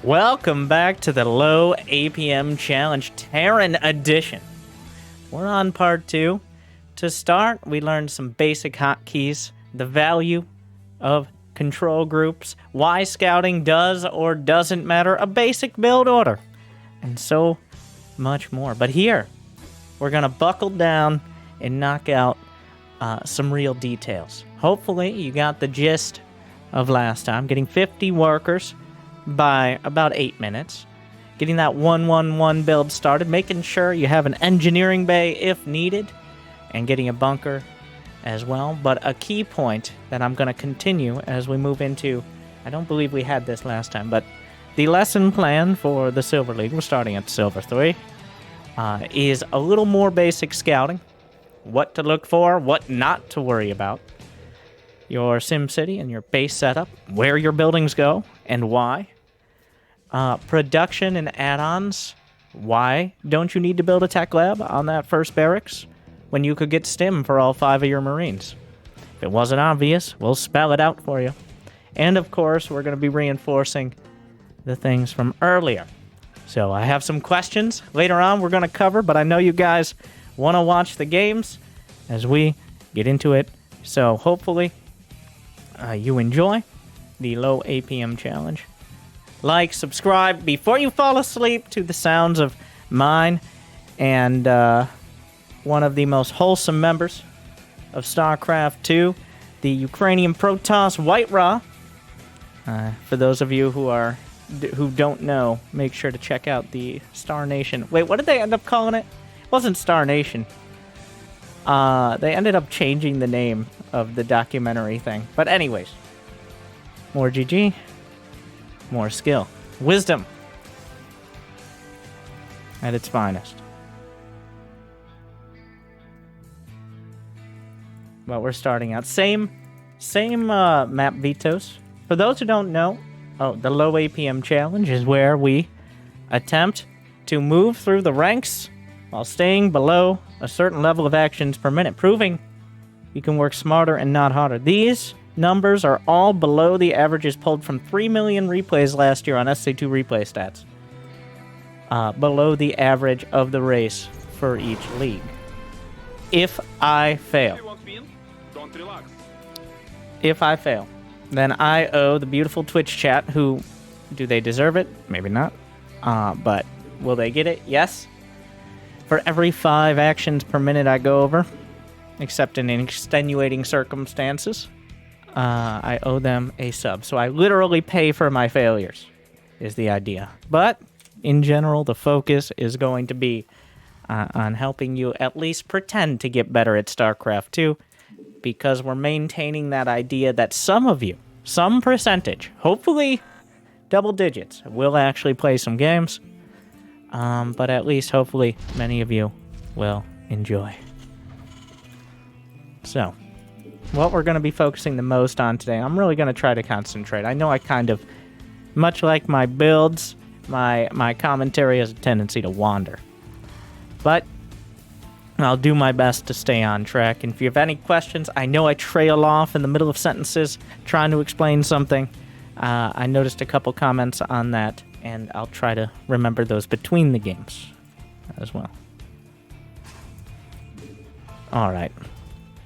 Welcome back to the Low APM Challenge Terran Edition. We're on part 2. To start, we learned some basic hotkeys, the value of control groups, why scouting does or doesn't matter, a basic build order, and so much more. But here, we're going to buckle down and knock out some real details. Hopefully, you got the gist of last time, getting 50 workers by about 8 minutes, getting that 1-1-1 build started, making sure you have an engineering bay if needed, and getting a bunker as well. But a key point that I'm going to continue as we move into, I don't believe we had this last time, but the lesson plan for the Silver League, we're starting at Silver 3, is a little more basic scouting, what to look for, what not to worry about, your SimCity and your base setup, where your buildings go, and why. Production and add-ons. Why don't you need to build a tech lab on that first barracks when you could get stim for all 5 of your Marines? If it wasn't obvious, we'll spell it out for you. And of course, we're going to be reinforcing the things from earlier. So I have some questions later on we're going to cover, but I know you guys want to watch the games as we get into it. So hopefully you enjoy the Low APM Challenge. Like, subscribe before you fall asleep to the sounds of mine and one of the most wholesome members of StarCraft 2, the Ukrainian Protoss White Raw. For those of you who don't know, make sure to check out the Star Nation. Wait, what did they end up calling it? It wasn't Star Nation. They ended up changing the name of the documentary thing. But anyways, more GG. More skill. Wisdom. At its finest. Well, we're starting out. Same map vetoes. For those who don't know, the Low APM Challenge is where we attempt to move through the ranks while staying below a certain level of actions per minute, proving you can work smarter and not harder. These numbers are all below the averages pulled from 3 million replays last year on SC2 replay stats. Below the average of the race for each league. If I fail, then I owe the beautiful Twitch chat who, do they deserve it? Maybe not. But will they get it? Yes. For every 5 actions per minute I go over, except in extenuating circumstances, I owe them a sub. So I literally pay for my failures, is the idea. But, in general, the focus is going to be on helping you at least pretend to get better at StarCraft 2, because we're maintaining that idea that some of you, some percentage, hopefully double digits, will actually play some games. But at least, hopefully, many of you will enjoy. So, what we're going to be focusing the most on today, I'm really going to try to concentrate. I know I kind of, much like my builds, my commentary has a tendency to wander. But I'll do my best to stay on track. And if you have any questions, I know I trail off in the middle of sentences trying to explain something. I noticed a couple comments on that, and I'll try to remember those between the games as well. All right.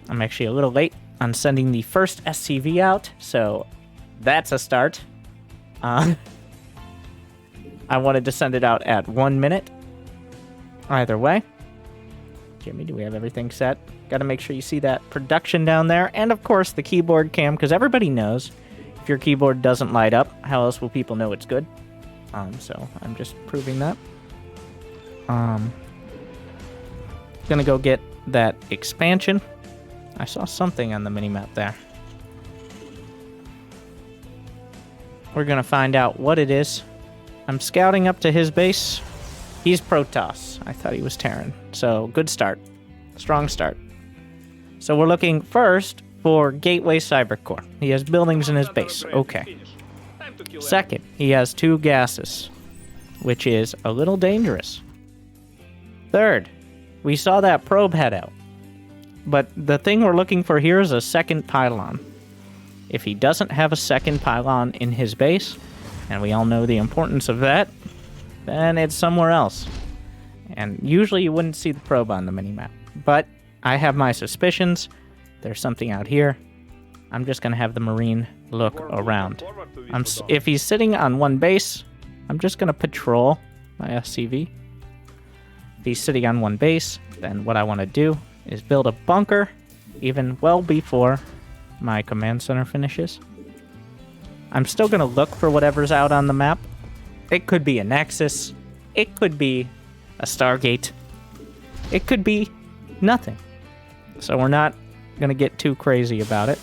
I'm actually a little late on sending the first SCV out, so that's a start. I wanted to send it out at 1 minute. Either way. Jimmy, do we have everything set? Got to make sure you see that production down there, and of course the keyboard cam, because everybody knows if your keyboard doesn't light up, how else will people know it's good? So I'm just proving that. Gonna go get that expansion. I saw something on the minimap there. We're gonna find out what it is. I'm scouting up to his base. He's Protoss. I thought he was Terran. So, good start. Strong start. So we're looking first for Gateway Cybercore. He has buildings in his base. Okay. Second, he has 2 gases, which is a little dangerous. Third, we saw that probe head out. But the thing we're looking for here is a second pylon. If he doesn't have a second pylon in his base, and we all know the importance of that, then it's somewhere else. And usually you wouldn't see the probe on the minimap. But I have my suspicions. There's something out here. I'm just going to have the Marine look around. If he's sitting on one base, I'm just going to patrol my SCV. If he's sitting on one base, then what I want to do is build a bunker even well before my command center finishes. I'm still going to look for whatever's out on the map. It could be a Nexus. It could be a Stargate. It could be nothing. So we're not going to get too crazy about it.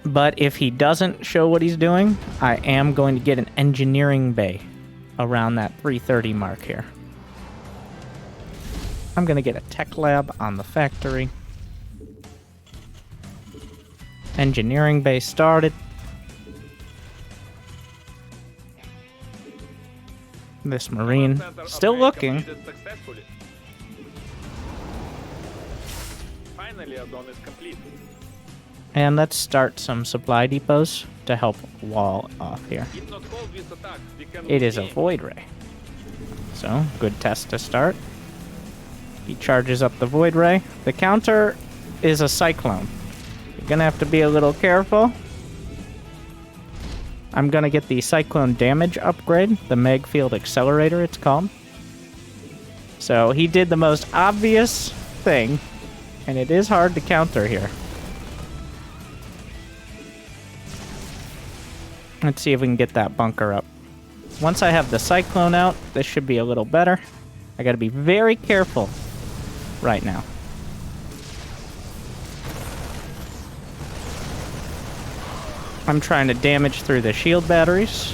But if he doesn't show what he's doing, I am going to get an engineering bay around that 330 mark here. I'm going to get a tech lab on the factory. Engineering bay started. This Marine still looking. Finally, our zone is complete. And let's start some supply depots to help wall off here. It is a void ray. So, good test to start. He charges up the void ray. The counter is a cyclone. You're gonna have to be a little careful. I'm gonna get the cyclone damage upgrade, the mag field accelerator it's called. So he did the most obvious thing, and it is hard to counter here. Let's see if we can get that bunker up. Once I have the cyclone out, this should be a little better. I gotta be very careful right now. I'm trying to damage through the shield batteries,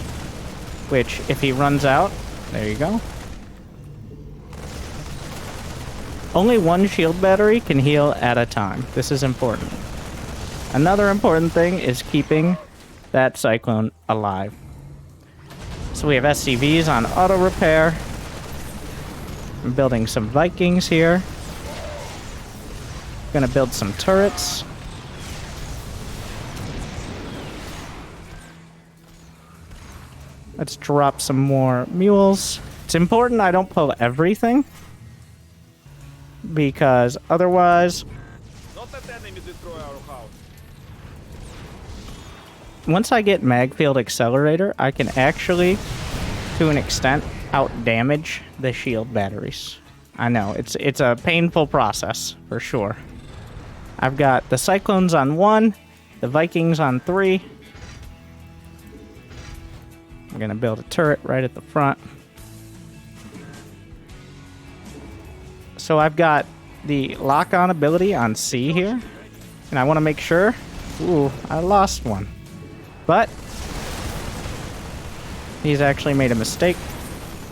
which if he runs out, there you go. Only one shield battery can heal at a time. This is important. Another important thing is keeping that cyclone alive. So we have SCVs on auto repair. I'm building some Vikings here. Gonna build some turrets. Let's drop some more mules. It's important I don't pull everything, because otherwise, once I get Magfield Accelerator, I can actually, to an extent, out-damage the shield batteries. I know, it's a painful process, for sure. I've got the Cyclones on 1, the Vikings on 3. I'm gonna build a turret right at the front. So I've got the lock-on ability on C here, and I want to make sure... Ooh, I lost one. But he's actually made a mistake.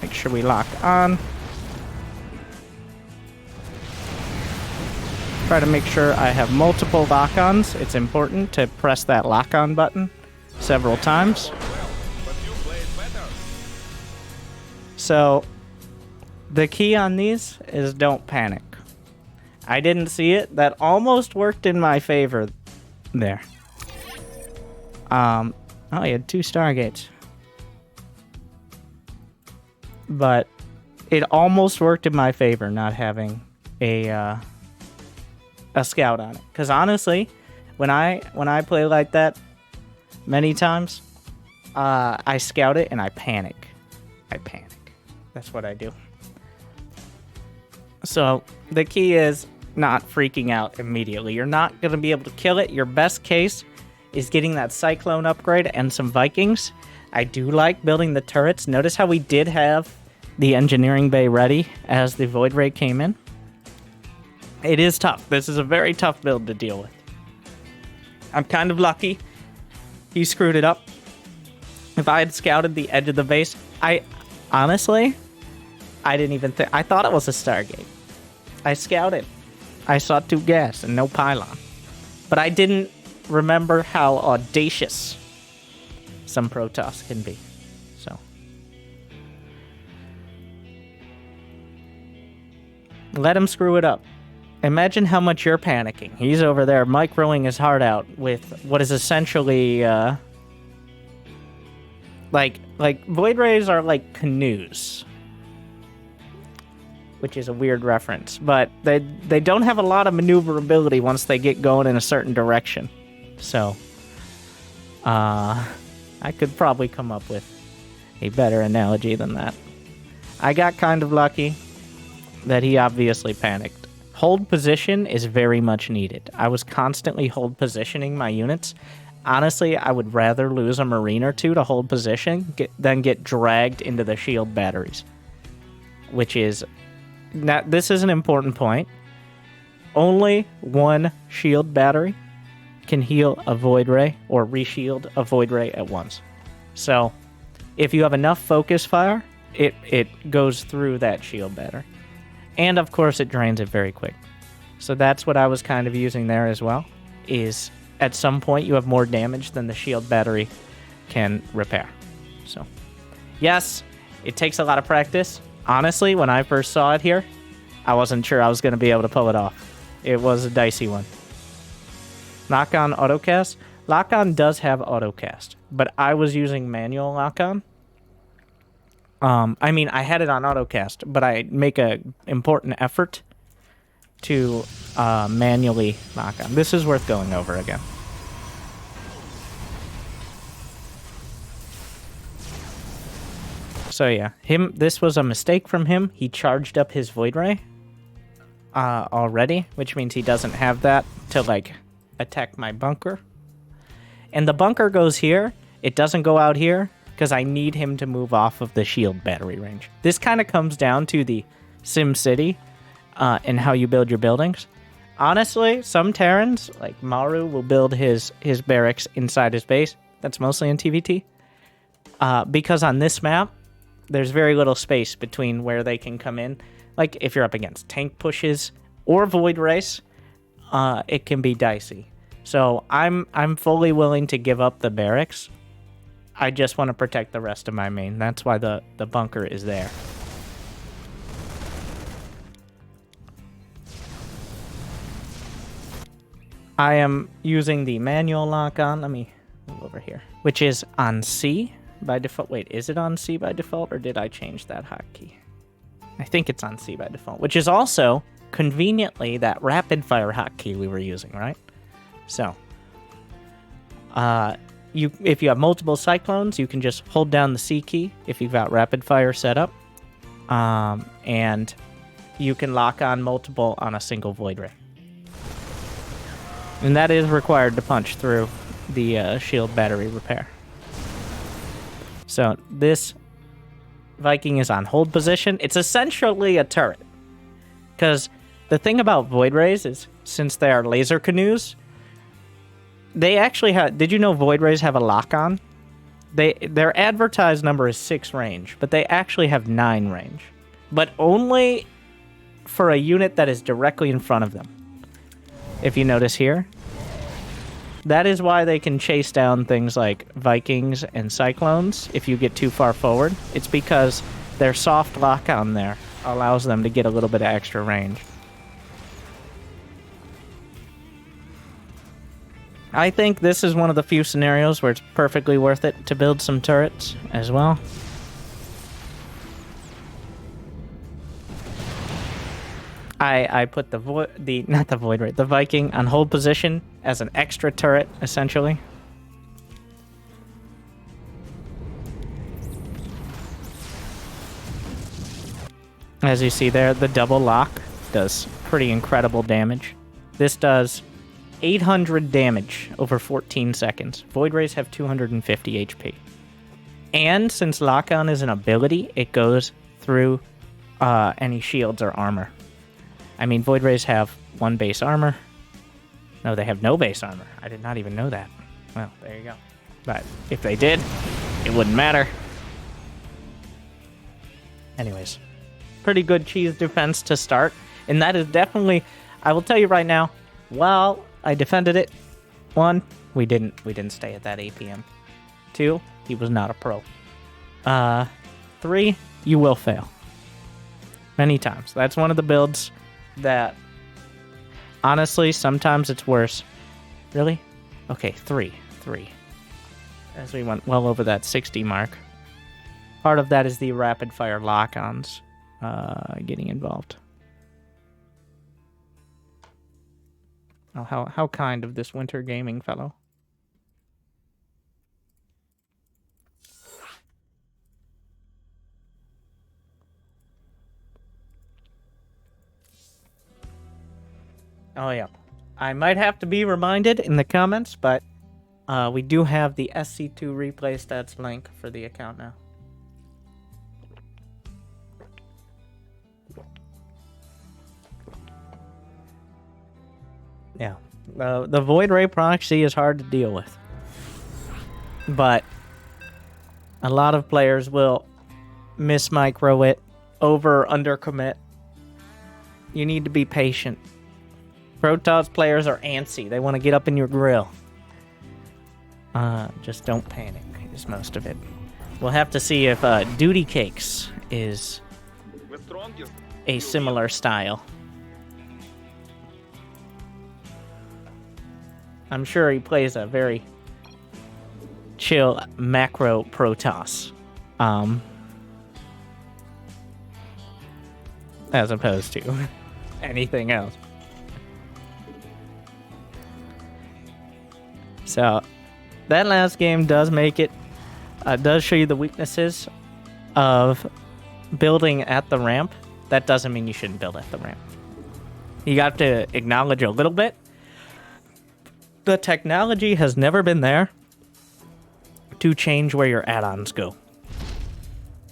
Make sure we lock on. Try to make sure I have multiple lock-ons. It's important to press that lock-on button several times. So the key on these is don't panic. I didn't see it. That almost worked in my favor there. Oh, he had 2 Stargates. But it almost worked in my favor not having a scout on it. Because honestly, when I play like that many times, I scout it and I panic. That's what I do. So the key is not freaking out immediately. You're not going to be able to kill it. Your best case is getting that Cyclone upgrade and some Vikings. I do like building the turrets. Notice how we did have the engineering bay ready as the Void Ray came in. It is tough. This is a very tough build to deal with. I'm kind of lucky he screwed it up. If I had scouted the edge of the base, honestly, I didn't even think... I thought it was a Stargate. I scouted. I saw 2 gas and no pylon. But I didn't remember how audacious some Protoss can be. So. Let him screw it up. Imagine how much you're panicking. He's over there microing his heart out with what is essentially Like Void Rays are like canoes, which is a weird reference, but they don't have a lot of maneuverability once they get going in a certain direction. So, I could probably come up with a better analogy than that. I got kind of lucky that he obviously panicked. Hold position is very much needed. I was constantly hold positioning my units. Honestly, I would rather lose a Marine or two to hold position than get dragged into the shield batteries. Which is... Now, this is an important point. Only one shield battery can heal a Void Ray or reshield a Void Ray at once. So, if you have enough focus fire, it goes through that shield battery. And, of course, it drains it very quick. So that's what I was kind of using there as well, is at some point you have more damage than the shield battery can repair. So, yes, it takes a lot of practice. Honestly, when I first saw it here, I wasn't sure I was going to be able to pull it off. It was a dicey one. Lock-on autocast. Lock-on does have autocast, but I was using manual lock-on. I mean, I had it on autocast, but I make an important effort to manually lock on. This is worth going over again. So yeah, this was a mistake from him. He charged up his Void Ray already, which means he doesn't have that to, like, attack my bunker. And the bunker goes here. It doesn't go out here because I need him to move off of the shield battery range. This kind of comes down to the Sim City and how you build your buildings. Honestly, some Terrans, like Maru, will build his barracks inside his base. That's mostly in TVT. Because on this map, there's very little space between where they can come in. Like, if you're up against tank pushes or Void Race, it can be dicey. So I'm fully willing to give up the barracks. I just want to protect the rest of my main. That's why the bunker is there. I am using the manual lock-on. Let me move over here. Which is on C by default. Wait, is it on C by default, or did I change that hotkey? I think it's on C by default, which is also, conveniently, that rapid-fire hotkey we were using, right? So, if you have multiple cyclones, you can just hold down the C key if you've got rapid-fire set up, and you can lock on multiple on a single Void Ray. And that is required to punch through the shield battery repair. So this Viking is on hold position. It's essentially a turret. Because the thing about Void Rays is, since they are laser canoes, they actually have... Did you know Void Rays have a lock-on? Their advertised number is 6 range, but they actually have 9 range. But only for a unit that is directly in front of them. If you notice here, that is why they can chase down things like Vikings and Cyclones if you get too far forward. It's because their soft lock-on there allows them to get a little bit of extra range. I think this is one of the few scenarios where it's perfectly worth it to build some turrets as well. I put the Viking on hold position as an extra turret, essentially. As you see there, the double lock does pretty incredible damage. This does 800 damage over 14 seconds. Void Rays have 250 HP. And since lock-on is an ability, it goes through any shields or armor. I mean, Void Rays have 1 base armor. No, they have no base armor. I did not even know that. Well, there you go. But if they did, it wouldn't matter. Anyways, pretty good cheese defense to start. And that is definitely, I will tell you right now, while I defended it, 1, we didn't stay at that APM. 2, he was not a pro. 3, you will fail. Many times. That's one of the builds that, honestly, sometimes it's worse. Really? Okay, 3. as we went well over that 60 mark. Part of that is the rapid-fire lock-ons getting involved. Oh, how kind of this winter gaming fellow. Oh, yeah. I might have to be reminded in the comments, but we do have the SC2 replay stats link for the account now. Yeah. The Void Ray proxy is hard to deal with. But a lot of players will miss-micro it, over-undercommit. You need to be patient. Protoss players are antsy. They want to get up in your grill. Just don't panic, is most of it. We'll have to see if Duty Cakes is a similar style. I'm sure he plays a very chill macro Protoss. As opposed to anything else. So, that last game does make it, does show you the weaknesses of building at the ramp. That doesn't mean you shouldn't build at the ramp. You have to acknowledge a little bit. The technology has never been there to change where your add-ons go.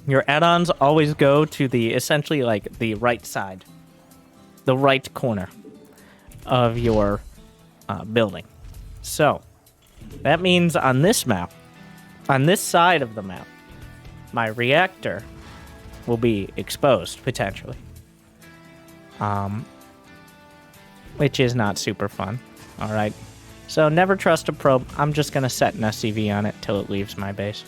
Your add-ons always go to the, essentially like the right side, the right corner of your building. So, that means on this map, on this side of the map, my reactor will be exposed, potentially. Which is not super fun. Alright. So never trust a probe. I'm just going to set an SCV on it till it leaves my base.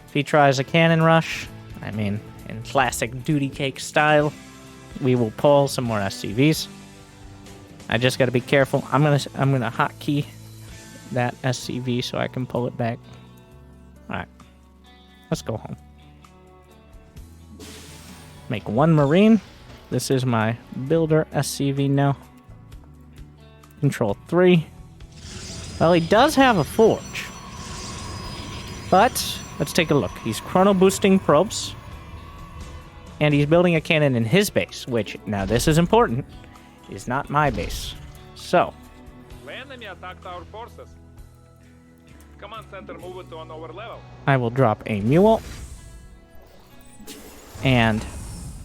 If he tries a cannon rush, I mean, in classic Duty Cake style, we will pull some more SCVs. I just got to be careful. I'm gonna hotkey that SCV so I can pull it back. Alright. Let's go home. Make one Marine. This is my builder SCV now. Control 3. Well, he does have a forge. But, let's take a look. He's chrono boosting probes. And he's building a cannon in his base, which, now this is important, is not my base. So. The enemy attacked our forces. Command center move to an over level. I will drop a mule. And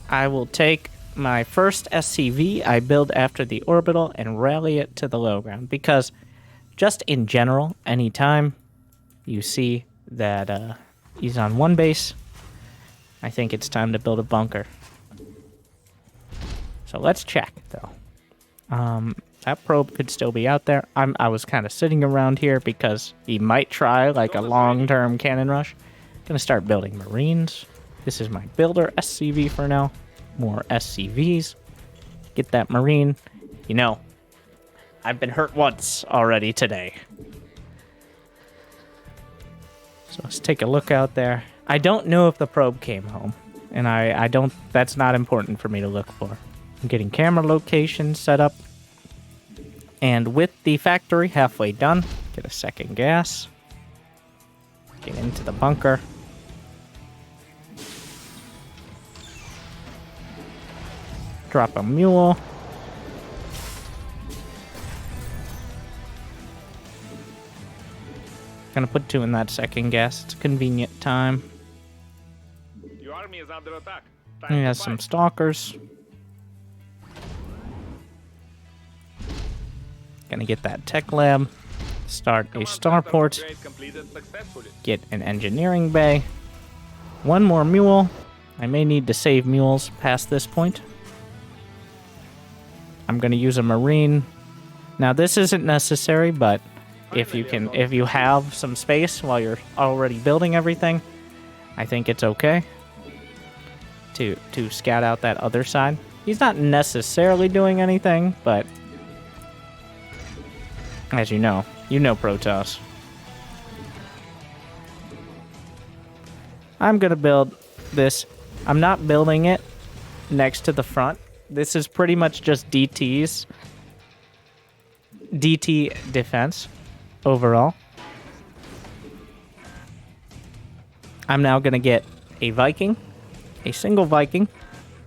I will take my first SCV I build after the orbital and rally it to the low ground. Because just in general, anytime you see that he's on one base, I think it's time to build a bunker. So let's check, though. That probe could still be out there. I was kind of sitting around here because he might try like a long-term cannon rush. Gonna start building Marines. This is my builder SCV for now. More SCVs. Get that Marine. You know, I've been hurt once already today. So let's take a look out there. I don't know if the probe came home. And I don't, that's not important for me to look for. I'm getting camera location set up. And with the factory halfway done, get a second gas. Get into the bunker. Drop a mule. Gonna put 2 in that second gas. It's a convenient time. Your army is under attack. He has some stalkers. Gonna get that tech lab. Start a starport. Get an engineering bay. One more mule. I may need to save mules past this point. I'm gonna use a marine. Now this isn't necessary, but if you have some space while you're already building everything, I think it's okay to scout out that other side. He's not necessarily doing anything, but as you know Protoss. I'm gonna build this. I'm not building it next to the front. This is pretty much just DT defense overall. I'm now gonna get a Viking, a single Viking.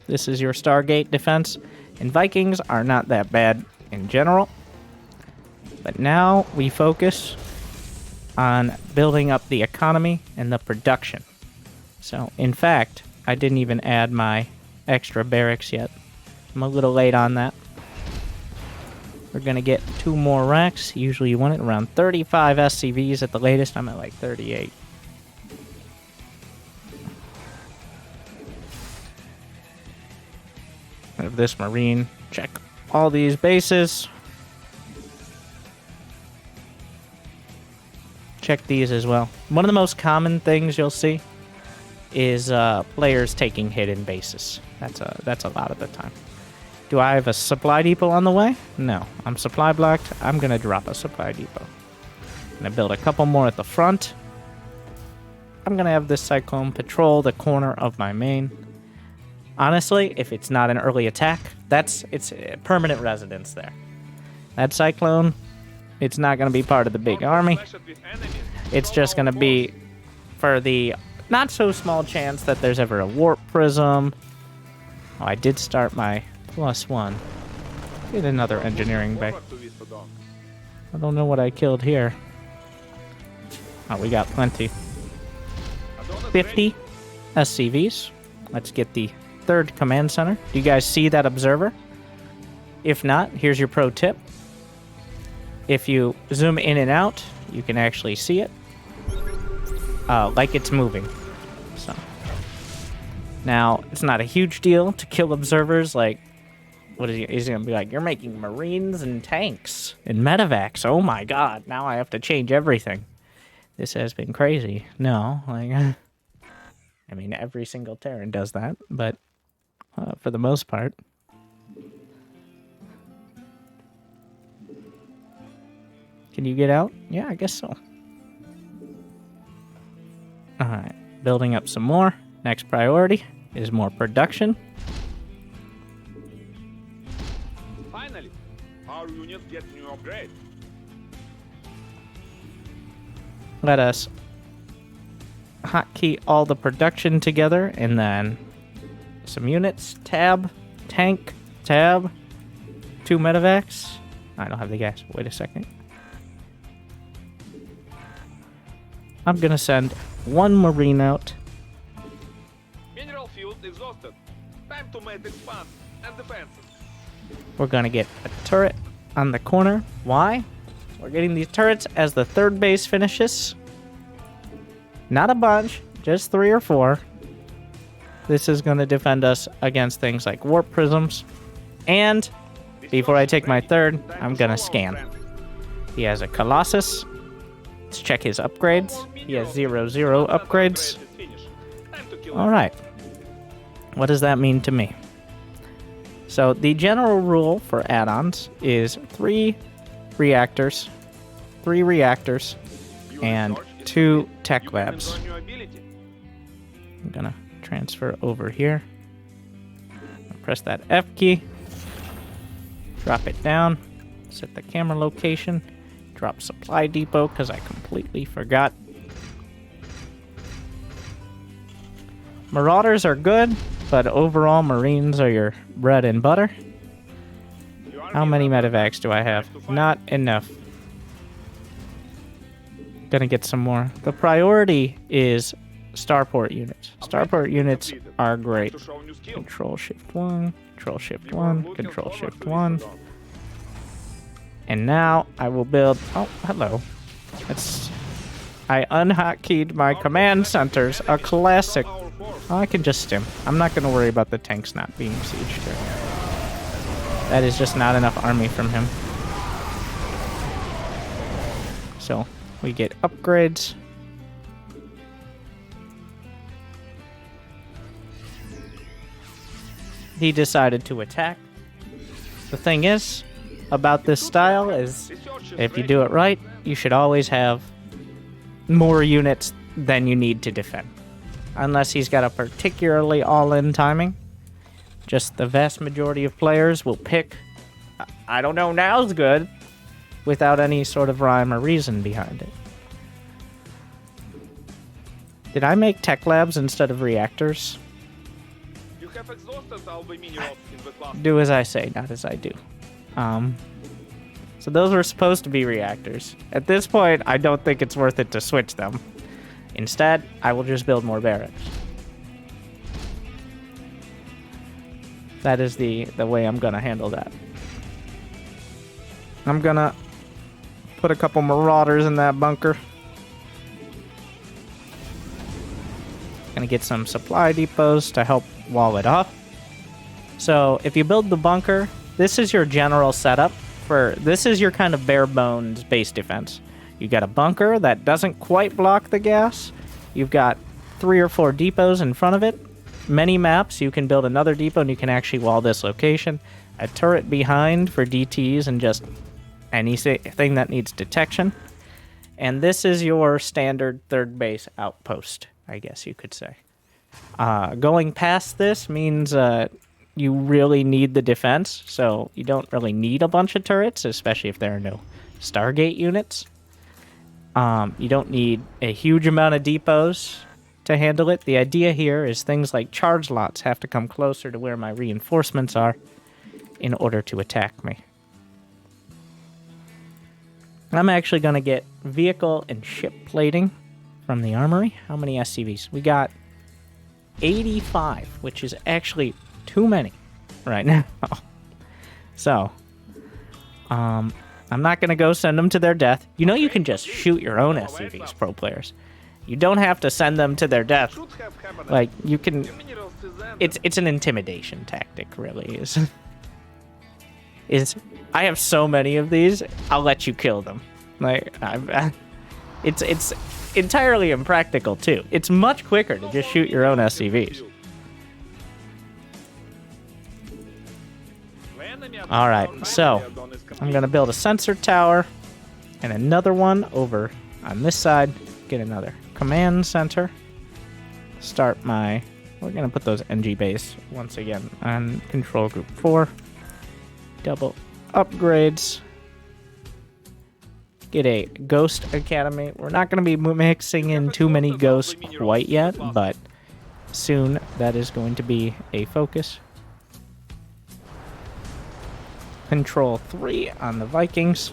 This is your Stargate defense, and Vikings are not that bad in general. But now we focus on building up the economy and the production. So, in fact, I didn't even add my extra barracks yet. I'm a little late on that. We're gonna get 2 more racks. Usually you want it around 35 SCVs at the latest. I'm at like 38. Of this Marine. Check all these bases. Check these as well. One of the most common things you'll see is players taking hidden bases. That's a lot of the time. Do I have a supply depot on the way? No. I'm supply blocked. I'm going to drop a supply depot. I'm going to build a couple more at the front. I'm going to have this Cyclone patrol the corner of my main. Honestly, if it's not an early attack, it's a permanent residence there. That Cyclone, it's not going to be part of the big army. It's just going to be for the not so small chance that there's ever a warp prism. Oh, I did start my +1. Get another engineering bay. I don't know what I killed here. Oh, we got plenty. 50 SCVs. Let's get the 3rd command center. Do you guys see that observer? If not, here's your pro tip. If you zoom in and out, you can actually see it. Like it's moving. So now, it's not a huge deal to kill observers. Like, what is he? He's gonna be like, you're making Marines and tanks and medevacs. Oh my god, now I have to change everything. This has been crazy. No, like, I mean, every single Terran does that, but for the most part. Can you get out? Yeah, I guess so. Alright, building up some more. Next priority is more production. Finally, our units get new upgrade. Let us hotkey all the production together, and then some units, tab, tank, tab, 2 medevacs. I don't have the gas. Wait a second. I'm gonna send 1 Marine out. Mineral field exhausted. Time to make expand and defenses. We're gonna get a turret on the corner. Why? We're getting these turrets as the 3rd base finishes. Not a bunch, just 3 or 4. This is gonna defend us against things like warp prisms. And before I take my 3rd, I'm gonna scan. He has a Colossus. Let's check his upgrades. He has 0 upgrades. Alright. What does that mean to me? So the general rule for add-ons is 3 reactors, and 2 tech labs. I'm gonna transfer over here. Press that F key. Drop it down. Set the camera location. Drop supply depot because I completely forgot. Marauders are good, but overall Marines are your bread and butter. How many medevacs do I have? Not enough. Gonna get some more. The priority is starport units. Starport units are great. Control Shift 1, Control Shift 1, Control Shift 1. And now I will build... Oh, hello. I unhotkeyed my command centers. A classic. Oh, I can just stim. I'm not going to worry about the tanks not being sieged here. That is just not enough army from him. So, we get upgrades. He decided to attack. The thing is, about this style is, if you do it right, you should always have more units than you need to defend. unless he's got a particularly all-in timing. Just the vast majority of players will pick, I don't know, now's good, without any sort of rhyme or reason behind it. Did I make tech labs instead of reactors? You have exhausted all the minerals in the class. Do as I say, not as I do. So those were supposed to be reactors. At this point, I don't think it's worth it to switch them. Instead, I will just build more barracks. That is the way I'm gonna handle that. I'm gonna put a couple marauders in that bunker. Gonna get some supply depots to help wall it off. So if you build the bunker, this is your general setup for, this is your kind of bare bones base defense. You got a bunker that doesn't quite block the gas. You've got 3 or 4 depots in front of it. Many maps, you can build another depot and you can actually wall this location. A turret behind for DTs and just anything that needs detection. And this is your standard third base outpost, I guess you could say. Going past this means you really need the defense, so you don't really need a bunch of turrets, especially if there are no Stargate units. You don't need a huge amount of depots to handle it. The idea here is things like charge lots have to come closer to where my reinforcements are in order to attack me. I'm actually going to get vehicle and ship plating from the armory. How many SCVs? We got 85, which is actually too many right now. So, I'm not going to go send them to their death. You know you can just shoot your own SCVs, pro players. You don't have to send them to their death. Like, you can... It's an intimidation tactic, really. Is I have so many of these, I'll let you kill them. Like, it's entirely impractical, too. It's much quicker to just shoot your own SCVs. Alright, so I'm going to build a sensor tower and another one over on this side. Get another command center. Start my... We're going to put those NG base once again on control group 4. Double upgrades. Get a Ghost Academy. We're not going to be mixing in too many ghosts quite yet, but soon that is going to be a focus. Control 3 on the Vikings.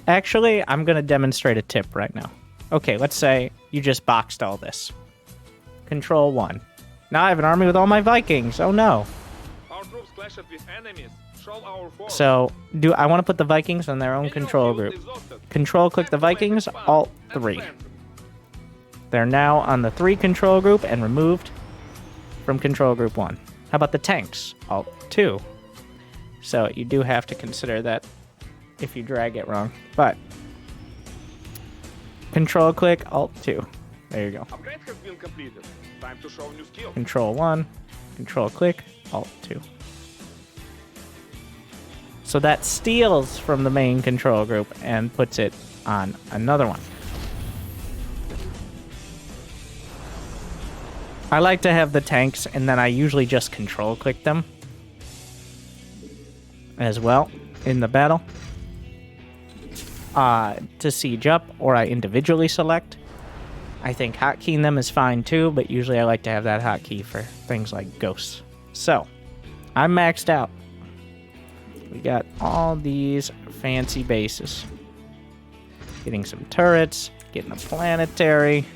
Actually, I'm going to demonstrate a tip right now. Okay, let's say you just boxed all this. Control 1. Now I have an army with all my Vikings. Oh no. Our troops clashed with enemies. Show our force. So, I want to put the Vikings on their own control group. Control click the Vikings, Alt 3. They're now on the 3 control group and removed from control group 1. How about the tanks? Alt 2. So you do have to consider that if you drag it wrong. But control click Alt 2. There you go. Upgrade has been completed. Time to show new skill. Control 1, control click Alt 2. So that steals from the main control group and puts it on another one. I like to have the tanks, and then I usually just control click them as well in the battle to siege up, or I individually select. I think hotkeying them is fine too, but usually I like to have that hotkey for things like ghosts. So, I'm maxed out. We got all these fancy bases. Getting some turrets, getting a planetary.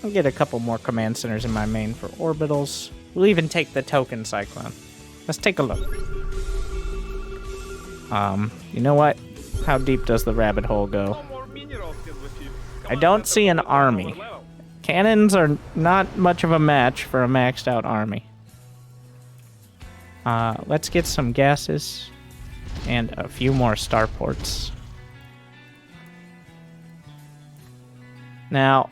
I'll get a couple more command centers in my main for orbitals. We'll even take the token cyclone. Let's take a look. You know what? How deep does the rabbit hole go? I don't see an army. Cannons are not much of a match for a maxed out army. Let's get some gases and a few more starports. Now,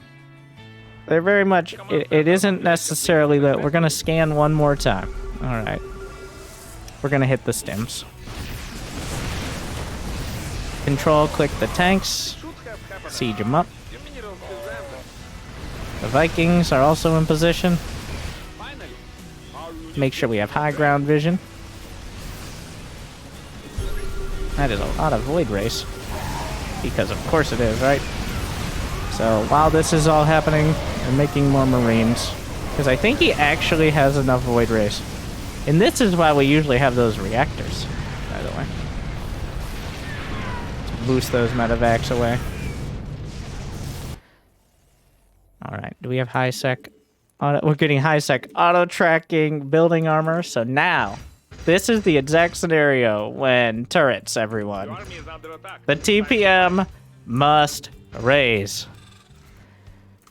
they're very much... It isn't necessarily that... We're going to scan one more time. Alright. We're going to hit the stims. control click the tanks, Should have happened. siege them up. Your minerals is ended. The Vikings are also in position. Finally. Our unit Make sure we have high ground vision. That is a lot of Void Race. Because of course it is, right? So while this is all happening, we're making more Marines. Because I think he actually has enough Void Race. And this is why we usually have those reactors, by the way. To boost those medevacs away. Alright, do we have high sec? We're getting high sec auto tracking building armor. So now, this is the exact scenario when turrets, everyone. Your army is under attack. The TPM must raise.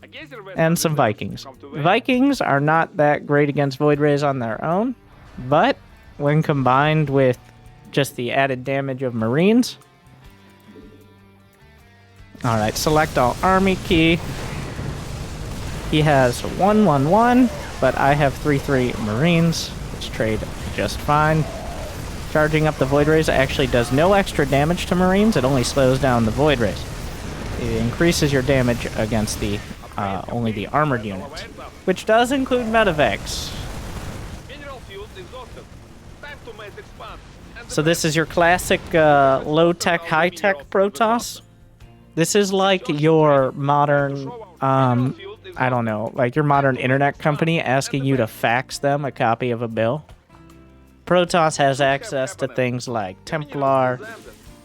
A geyser vessel And is some ready. Vikings. Come to aid. Vikings are not that great against Void Rays on their own, but when combined with just the added damage of Marines. Alright, select all army key. He has 1-1-1, but I have 3-3 Marines, which trade just fine. Charging up the Void Rays actually does no extra damage to Marines, it only slows down the Void Rays. It increases your damage against the only the armored units, which does include medevacs. Mineral fuel exhausted. Time to mass expand. And So this is your classic low-tech, high-tech Protoss. This is like your modern, I don't know, like your modern internet company asking you to fax them a copy of a bill. Protoss has access to things like Templar,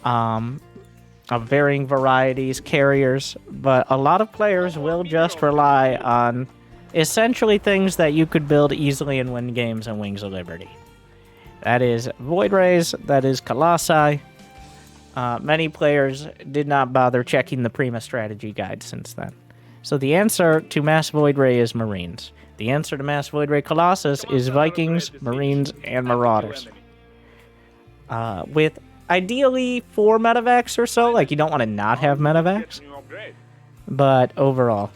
of varying varieties, carriers, but a lot of players will just rely on essentially things that you could build easily and win games in Wings of Liberty. That is Void Rays, that is Colossi. Many players did not bother checking the Prima strategy guide since then. So the answer to Mass Void Ray is Marines. The answer to Mass Void Ray Colossus is Vikings, Marines, and Marauders. With ideally 4 medevacs or so, like you don't want to not have medevacs, but overall,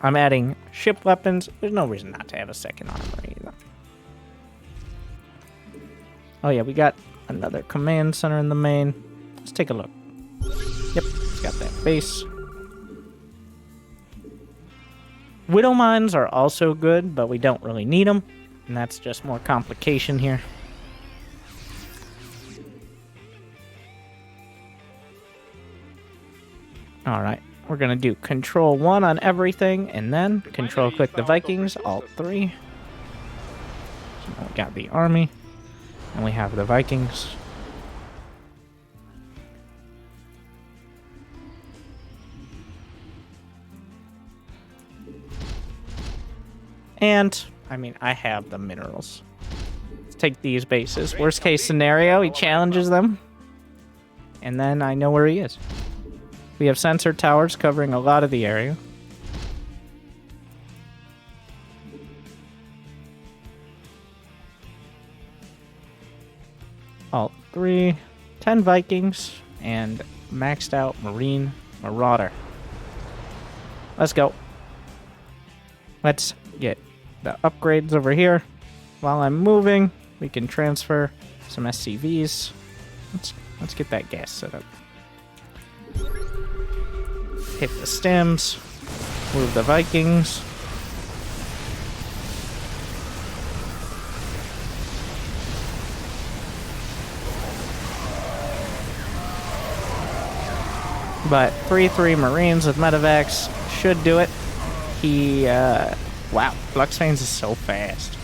I'm adding ship weapons. There's no reason not to have a second armor either. Oh yeah, we got another command center in the main. Let's take a look. Yep, it's got that base. Widow mines are also good, but we don't really need them, and that's just more complication here. Alright, we're gonna do Control 1 on everything, and then Control click the Vikings, Alt 3. So now we got the army, and we have the Vikings. And, I mean, I have the minerals. Let's take these bases. Worst case scenario, he challenges them. And then I know where he is. We have sensor towers covering a lot of the area. Alt 3, 10 Vikings, and maxed out Marine Marauder. Let's go. Let's get the upgrades over here. While I'm moving, we can transfer some SCVs. Let's get that gas set up. Hit the stems. Move the Vikings. But 3-3 Marines with medevacs should do it. He, wow, Flux Veins is so fast.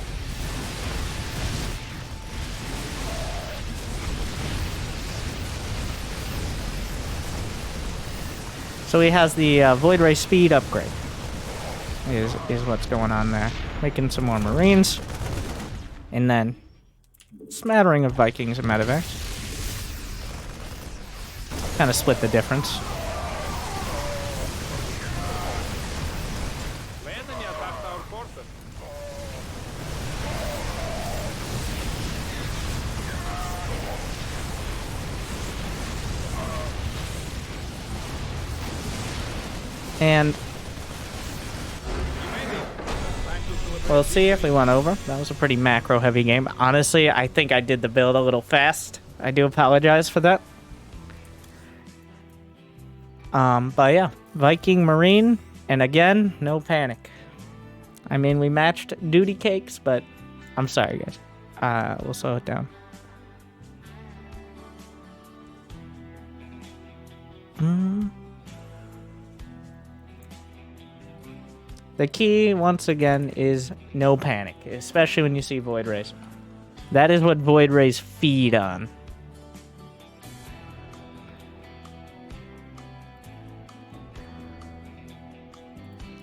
So he has the Void Ray speed upgrade. Is what's going on there. Making some more Marines. And then smattering of Vikings and medevacs. Kind of split the difference. The enemy attacked our forces. And we'll see if we went over. That was a pretty macro-heavy game. Honestly, I think I did the build a little fast. I do apologize for that. But yeah, Viking Marine, and again, no panic. I mean, we matched duty cakes, but I'm sorry, guys. We'll slow it down. The key, once again, is no panic, especially when you see Void Rays. That is what Void Rays feed on.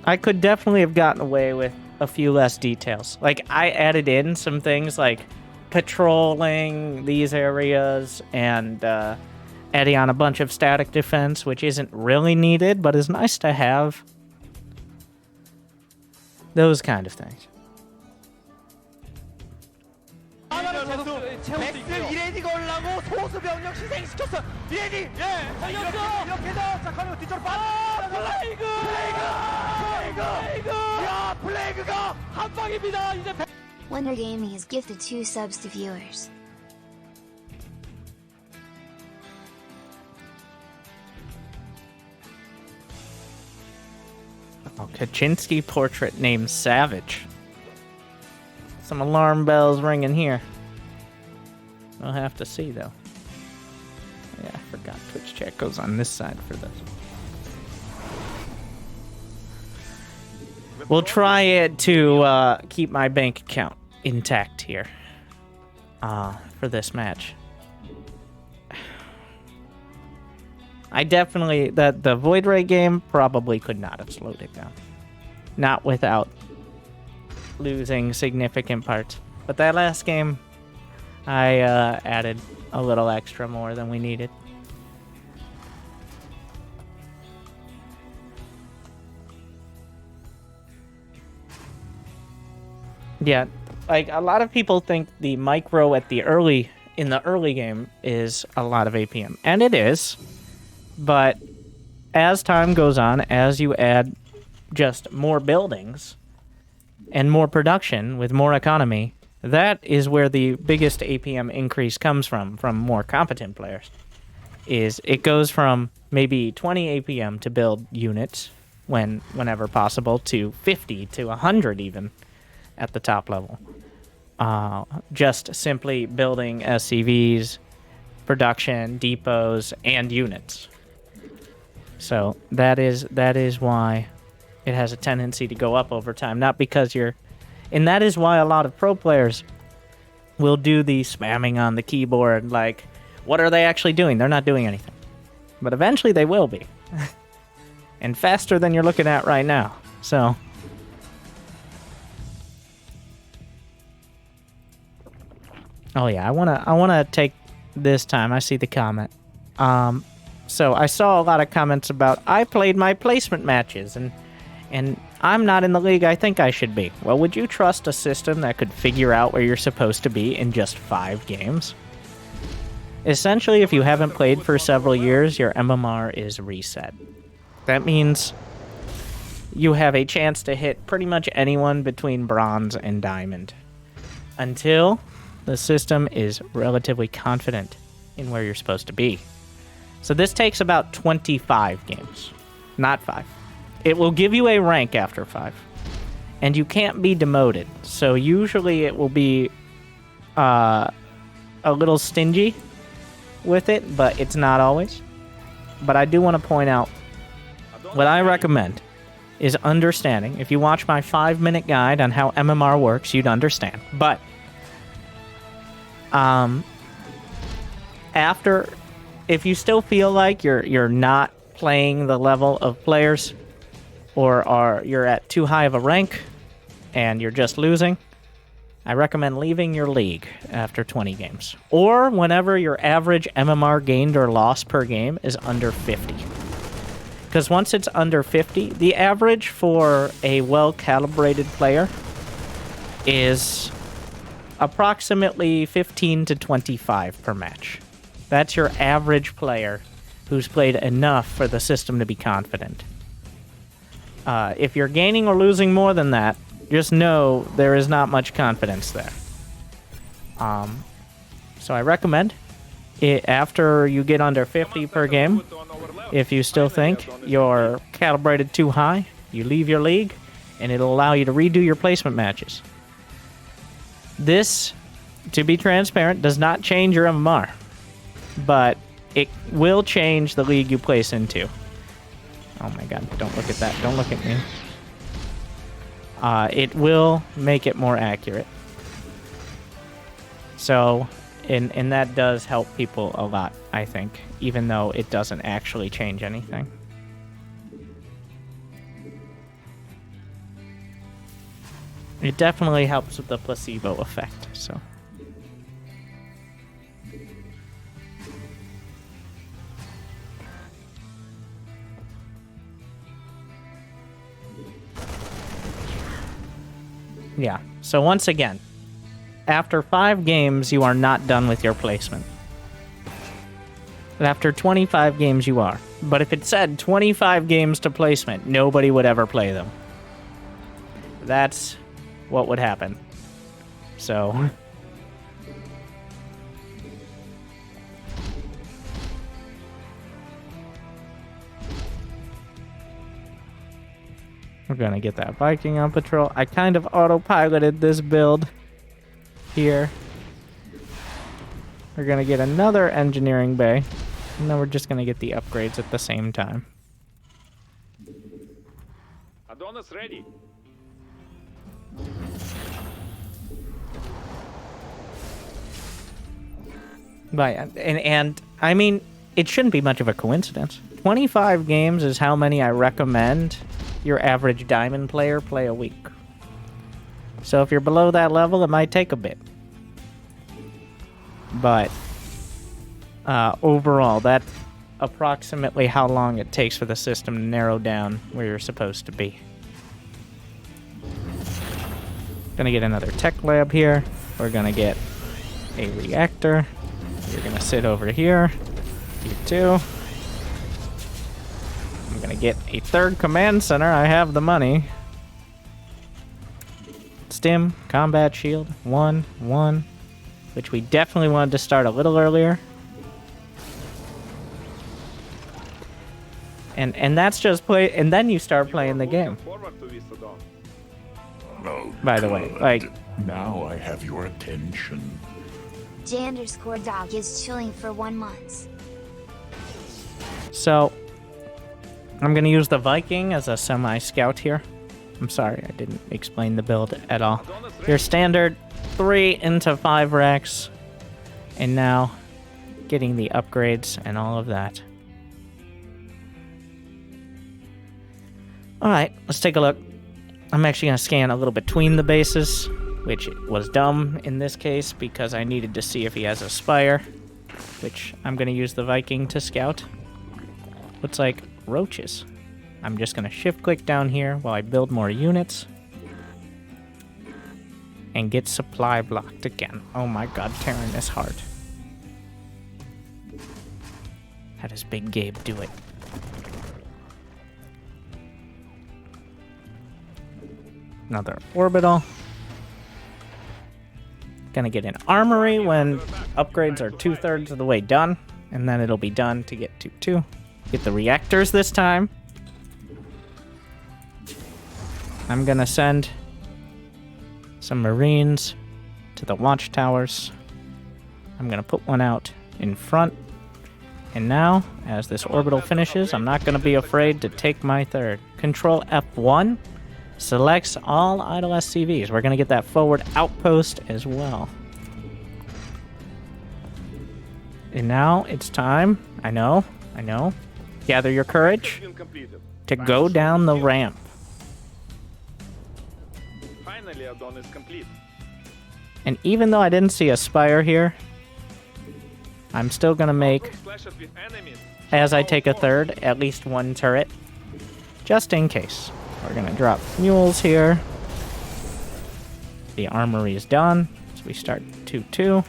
I could definitely have gotten away with a few less details. Like, I added in some things like patrolling these areas and adding on a bunch of static defense, which isn't really needed, but is nice to have. Those kind of things. Wonder Gaming has gifted 2 subs to viewers. Oh, Kaczynski portrait named Savage. Some alarm bells ringing here. We'll have to see, though. Yeah, I forgot Twitch chat goes on this side for this. We'll try it to keep my bank account intact here for this match. I definitely, the Void Ray game probably could not have slowed it down. Not without losing significant parts. But that last game, I added a little extra more than we needed. Yeah, like a lot of people think the micro at in the early game is a lot of APM, and it is. But as time goes on, as you add just more buildings and more production with more economy, that is where the biggest APM increase comes from more competent players. It goes from maybe 20 APM to build units whenever possible to 50 to 100 even at the top level. Just simply building SCVs, production, depots, and units. So that is why it has a tendency to go up over time. Not because and that is why a lot of pro players will do the spamming on the keyboard. Like, what are they actually doing? They're not doing anything. But eventually they will be. And faster than you're looking at right now. So oh yeah, I wanna take this time. I see the comment. So I saw a lot of comments about I played my placement matches and I'm not in the league I think I should be. Well, would you trust a system that could figure out where you're supposed to be in just 5 games? Essentially, if you haven't played for several years, your MMR is reset. That means you have a chance to hit pretty much anyone between bronze and diamond. Until the system is relatively confident in where you're supposed to be. So this takes about 25 games, not 5. It will give you a rank after 5. And you can't be demoted. So usually it will be a little stingy with it, but it's not always. But I do want to point out, what I recommend is understanding. If you watch my 5-minute guide on how MMR works, you'd understand. But if you still feel like you're not playing the level of players, or you're at too high of a rank and you're just losing, I recommend leaving your league after 20 games. Or whenever your average MMR gained or lost per game is under 50. Because once it's under 50, the average for a well-calibrated player is approximately 15 to 25 per match. That's your average player who's played enough for the system to be confident. If you're gaining or losing more than that, just know there is not much confidence there. So I recommend after you get under 50 per game, if you still think you're calibrated too high, you leave your league, and it'll allow you to redo your placement matches. This, to be transparent, does not change your MMR, but it will change the league you place into. Oh my god, don't look at that. Don't look at me. It will make it more accurate. So, and that does help people a lot, I think, even though it doesn't actually change anything. It definitely helps with the placebo effect, so. Yeah, so once again, after 5 games, you are not done with your placement. But after 25 games, you are. But if it said 25 games to placement, nobody would ever play them. That's what would happen. So... we're gonna get that Viking on patrol. I kind of autopiloted this build here. We're gonna get another engineering bay, and then we're just gonna get the upgrades at the same time. Adonis ready. But, and I mean, it shouldn't be much of a coincidence. 25 games is how many I recommend your average diamond player play a week. So if you're below that level, it might take a bit. But overall, that's approximately how long it takes for the system to narrow down where you're supposed to be. Gonna get another tech lab here. We're gonna get a reactor. You're gonna sit over here. You too. I'm gonna get a 3rd command center. I have the money. Stim, combat shield, 1, which we definitely wanted to start a little earlier. And that's just play, and then you start playing the game. Oh, by the way, like, now I have your attention. J_Dog is chilling for 1 month. So I'm gonna use the Viking as a semi-scout here. I'm sorry, I didn't explain the build at all. Your standard 3 into 5 racks, and now getting the upgrades and all of that. Alright, let's take a look. I'm actually going to scan a little between the bases, which was dumb in this case because I needed to see if he has a spire, which I'm going to use the Viking to scout. Looks like roaches. I'm just going to shift-click down here while I build more units and get supply blocked again. Oh my god, Terran is hard. How does Big Gabe do it? Another orbital. Gonna get an armory when upgrades are 2/3 of the way done, and then it'll be done to get to 2. Get the reactors this time. I'm gonna send some Marines to the watchtowers. I'm gonna put one out in front. And now, as this orbital finishes, I'm not gonna be afraid to take my 3rd. Control F1 selects all idle SCVs. We're gonna get that forward outpost as well. And now it's time, I know, gather your courage to go down the ramp. Finally, Adon is complete. And even though I didn't see a spire here, I'm still gonna make, as I take a 3rd, at least 1 turret, just in case. We're gonna drop mules here. The armory is done, so we start 2-2.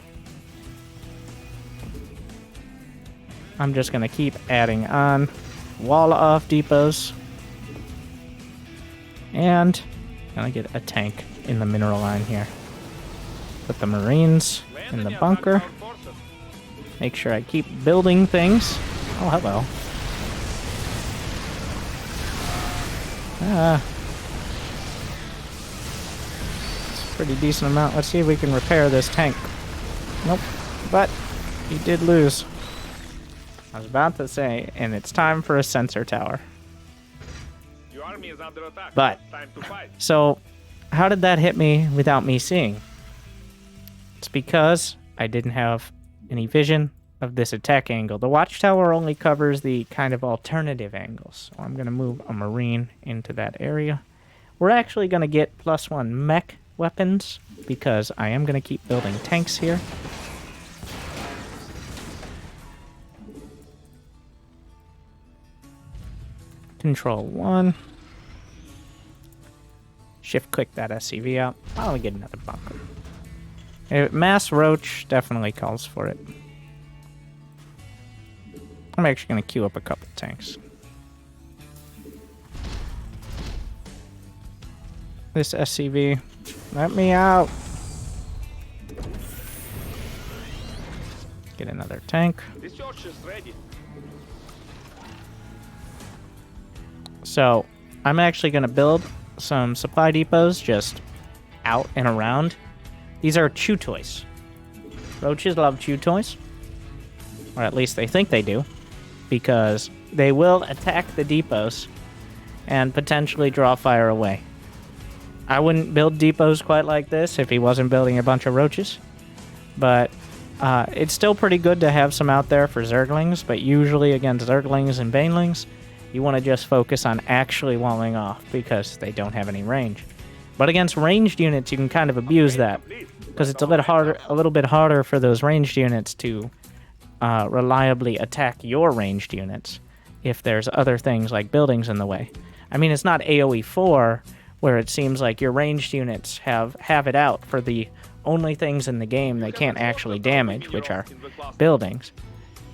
I'm just gonna keep adding on wall off depots. And gonna get a tank in the mineral line here. Put the Marines in the bunker. Make sure I keep building things. Oh, hello. It's a pretty decent amount. Let's see if we can repair this tank. Nope. But he did lose. I was about to say, and it's time for a sensor tower. Your army is under attack. But, Time to fight. so, how did that hit me without me seeing? It's because I didn't have any vision of this attack angle. The watchtower only covers the kind of alternative angles. So I'm going to move a marine into that area. We're actually going to get +1 mech weapons because I am going to keep building tanks here. Control 1. Shift click that SCV out. I'll get another bunker. Mass Roach definitely calls for it. I'm actually going to queue up a couple tanks. This SCV, let me out. Get another tank. Research is ready. So, I'm actually going to build some supply depots just out and around. These are chew toys. Roaches love chew toys. Or at least they think they do. Because they will attack the depots and potentially draw fire away. I wouldn't build depots quite like this if he wasn't building a bunch of roaches. But it's still pretty good to have some out there for Zerglings. But usually against Zerglings and Banelings, you want to just focus on actually walling off because they don't have any range. But against ranged units, you can kind of abuse that because it's a little bit harder for those ranged units to reliably attack your ranged units if there's other things like buildings in the way. I mean, it's not AoE 4 where it seems like your ranged units have it out for the only things in the game they can't actually damage, which are buildings.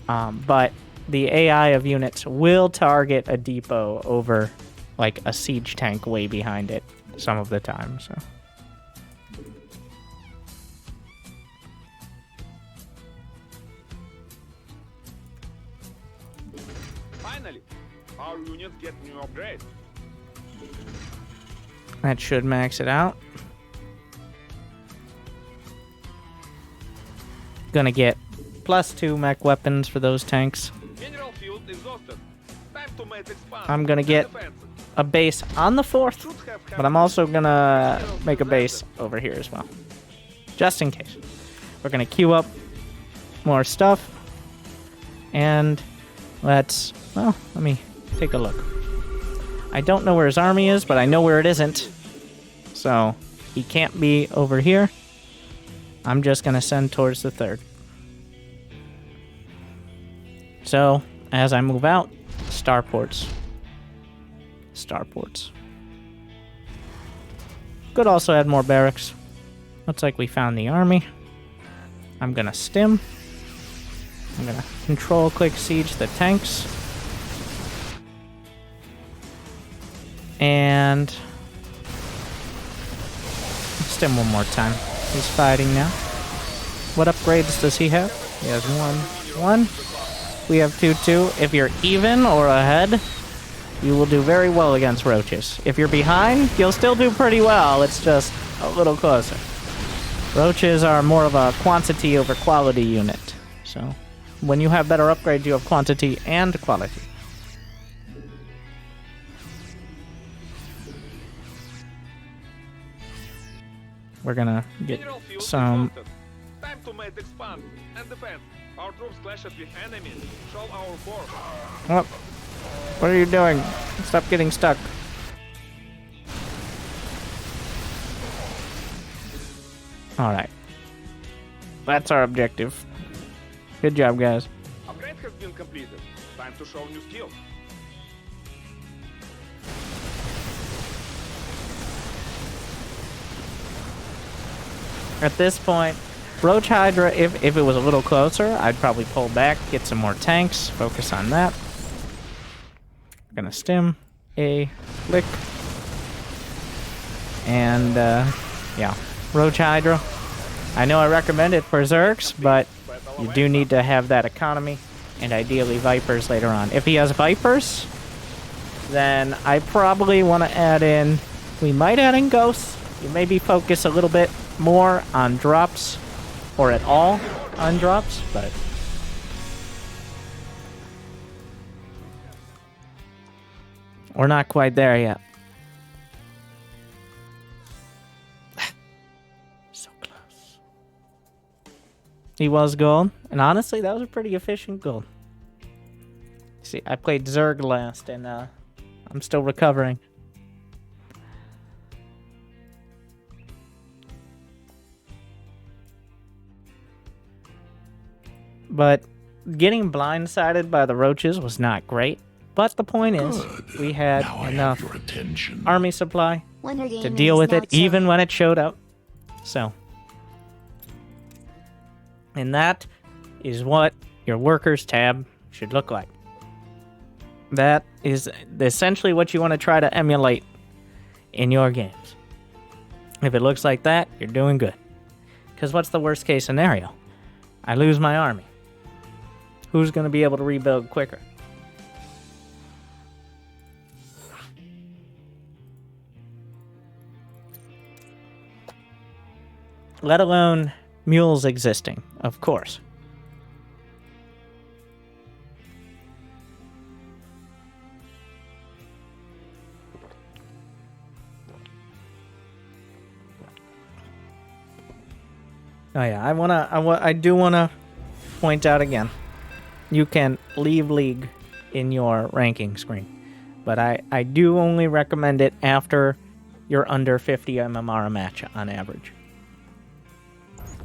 But the AI of units will target a depot over like a siege tank way behind it some of the time, so. Finally, our units get new upgrades. That should max it out. Gonna get +2 mech weapons for those tanks. Mineral field exhausted. Time to make expand. I'm gonna get a base on the 4th, but I'm also gonna make a base over here as well. Just in case. We're gonna queue up more stuff. And let me take a look. I don't know where his army is, but I know where it isn't. So, he can't be over here. I'm just gonna send towards the 3rd. So, as I move out, starports. Starports. Could also add more barracks. Looks like we found the army. I'm gonna stim. I'm gonna control click siege the tanks. And stim one more time. He's fighting now. What upgrades does he have? He has 1. We have 2. If you're even or ahead, you will do very well against roaches. If you're behind, you'll still do pretty well. It's just a little closer. Roaches are more of a quantity over quality unit. So when you have better upgrades, you have quantity and quality. We're gonna get some. Time to make expand and defend. Our troops clashed with enemies. Show our force. Oh, what are you doing? Stop getting stuck. Alright. That's our objective. Good job, guys. Upgrade has been completed. Time to show new skills. At this point, Roach Hydra, if it was a little closer, I'd probably pull back, get some more tanks, focus on that. We're gonna stim a flick. And, yeah. Roach Hydra. I know I recommend it for Zergs, but you do need to have that economy, and ideally Vipers later on. If he has Vipers, then I probably want to add in... We might add in Ghosts. You maybe focus a little bit more on drops, or at all on drops, but... We're not quite there yet. So close. He was gold, and honestly, that was a pretty efficient gold. See, I played Zerg last, and I'm still recovering. But getting blindsided by the roaches was not great. But the point is, we had enough army supply to deal with it, even when it showed up. So, and that is what your workers tab should look like. That is essentially what you want to try to emulate in your games. If it looks like that, you're doing good. Because what's the worst case scenario? I lose my army. Who's going to be able to rebuild quicker? Let alone mules existing, of course. Oh yeah, I do wanna point out again. You can leave League in your ranking screen, but I do only recommend it after you're under 50 MMR a match on average.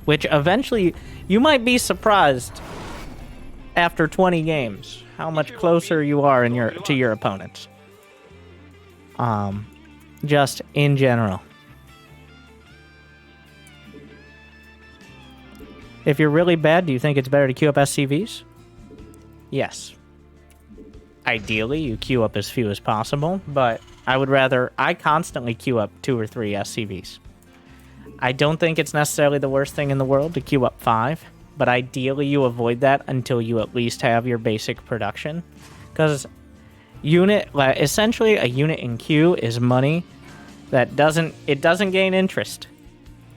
Which eventually, you might be surprised after 20 games how much closer you are to your opponents. Just in general. If you're really bad, do you think it's better to queue up SCVs? Yes. Ideally, you queue up as few as possible, but I constantly queue up 2 or 3 SCVs. I don't think it's necessarily the worst thing in the world to queue up 5, but ideally you avoid that until you at least have your basic production. Because essentially a unit in queue is money that doesn't gain interest.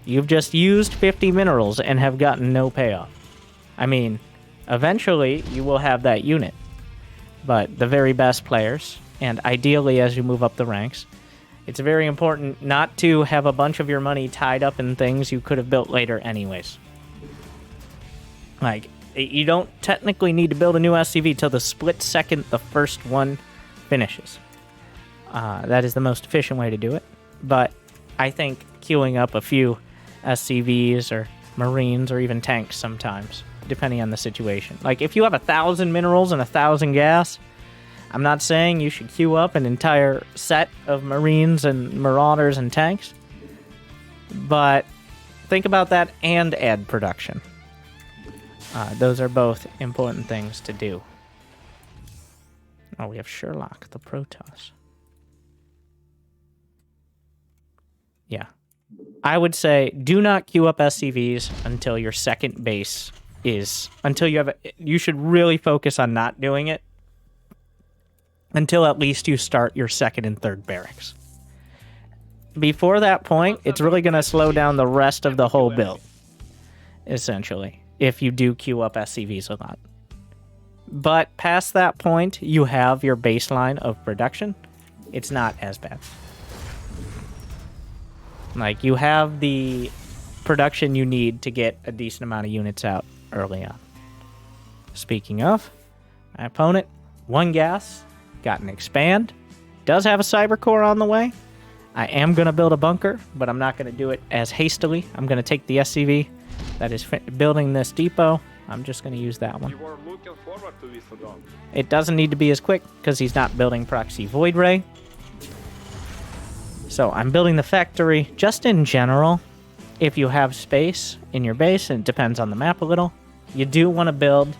You've just used 50 minerals and have gotten no payoff. I mean, eventually you will have that unit, but the very best players, and ideally as you move up the ranks, it's very important not to have a bunch of your money tied up in things you could have built later anyways. Like, you don't technically need to build a new SCV till the split second the first one finishes. That is the most efficient way to do it. But I think queuing up a few SCVs or Marines or even tanks sometimes, depending on the situation. Like, if you have 1,000 minerals and 1,000 gas, I'm not saying you should queue up an entire set of Marines and Marauders and tanks, but think about that and add production. Those are both important things to do. Oh, we have Sherlock, the Protoss. Yeah. I would say do not queue up SCVs until your second base is... You should really focus on not doing it until at least you start your second and third barracks. Before that point, it's really going to slow down the rest of the whole build, essentially, if you do queue up SCVs a lot. But past that point, you have your baseline of production. It's not as bad. Like, you have the production you need to get a decent amount of units out early on. Speaking of, my opponent, 1 gas, got an expand, does have a cyber core on the way. I am going to build a bunker, but I'm not going to do it as hastily. I'm going to take the SCV that is building this depot. I'm just going to use that one. You were looking forward to this, Don. It doesn't need to be as quick because he's not building proxy void ray. So I'm building the factory. Just in general, if you have space in your base, and it depends on the map a little, you do want to build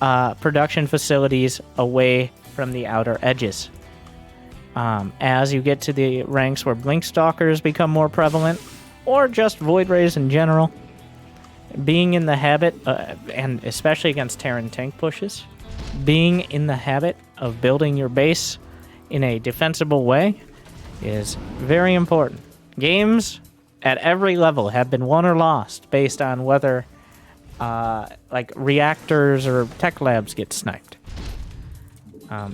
production facilities away from the outer edges. As you get to the ranks where blink stalkers become more prevalent, or just void rays in general, being in the habit, and especially against Terran tank pushes, being in the habit of building your base in a defensible way is very important. Games at every level have been won or lost based on whether like reactors or tech labs get sniped.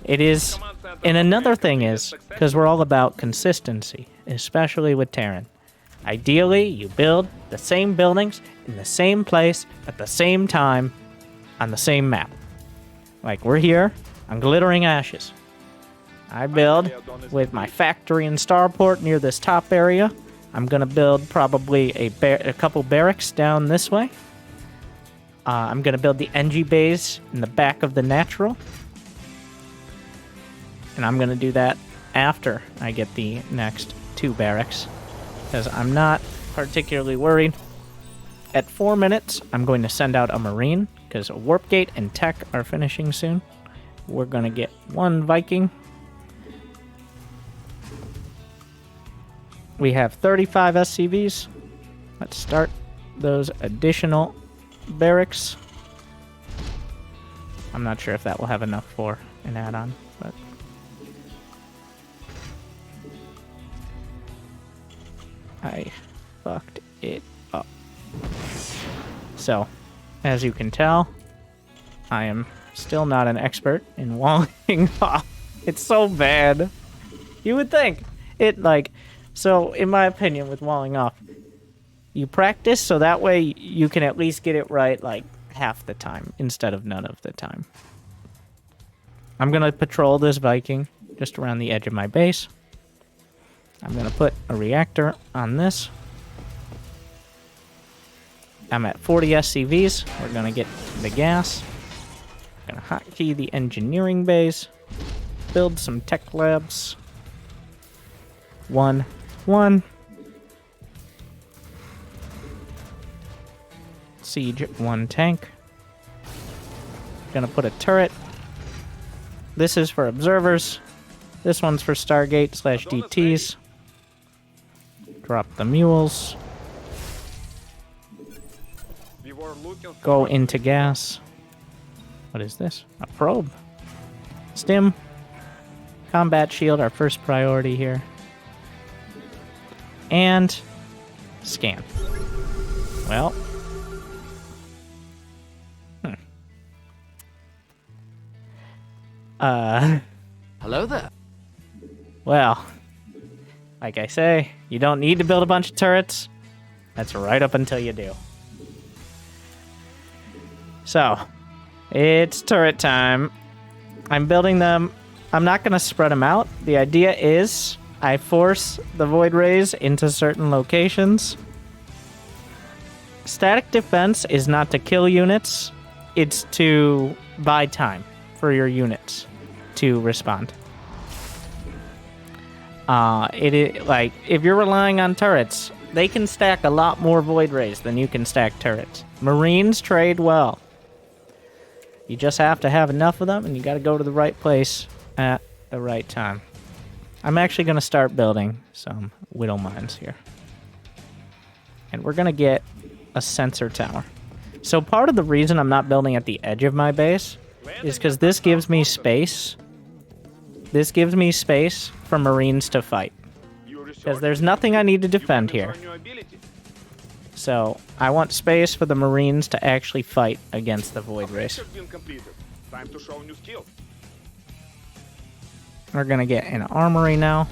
It is, and another thing is, because we're all about consistency, especially with Terran. Ideally, you build the same buildings in the same place at the same time on the same map. Like, we're here on Glittering Ashes. I build with my factory and starport near this top area. I'm going to build probably a couple barracks down this way. I'm going to build the NG bays in the back of the natural. And I'm going to do that after I get the next 2 barracks, because I'm not particularly worried. At 4 minutes, I'm going to send out a Marine, because Warp Gate and Tech are finishing soon. We're going to get 1 Viking. We have 35 SCVs. Let's start those additional barracks. I'm not sure if that will have enough for an add-on, but... I fucked it up. So, as you can tell, I am still not an expert in walling off. It's so bad. You would think it, like... So, in my opinion, with walling off, you practice so that way you can at least get it right, like, half the time instead of none of the time. I'm going to patrol this Viking just around the edge of my base. I'm going to put a reactor on this. I'm at 40 SCVs. We're going to get the gas. I'm going to hotkey the engineering bays. Build some tech labs. 1. Siege 1 tank. Gonna put a turret. This is for observers. This one's for Stargate/DTs. Drop the mules. Go into gas. What is this? A probe. Stim. Combat shield, our first priority here. And scan. Well. Hello there. Well, like I say, you don't need to build a bunch of turrets. That's right up until you do. So, it's turret time. I'm building them. I'm not going to spread them out. The idea is I force the Void Rays into certain locations. Static defense is not to kill units. It's to buy time for your units to respond. It is like, if you're relying on turrets, they can stack a lot more Void Rays than you can stack turrets. Marines trade well. You just have to have enough of them, and you got to go to the right place at the right time. I'm actually going to start building some Widow Mines here. And we're going to get a sensor tower. So part of the reason I'm not building at the edge of my base is because this gives me space. This gives me space for Marines to fight. Because there's nothing I need to defend here. So I want space for the Marines to actually fight against the Void Race. We're going to get an armory now.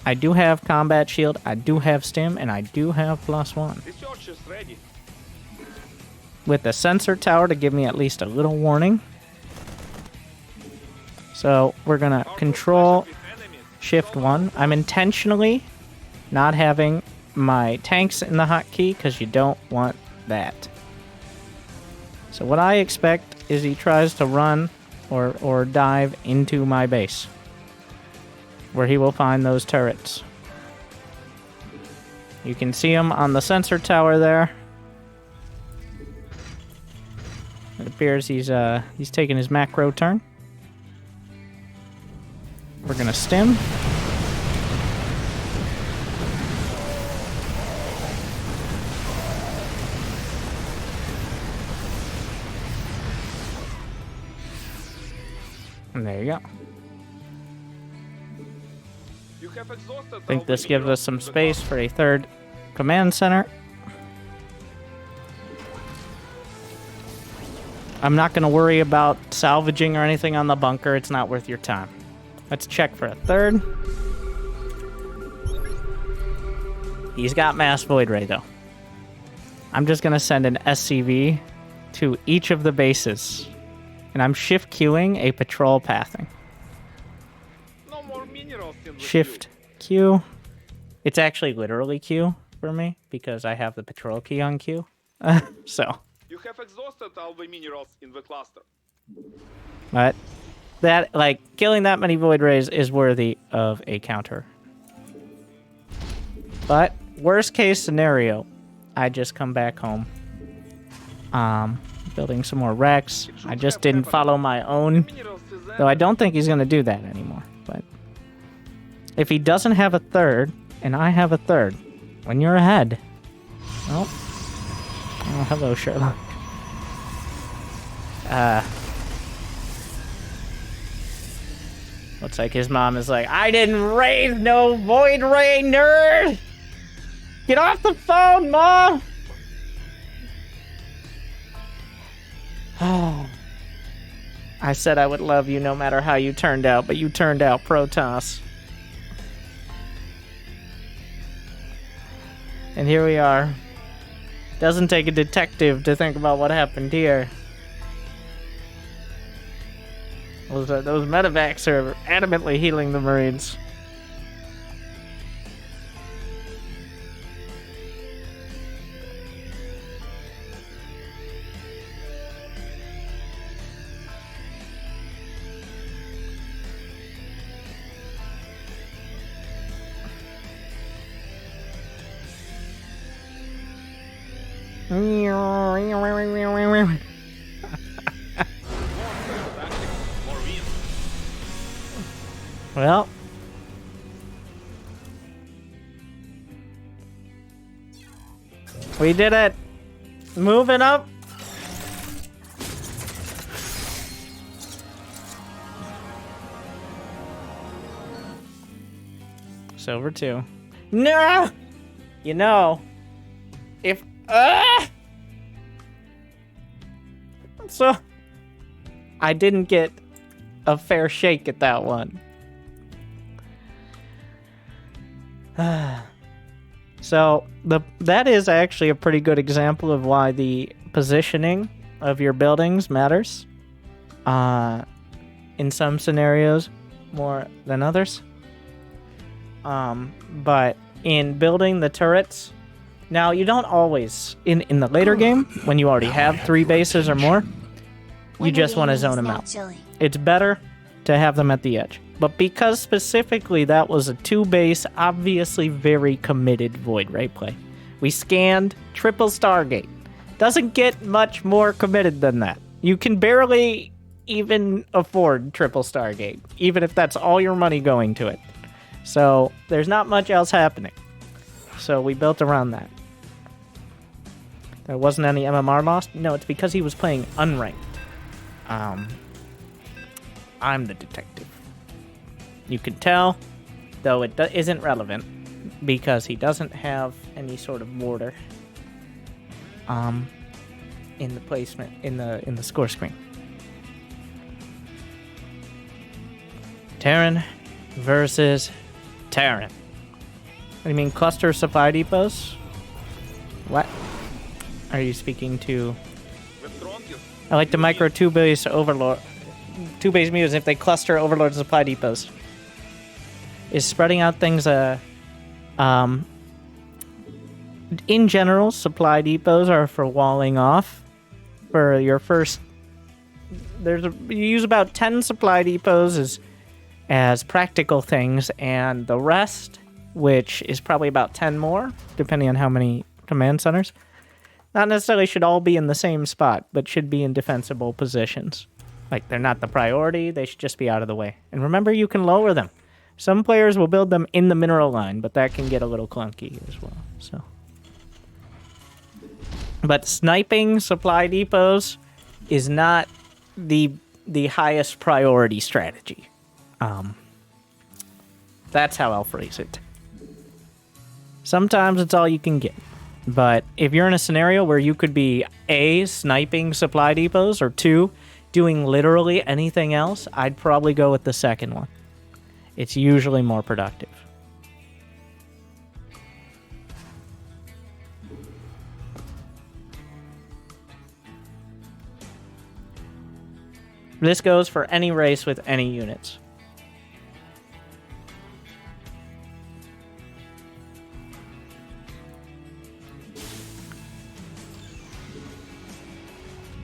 I do have combat shield, I do have stim, and I do have +1. With the sensor tower to give me at least a little warning. So we're going to control shift 1. I'm intentionally not having my tanks in the hotkey because you don't want that. So what I expect is he tries to run or dive into my base, where he will find those turrets. You can see him on the sensor tower there. It appears he's taking his macro turn. We're gonna stim. And there you go. You have exhausted I think all this the gives minerals us some in the space cluster. for a third command center. I'm not going to worry about salvaging or anything on the bunker. It's not worth your time. Let's check for a third. He's got Mass Void Ray, though. I'm just going to send an SCV to each of the bases. And I'm shift queuing a patrol pathing. No more minerals in the Shift Q. It's actually literally Q for me because I have the patrol key on Q. So, queue. You have exhausted all the minerals in the cluster. but that, like, killing that many Void Rays is worthy of a counter. But, worst case scenario, I just come back home. Building some more Rex. I just didn't follow my own, Minerals is though I don't think he's going to do that anymore. But if he doesn't have a third, and I have a third, when you're ahead, well, oh, hello, Sherlock. Looks like his mom is like, I didn't raise no Void Ray, nerd! Get off the phone, Mom! I said I would love you no matter how you turned out, but you turned out Protoss. And here we are. Doesn't take a detective to think about what happened here. Those medevacs are adamantly healing the Marines. Well, we did it. Moving up. Silver 2. No! You know, if... So, I didn't get a fair shake at that one. So, that is actually a pretty good example of why the positioning of your buildings matters. In some scenarios, more than others. But in building the turrets, now you don't always, in the later game, when you already have 3 bases or more, you just want to zone them out. It's better to have them at the edge. But because specifically that was a 2-base, obviously very committed Void Ray play. We scanned triple Stargate. Doesn't get much more committed than that. You can barely even afford triple Stargate, even if that's all your money going to it. So there's not much else happening. So we built around that. There wasn't any MMR lost? No, it's because he was playing Unranked. I'm the detective. You can tell, though it isn't relevant, because he doesn't have any sort of mortar in the placement, in the score screen. Terran versus Terran. What do you mean, cluster supply depots? What? Are you speaking to... The strongest. I like to micro 2-base overlord... 2-base mutants if they cluster overlord supply depots. Is spreading out things, in general, supply depots are for walling off. For your first... you use about 10 supply depots as practical things, and the rest, which is probably about 10 more, depending on how many command centers, not necessarily should all be in the same spot, but should be in defensible positions. Like, they're not the priority, they should just be out of the way. And remember, you can lower them. Some players will build them in the mineral line, but that can get a little clunky as well, so. But sniping supply depots is not the the highest priority strategy. That's how I'll phrase it. Sometimes it's all you can get. But if you're in a scenario where you could be A, sniping supply depots, or 2, doing literally anything else, I'd probably go with the second one. It's usually more productive. This goes for any race with any units.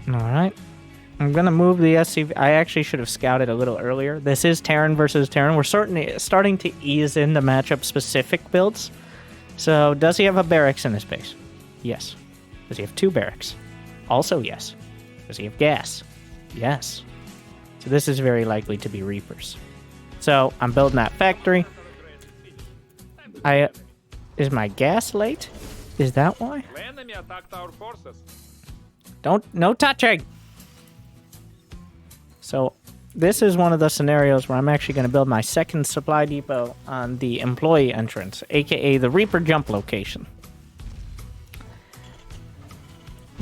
Alright. I'm going to move the SCV. I actually should have scouted a little earlier. This is Terran versus Terran. We're starting to ease into matchup-specific builds. So, does he have a barracks in his base? Yes. Does he have 2 barracks? Also yes. Does he have gas? Yes. So this is very likely to be Reapers. So, I'm building that factory. Is my gas late? Is that why? The enemy attacked our forces. No touching! So, this is one of the scenarios where I'm actually going to build my second supply depot on the employee entrance, aka the Reaper jump location.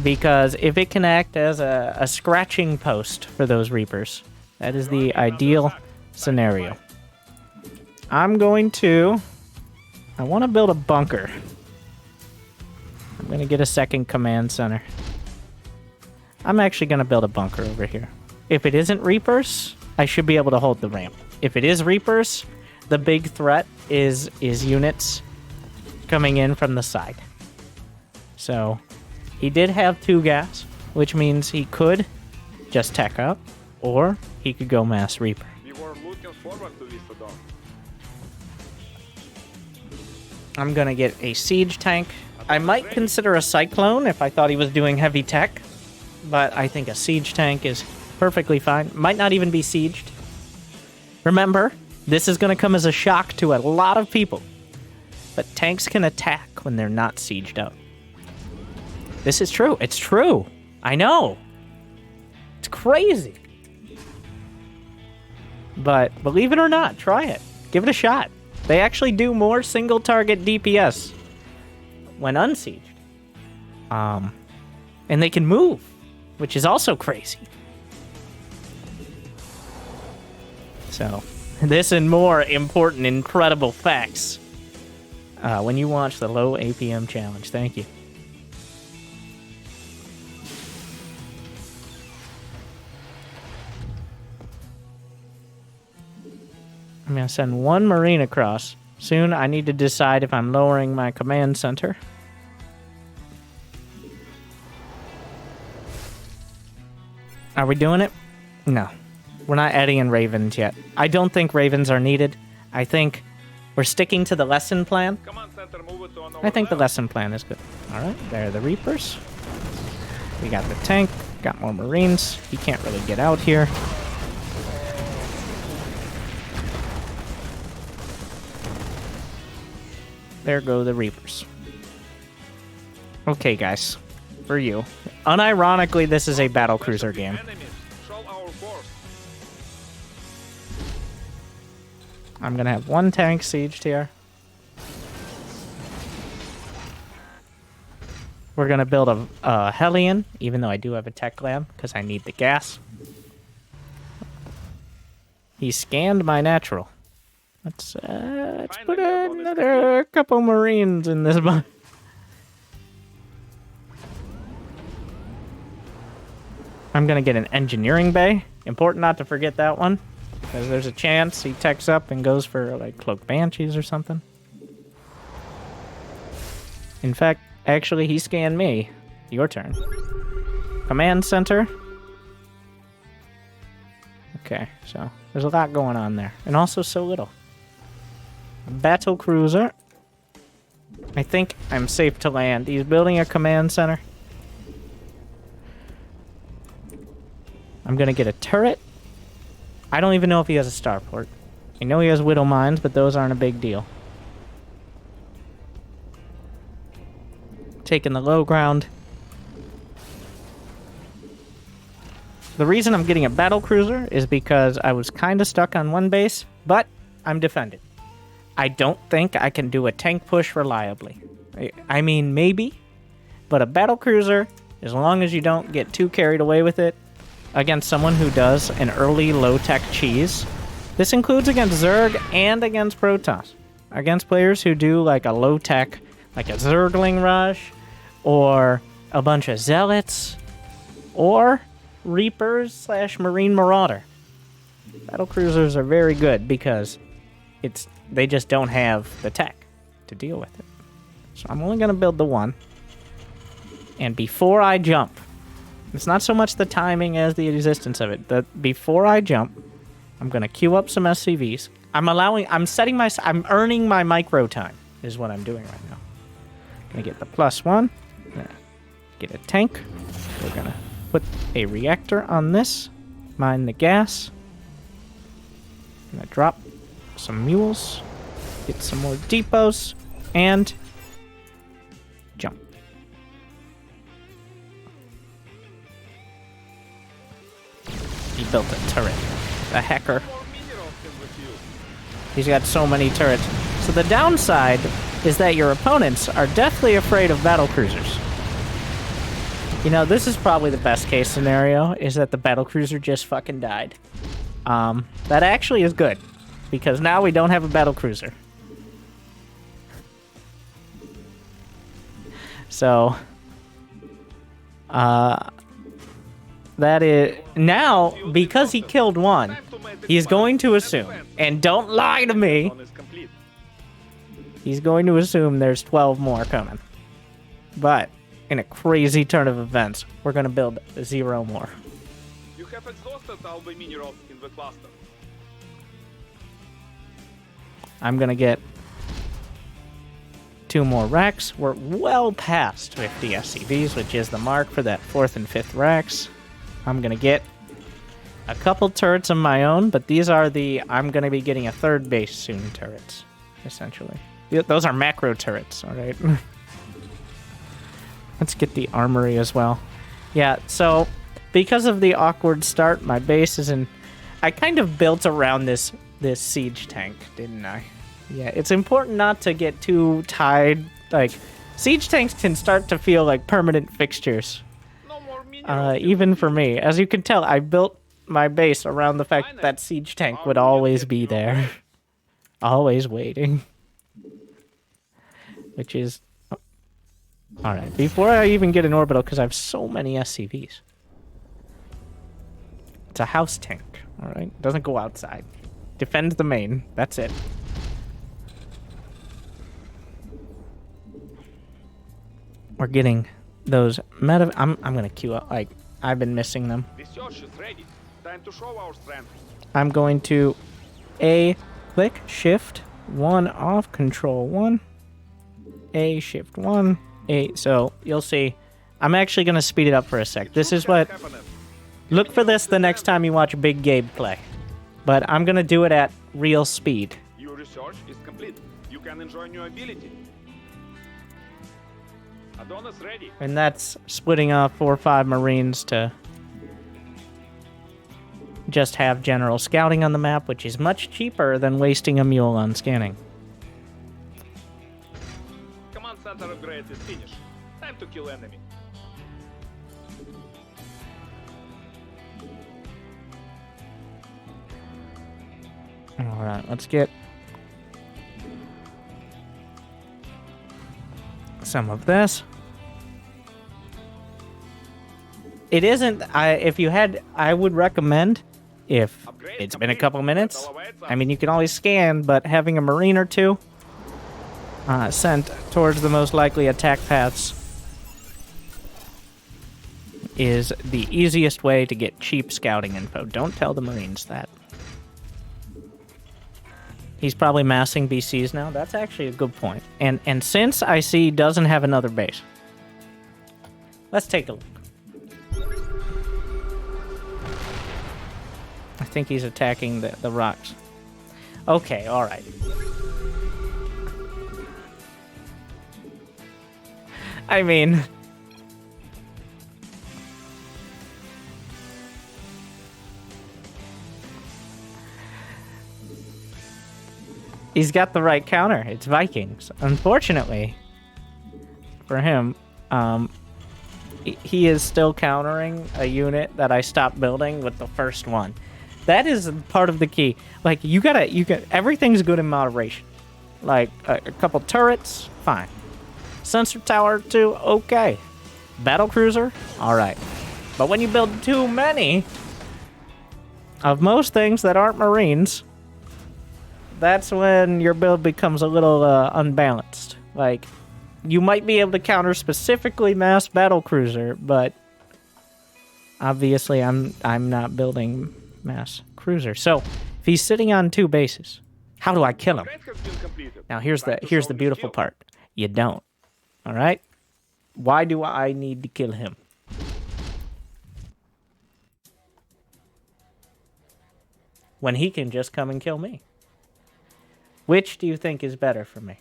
Because if it can act as a scratching post for those Reapers, that is the ideal scenario. I want to build a bunker. I'm going to get a second command center. I'm actually going to build a bunker over here. If it isn't Reapers, I should be able to hold the ramp. If it is Reapers, the big threat is units coming in from the side. So, he did have 2 gas, which means he could just tech up, or he could go mass Reaper. We were looking forward to this, though. I'm going to get a siege tank. I might consider a Cyclone if I thought he was doing heavy tech, but I think a siege tank is perfectly fine. Might not even be sieged. Remember, this is going to come as a shock to a lot of people, but tanks can attack when they're not sieged up. This is true. It's true. I know. It's crazy. But believe it or not, try it. Give it a shot. They actually do more single target DPS when unsieged. And they can move, which is also crazy. So, this and more important, incredible facts when you watch the Low APM challenge. Thank you. I'm going to send 1 Marine across. Soon, I need to decide if I'm lowering my command center. Are we doing it? No. We're not adding in Ravens yet. I don't think Ravens are needed. I think we're sticking to the lesson plan. Command center, move it to I think the lesson plan is good. Alright, there are the Reapers. We got the tank. Got more Marines. He can't really get out here. There go the Reapers. Okay, guys. For you. Unironically, this is a battlecruiser game. I'm going to have 1 tank sieged here. We're going to build a Hellion, even though I do have a tech lab, because I need the gas. He scanned my natural. Let's put another couple Marines in this one. I'm going to get an engineering bay. Important not to forget that one. Because there's a chance he techs up and goes for, like, Cloak Banshees or something. In fact, actually, he scanned me. Your turn. Command center. Okay, so there's a lot going on there. And also so little. Battle cruiser. I think I'm safe to land. He's building a command center. I'm going to get a turret. I don't even know if he has a starport. I know he has Widow Mines, but those aren't a big deal. Taking the low ground. The reason I'm getting a battle cruiser is because I was kind of stuck on one base, but I'm defended. I don't think I can do a tank push reliably. I mean, maybe, but a battle cruiser, as long as you don't get too carried away with it, against someone who does an early low-tech cheese. This includes against Zerg and against Protoss. Against players who do like a low-tech, like a Zergling Rush, or a bunch of Zealots, or Reapers / Marine Marauder. Battle cruisers are very good because they just don't have the tech to deal with it. So I'm only going to build the one. And before I jump, it's not so much the timing as the existence of it. Before I jump, I'm going to queue up some SCVs. I'm earning my micro time, is what I'm doing right now. Gonna get the +1. Get a tank. We're gonna put a reactor on this. Mine the gas. Gonna drop some mules. Get some more depots. And jump. He built a turret. The hacker. He's got so many turrets. So the downside is that your opponents are deathly afraid of battle cruisers. You know, this is probably the best case scenario, is that the battle cruiser just fucking died. That actually is good, because now we don't have a battle cruiser. So, that is... Now, because he killed one, he's going to assume, and don't lie to me, he's going to assume there's 12 more coming. But, in a crazy turn of events, we're going to build 0 more. You have exhausted all the minerals in the cluster. I'm going to get 2 more racks. We're well past 50 SCVs, which is the mark for that 4th and 5th racks. I'm going to get a couple turrets of my own, but these are the I'm going to be getting a 3rd base soon turrets, essentially. Those are macro turrets, all right? Let's get the armory as well. Yeah, so because of the awkward start, my base is in... I kind of built around this siege tank, didn't I? Yeah, it's important not to get too tied. Like, siege tanks can start to feel like permanent fixtures. No more minerals. Even for me. As you can tell, I built my base around the fact that siege tank would always be there. Always waiting. Which is... Alright, before I even get an orbital, because I have so many SCVs. It's a house tank, alright? Doesn't go outside. Defend the main. That's it. We're getting those meta... I'm gonna queue up. Like, I've been missing them. The search is ready. Time to show our strength. I'm going to click Shift 1 off, Control 1. Shift 1. So you'll see. I'm actually gonna speed it up for a sec. This is what... Look for this the next time you watch Big Gabe play. But I'm gonna do it at real speed. Your research is complete. You can enjoy new ability. Adonis ready. And that's splitting off 4 or 5 Marines to just have general scouting on the map, which is much cheaper than wasting a mule on scanning. Command center upgrade is finished. Time to kill enemy. Alright, let's get some of this. It isn't... I would recommend, if it's been a couple minutes, I mean, you can always scan, but having a Marine or 2 sent towards the most likely attack paths is the easiest way to get cheap scouting info. Don't tell the Marines that. He's probably massing BCs now. That's actually a good point. And since I see he doesn't have another base, let's take a look. I think he's attacking the rocks. Okay, alright. I mean... He's got the right counter. It's Vikings. Unfortunately for him, he is still countering a unit that I stopped building with the first one. That is part of the key. Like, everything's good in moderation. Like, a couple turrets, fine. Sensor tower, too, okay. Battle cruiser, alright. But when you build too many of most things that aren't Marines, that's when your build becomes a little unbalanced. Like, you might be able to counter specifically mass battle cruiser, but obviously I'm not building mass cruiser. So if he's sitting on 2 bases, how do I kill him? Now here's the beautiful part. You don't. All right? Why do I need to kill him? When he can just come and kill me. Which do you think is better for me?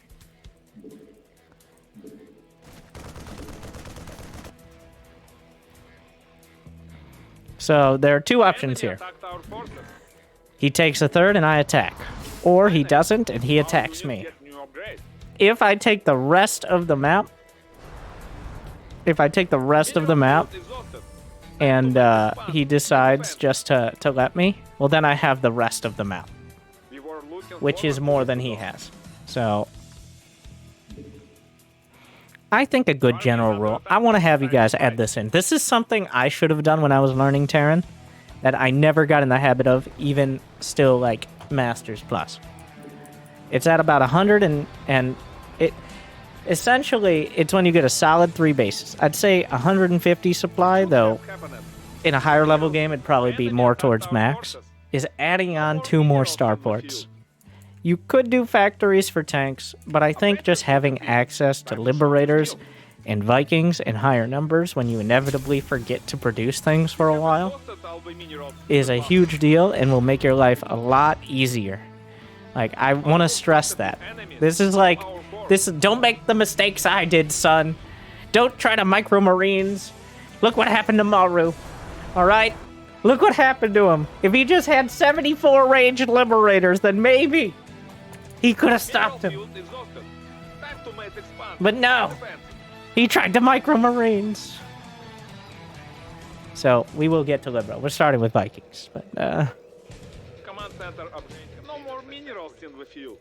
So there are 2 options here. He takes a third and I attack. Or he doesn't and he attacks me. If I take the rest of the map, and he decides just to let me, well, then I have the rest of the map, which is more than he has. So I think a good general rule, I want to have you guys add this in. This is something I should have done when I was learning Terran that I never got in the habit of, even still, like, Masters Plus. It's at about 100, and it essentially, it's when you get a solid 3 bases. I'd say 150 supply, though in a higher level game it'd probably be more towards max, is adding on 2 more starports. You could do factories for tanks, but I think just having access to Liberators and Vikings in higher numbers when you inevitably forget to produce things for a while is a huge deal and will make your life a lot easier. Like, I want to stress that. Don't make the mistakes I did, son. Don't try to micro Marines. Look what happened to Maru. Alright? Look what happened to him. If he just had 74 ranged Liberators, then maybe he could have stopped him. But no. He tried to micro Marines. So, we will get to Libero. We're starting with Vikings, but, Command center upgrade. No more minerals in the field.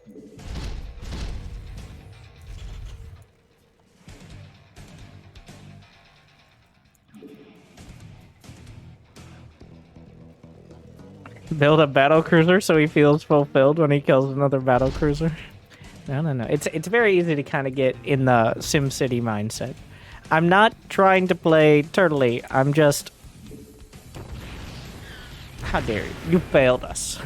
build a battle cruiser so he feels fulfilled when he kills another battle cruiser. No. It's very easy to kind of get in the SimCity mindset. I'm not trying to play turtly. I'm just... How dare you? You failed us.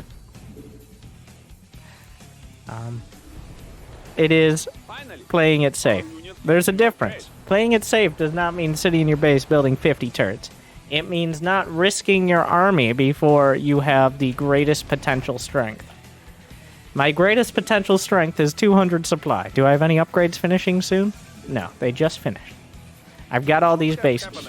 It is playing it safe. There's a difference. Playing it safe does not mean sitting in your base building 50 turrets. It means not risking your army before you have the greatest potential strength. My greatest potential strength is 200 supply. Do I have any upgrades finishing soon? No, they just finished. I've got all these bases.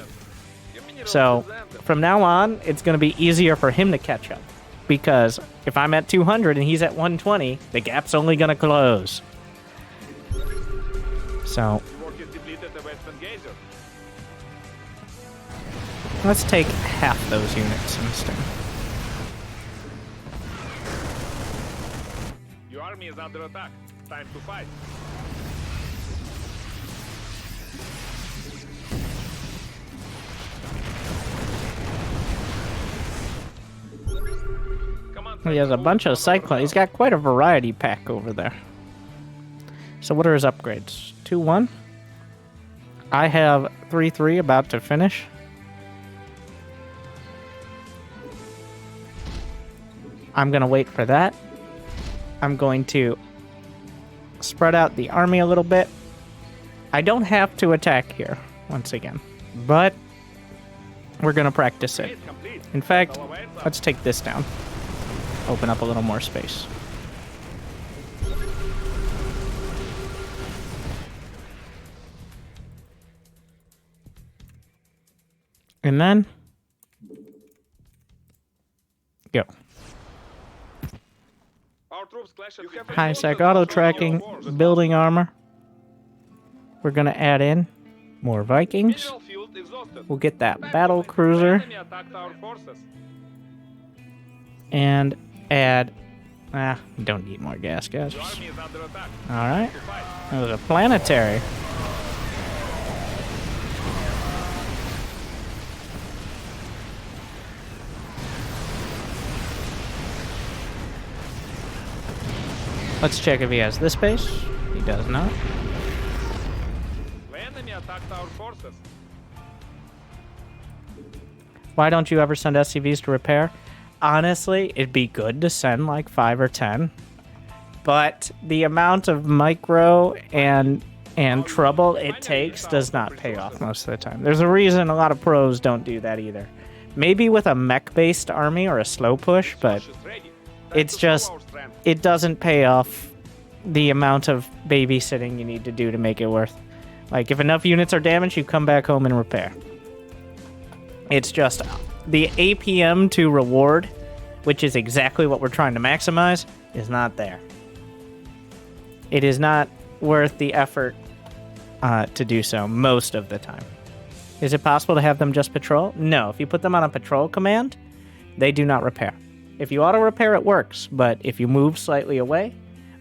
So, from now on, it's going to be easier for him to catch up. Because if I'm at 200 and he's at 120, the gap's only going to close. So, let's take half those units instead. Your army is under attack. Time to fight. He has a bunch of cyclones. He's got quite a variety pack over there. So what are his upgrades? 2-1. I have 3-3 about to finish. I'm going to wait for that. I'm going to spread out the army a little bit. I don't have to attack here, once again. But we're going to practice it. In fact, let's take this down. Open up a little more space. And then go. Our troops clashed with High sec forces auto on tracking, our forces. building armor. We're gonna add in more Vikings. Mineral field exhausted. We'll get that Time battle to fight. cruiser Enemy attacked our forces. and add. Don't need more gas Your guzzers. army is under attack. All right, To fight. that was a planetary. Let's check if he has this base. He does not. The enemy attacked our forces. Why don't you ever send SCVs to repair? Honestly, it'd be good to send like 5 or 10. But the amount of micro and trouble it takes does not pay off most of the time. There's a reason a lot of pros don't do that either. Maybe with a mech-based army or a slow push, but Forces ready. Time it's to show just, our strength. it doesn't pay off the amount of babysitting you need to do to make it worth. Like, if enough units are damaged, you come back home and repair. It's just the APM to reward, which is exactly what we're trying to maximize, is not there. It is not worth the effort to do so most of the time. Is it possible to have them just patrol? No. If you put them on a patrol command, they do not repair. If you auto-repair, it works, but if you move slightly away,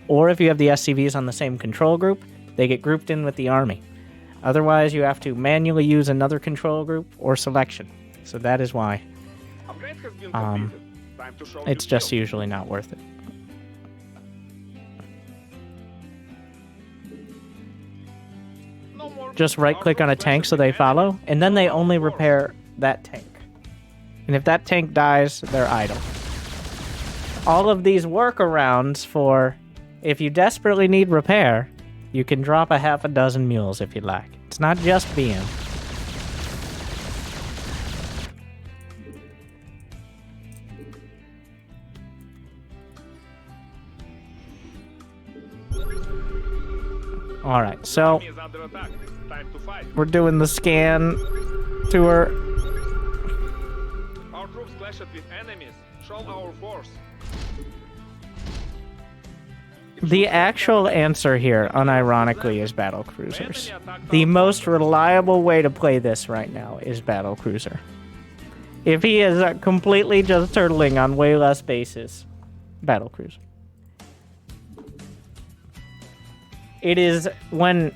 or if you have the SCVs on the same control group, they get grouped in with the army. Otherwise, you have to manually use another control group or selection. So that is why Upgrade has been completed. Time to show it's new just skill. usually not worth it. No more Just right-click on a tank so they follow, and then they only repair that tank. And if that tank dies, they're idle. All of these workarounds for if you desperately need repair, you can drop a half a dozen mules if you like. It's not just Byun. Alright, so Enemy is under attack. Time to fight. we're doing the scan tour. Our troops clashed with enemies. Show our force. The actual answer here, unironically, is battle cruisers. The most reliable way to play this right now is battle cruiser. If he is completely just turtling on way less bases, battle cruiser. It is when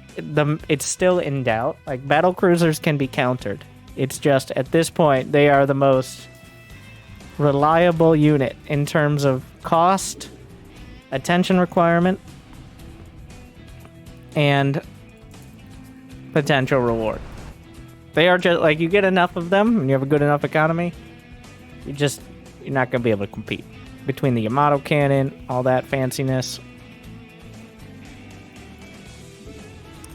it's still in doubt. Like, battle cruisers can be countered. It's just at this point they are the most reliable unit in terms of cost, attention requirement, and potential reward. They are just like, you get enough of them and you have a good enough economy, you're not gonna be able to compete. Between the Yamato cannon, all that fanciness.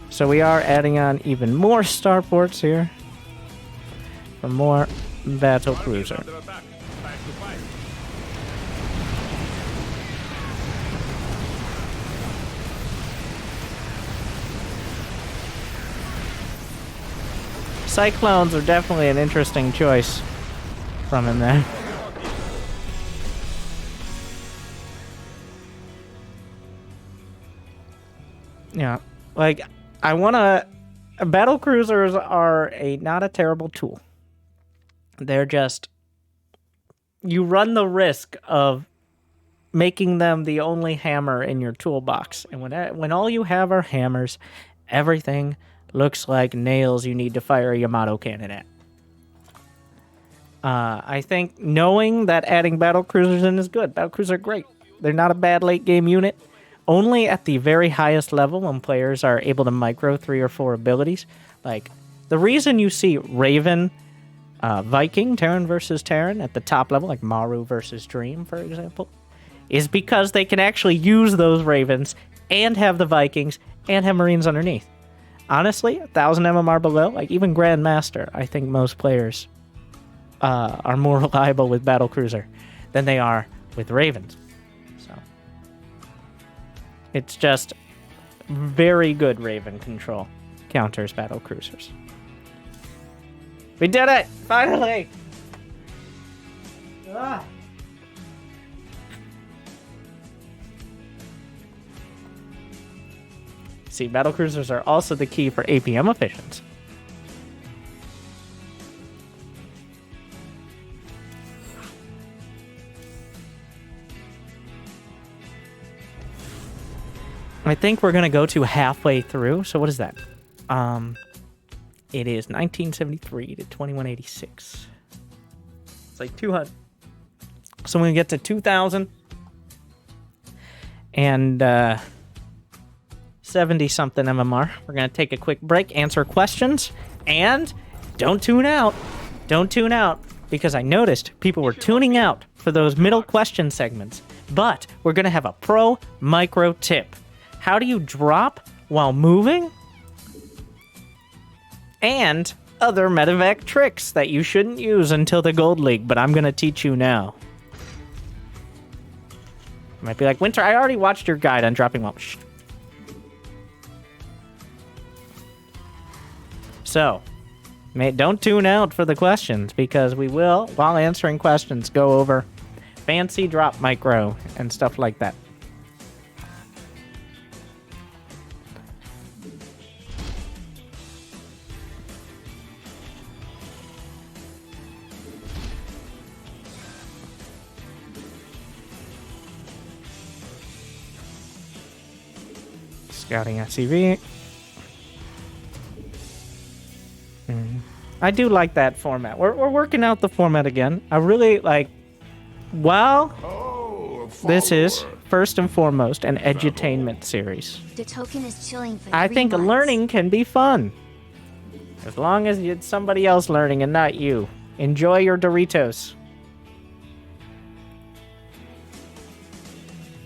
So we are adding on even more starports here for more battle cruiser. Under attack. Time to fight. Cyclones are definitely an interesting choice from him there. Yeah, like, I want to... Battle cruisers are not a terrible tool. They're just... You run the risk of making them the only hammer in your toolbox. And when all you have are hammers, everything looks like nails you need to fire a Yamato cannon at. I think knowing that adding battle cruisers in is good. Battle cruisers are great. They're not a bad late game unit. Only at the very highest level when players are able to micro 3 or 4 abilities. Like, the reason you see Raven, Viking, Terran versus Terran at the top level, like Maru versus Dream, for example, is because they can actually use those Ravens and have the Vikings and have Marines underneath. Honestly, 1000 MMR below, like even Grandmaster, I think most players are more reliable with Battle Cruiser than they are with Ravens. So it's just very good Raven control counters Battle Cruisers. We did it! Finally! See, battlecruisers are also the key for APM efficiency. I think we're gonna go to halfway through. So what is that? It is 1973 to 2186. It's like 200. So when we get to 2000 and 70 something MMR, we're gonna take a quick break, answer questions, and don't tune out. Don't tune out, because I noticed people were tuning out for those middle question segments. But we're gonna have a pro micro tip. How do you drop while moving? And other medevac tricks that you shouldn't use until the Gold League, but I'm going to teach you now. You might be like, Winter, I already watched your guide on dropping while... Shh. So, don't tune out for the questions, because we will, while answering questions, go over fancy drop micro and stuff like that. Scouting SCV. I do like that format. We're working out the format again. I really like... Well, this is, first and foremost, an edutainment series. The token is chilling for I 3 think months. learning can be fun. As long as it's somebody else learning and not you. Enjoy your Doritos.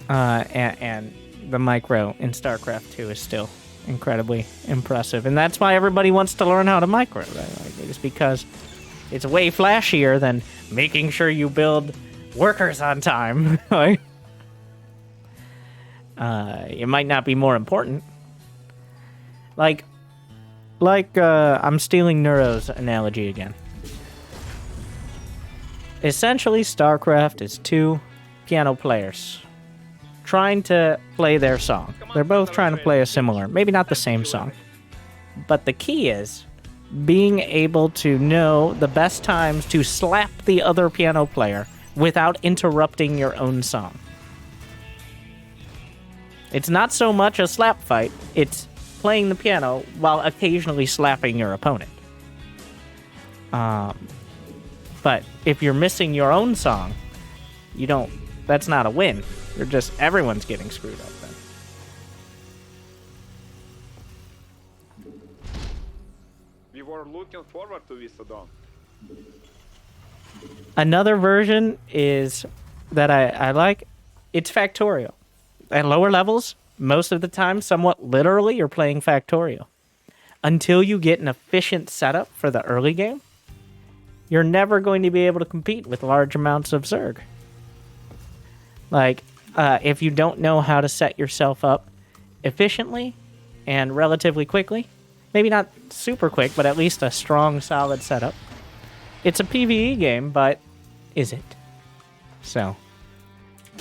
And the micro in StarCraft 2 is still incredibly impressive. And that's why everybody wants to learn how to micro. Right? Like, it's because it's way flashier than making sure you build workers on time. Like, it might not be more important. Like I'm stealing Neuro's analogy again. Essentially, StarCraft is 2 piano players trying to play their song. They're both trying to play a similar, maybe not the same song. But the key is being able to know the best times to slap the other piano player without interrupting your own song. It's not so much a slap fight, it's playing the piano while occasionally slapping your opponent. But if you're missing your own song, that's not a win. You're just, everyone's getting screwed up then. We were looking forward to this add-on. Another version is that I like, it's Factorial. At lower levels, most of the time, somewhat literally, you're playing Factorial. Until you get an efficient setup for the early game, you're never going to be able to compete with large amounts of Zerg. Like, if you don't know how to set yourself up efficiently and relatively quickly, maybe not super quick, but at least a strong, solid setup, it's a PvE game, but is it? So,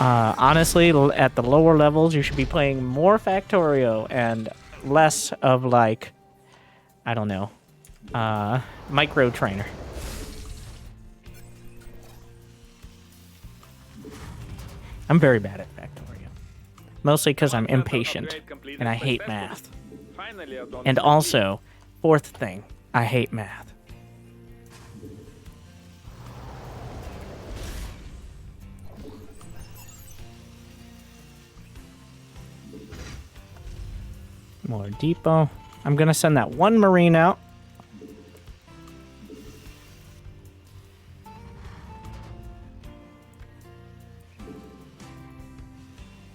honestly, at the lower levels, you should be playing more Factorio and less of, like, I don't know, Micro Trainer. I'm very bad at Factorio. Mostly because I'm impatient, and I hate math. And also, fourth thing, I hate math. More depot. I'm gonna send that one Marine out.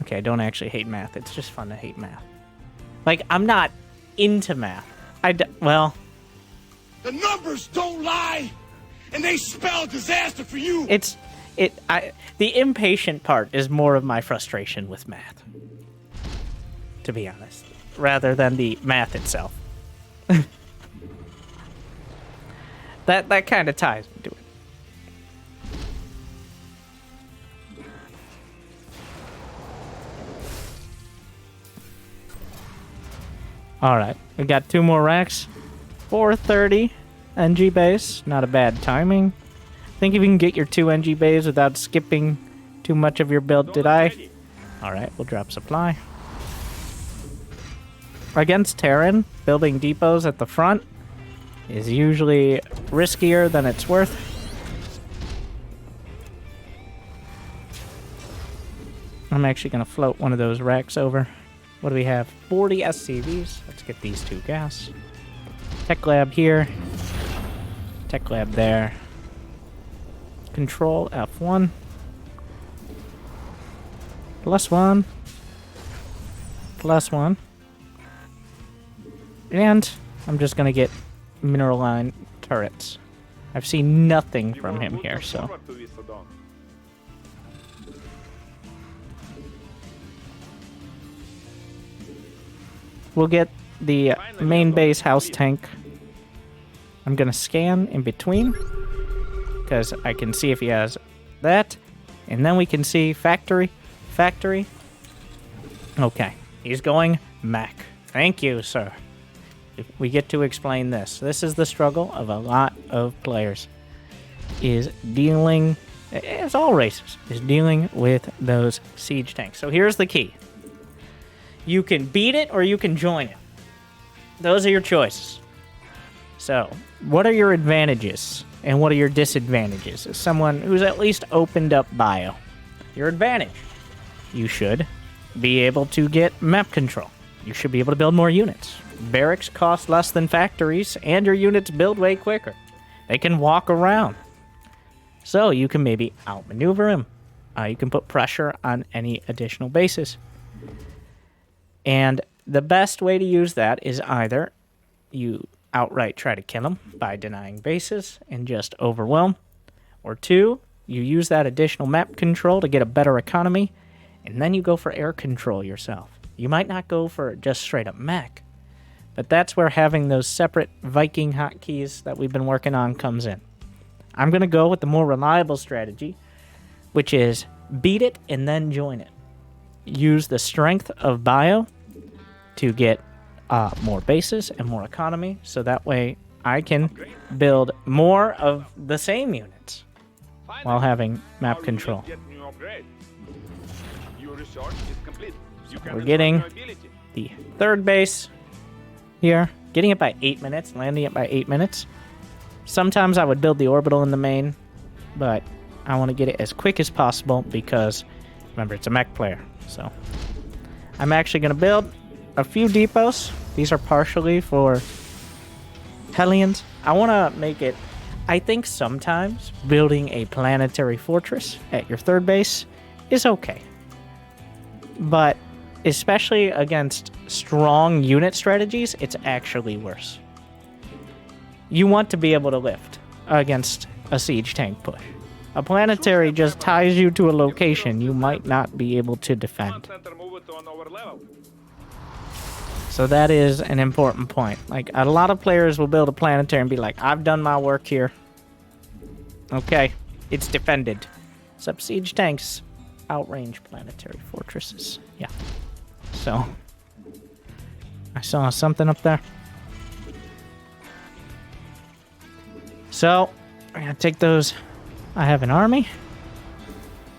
Okay, I don't actually hate math. It's just fun to hate math. Like, I'm not into math. Well... The numbers don't lie, and they spell disaster for you! The impatient part is more of my frustration with math. To be honest. Rather than the math itself. That kind of ties into it. Alright, we got 2 more racks. 430 NG base. Not a bad timing. I think if you can get your 2 NG bays without skipping too much of your build, did I? Alright, we'll drop supply. Against Terran, building depots at the front is usually riskier than it's worth. I'm actually going to float one of those racks over. What do we have? 40 SCVs. Let's get these 2 gas. Tech lab here. Tech lab there. Control F1. +1. +1. And I'm just going to get mineral line turrets. I've seen nothing from him here, so. We'll get the main base house tank. I'm going to scan in between, because I can see if he has that. And then we can see factory. Factory. Okay. He's going Mac. Thank you, sir. We get to explain this. This is the struggle of a lot of players. Is dealing, as all races, is dealing with those siege tanks. So here's the key. You can beat it or you can join it. Those are your choices. So, what are your advantages and what are your disadvantages as someone who's at least opened up bio? Your advantage. You should be able to get map control. You should be able to build more units. Barracks cost less than factories, and your units build way quicker. They can walk around. So you can maybe outmaneuver him. You can put pressure on any additional bases. And the best way to use that is either you outright try to kill him by denying bases and just overwhelm, or 2, you use that additional map control to get a better economy, and then you go for air control yourself. You might not go for just straight up mech, but that's where having those separate Viking hotkeys that we've been working on comes in. I'm going to go with the more reliable strategy, which is beat it and then join it. Use the strength of bio to get more bases and more economy, so that way I can build more of the same units while having map control. We're getting the 3rd base here, getting it by 8 minutes, landing it by 8 minutes. Sometimes I would build the orbital in the main, but I want to get it as quick as possible because, remember, it's a mech player. So I'm actually going to build a few depots. These are partially for Hellions. I want to make it, I think sometimes building a planetary fortress at your 3rd base is okay. But especially against strong unit strategies, it's actually worse. You want to be able to lift against a siege tank push. A planetary just ties you to a location you might not be able to defend. So that is an important point. Like, a lot of players will build a planetary and be like, I've done my work here. Okay, it's defended. Except siege tanks outrange planetary fortresses. Yeah. So, I saw something up there. So, I'm going to take those. I have an army.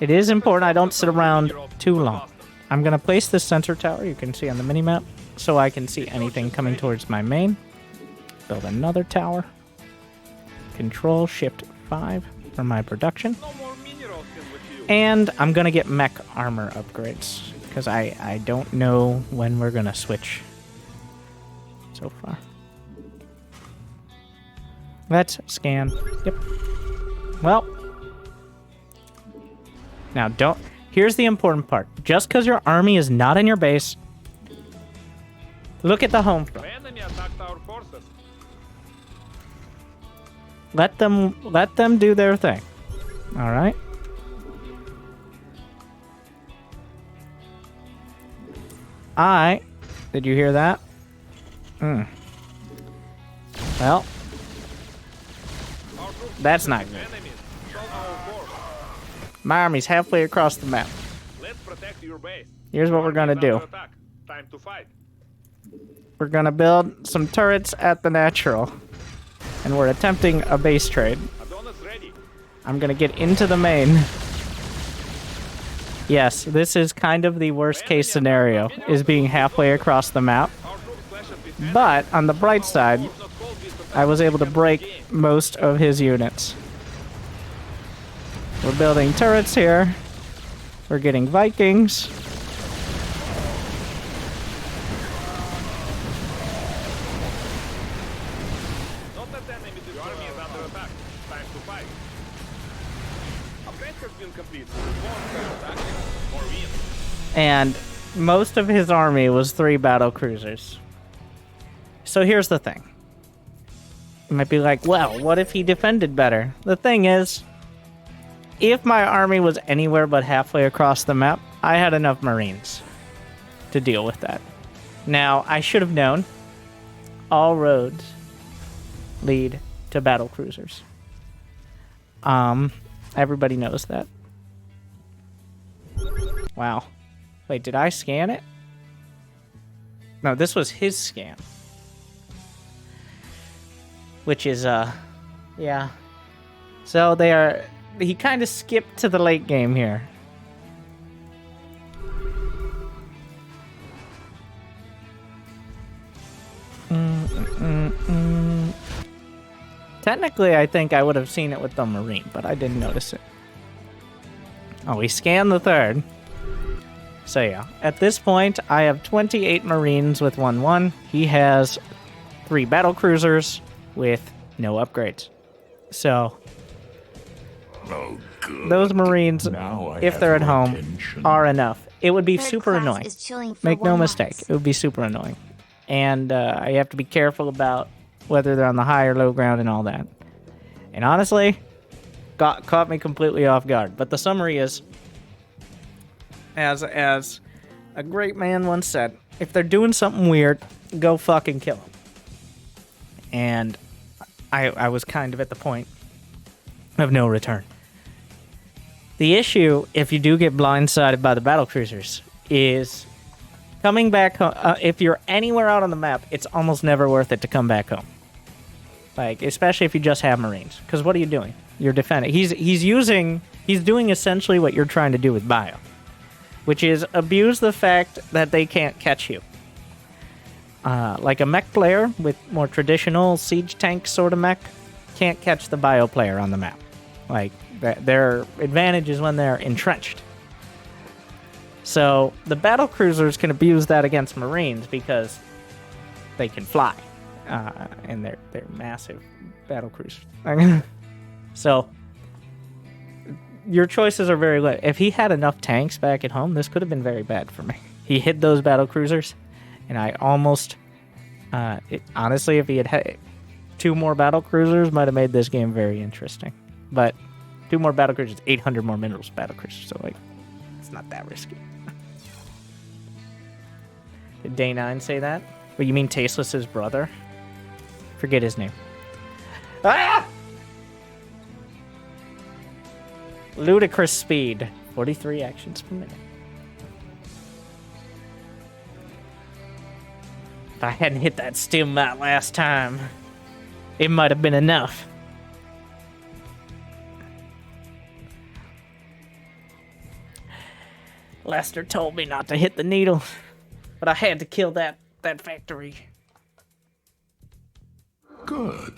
It is important I don't sit around too long. I'm going to place this center tower, you can see on the minimap, so I can see anything coming towards my main. Build another tower. Control Shift 5 for my production. And I'm going to get mech armor upgrades, because I don't know when we're going to switch so far. Let's scan. Yep. Well. Now, don't... Here's the important part. Just because your army is not in your base, look at the home front. Let them do their thing. All right. Did you hear that? Well, that's not good. My army's halfway across the map. Let's protect your base. Here's what we're gonna do. Time to fight. we're gonna build some turrets at the natural. And we're attempting a base trade. Adonis ready. I'm gonna get into the main. Yes, this is kind of the worst case scenario, is being halfway across the map. Our troops clashed with But on the bright side, not called this I was able to break most of his units. We're building turrets here. We're getting Vikings. Not let the enemy do. Your army is under attack. Time to fight. Upgrade has been complete. Or win. And most of his army was 3 battle cruisers. So here's the thing. You might be like, well, what if he defended better? The thing is, if my army was anywhere but halfway across the map, I had enough Marines to deal with that. Now, I should have known all roads lead to battle cruisers. Everybody knows that. Wow. Wait, did I scan it? No, this was his scan. Which is, yeah. So they are... He kind of skipped to the late game here. Technically, I think I would have seen it with the Marine, but I didn't notice it. Oh, we scanned the 3rd. So yeah, at this point, I have 28 Marines with 1-1. He has 3 battle cruisers with no upgrades. So Oh, good. those Marines, Now I if have they're at your home, attention. are enough. It would be Third super class annoying. is chilling for Make no 1 mistake, month. it would be super annoying. And I have to be careful about whether they're on the high or low ground and all that. And honestly, caught me completely off guard. But the summary is, as a great man once said, if they're doing something weird, go fucking kill them. And I was kind of at the point of no return. The issue, if you do get blindsided by the battlecruisers, is coming back home. If you're anywhere out on the map, it's almost never worth it to come back home. Like, especially if you just have Marines. Because what are you doing? You're defending. He's doing essentially what you're trying to do with Byun, which is abuse the fact that they can't catch you. Like a mech player with more traditional siege tank sort of mech can't catch the bio player on the map. Like, their advantage is when they're entrenched. So the battle cruisers can abuse that against Marines because they can fly, and they're massive battle cruisers. So your choices are very limited. If he had enough tanks back at home, this could have been very bad for me. He hit those battle cruisers, and I almost, honestly, if he had 2 more battle cruisers, might have made this game very interesting. But 2 more battle cruisers, 800 more minerals battle cruisers, so like, it's not that risky. Did Day 9 say that? What, you mean Tasteless's brother? Forget his name. Ah! Ludicrous speed. 43 actions per minute. If I hadn't hit that stim that last time, it might have been enough. Lester told me not to hit the needle, but I had to kill that factory. Good.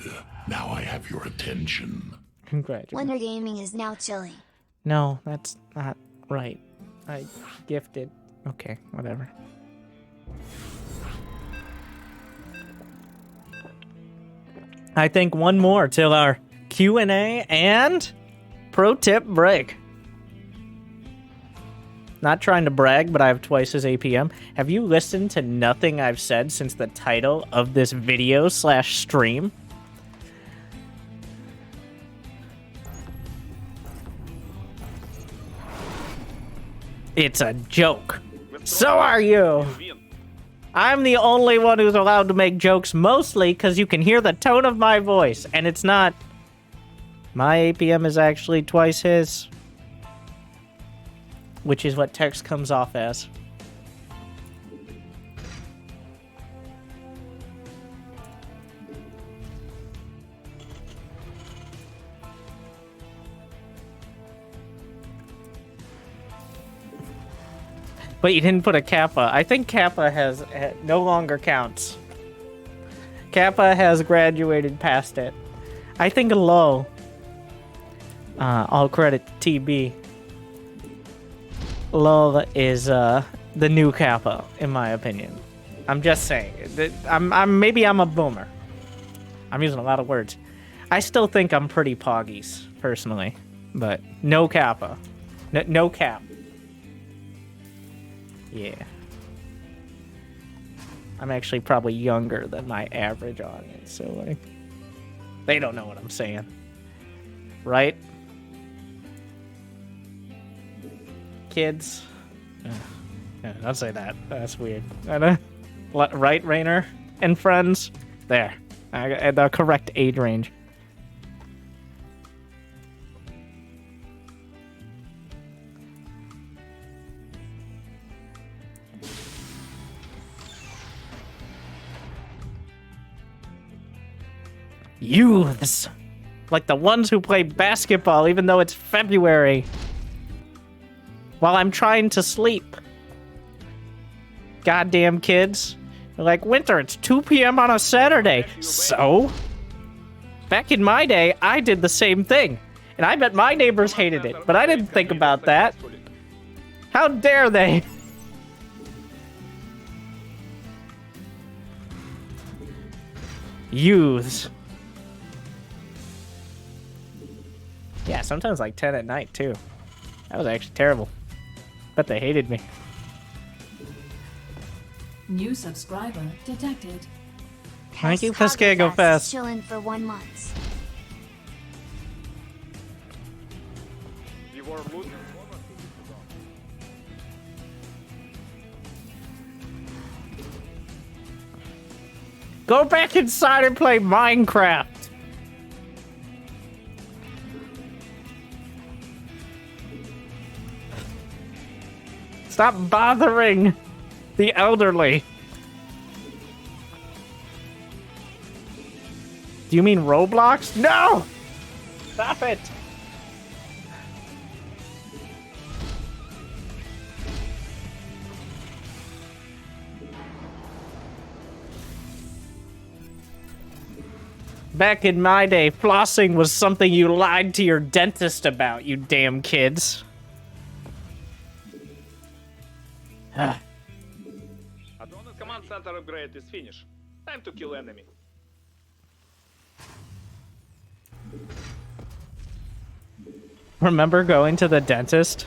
Now I have your attention. Congratulations. Wonder Gaming is now chilling. No, that's not right. I gifted. Okay, whatever. I think one more till our Q&A and pro tip break. Not trying to brag, but I have twice as APM. Have you listened to nothing I've said since the title of this video/stream? It's a joke. So are you. I'm the only one who's allowed to make jokes, mostly because you can hear the tone of my voice, and it's not... My APM is actually twice his, which is what text comes off as. But you didn't put a Kappa. I think Kappa has no longer counts. Kappa has graduated past it. I think low. All credit to TB. Low is the new Kappa, in my opinion. I'm just saying. Maybe I'm a boomer. I'm using a lot of words. I still think I'm pretty poggies, personally. But no Kappa. No cap. Yeah. I'm actually probably younger than my average audience, so like, they don't know what I'm saying. Right? Kids? Don't say that. That's weird. Right, Reynor? And friends? There. At the correct age range. Youths! Like the ones who play basketball even though it's February. While I'm trying to sleep. Goddamn kids. They're like, Winter, it's 2 p.m. on a Saturday. So? Back in my day, I did the same thing. And I bet my neighbors hated it, but I didn't think about that. How dare they? Youths. Yeah, sometimes like 10 at night, too. That was actually terrible. Bet they hated me. New subscriber detected. Thank you, Pesca, go fast. Chilling for 1 month. You were losing. Go back inside and play Minecraft. Stop bothering the elderly. Do you mean Roblox? No! Stop it! Back in my day, flossing was something you lied to your dentist about, you damn kids. Adon's command center upgrade is finished. Time to kill enemy. Remember going to the dentist?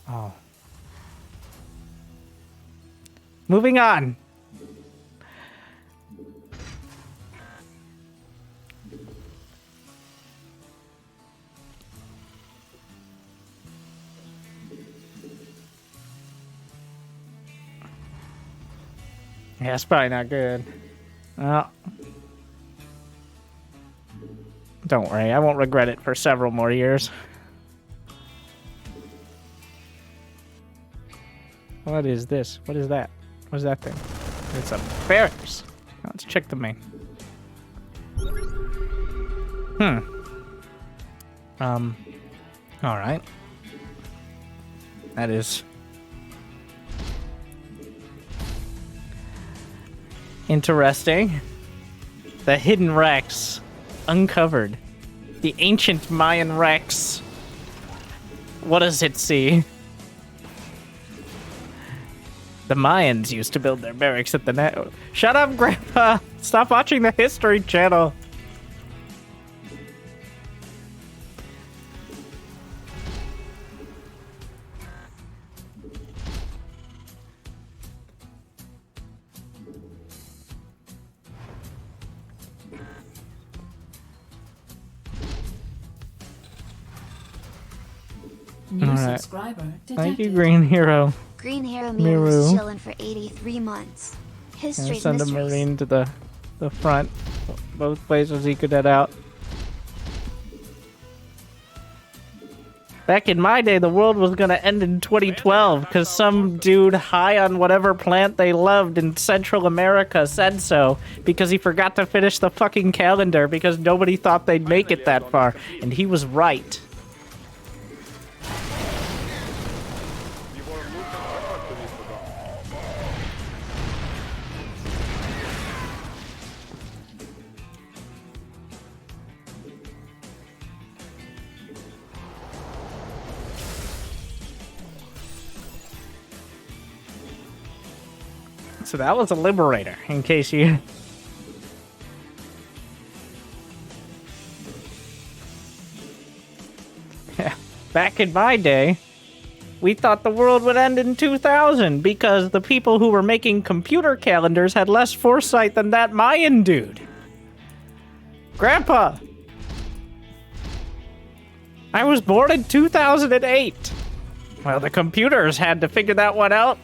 Oh. Moving on. Yeah, it's probably not good. Well, don't worry, I won't regret it for several more years. What is this? What is that? What is that thing? It's a barracks. Let's check the main. Alright. That is interesting. The hidden wrecks uncovered. The ancient Mayan wrecks. What does it see? The Mayans used to build their barracks at the net. Shut up, Grandpa! Stop watching the History Channel. New subscriber detected. Thank you, Green Hero. Green Hero Maru was chilling for 83 months. History's Send a mysteries. Marine to the front. Both places he could head out. Back in my day, the world was gonna end in 2012 because some dude high on whatever plant they loved in Central America said so because he forgot to finish the fucking calendar because nobody thought they'd make it that far. And he was right. So that was a Liberator, in case you... Back in my day, we thought the world would end in 2000 because the people who were making computer calendars had less foresight than that Mayan dude. Grandpa! I was born in 2008. Well, the computers had to figure that one out.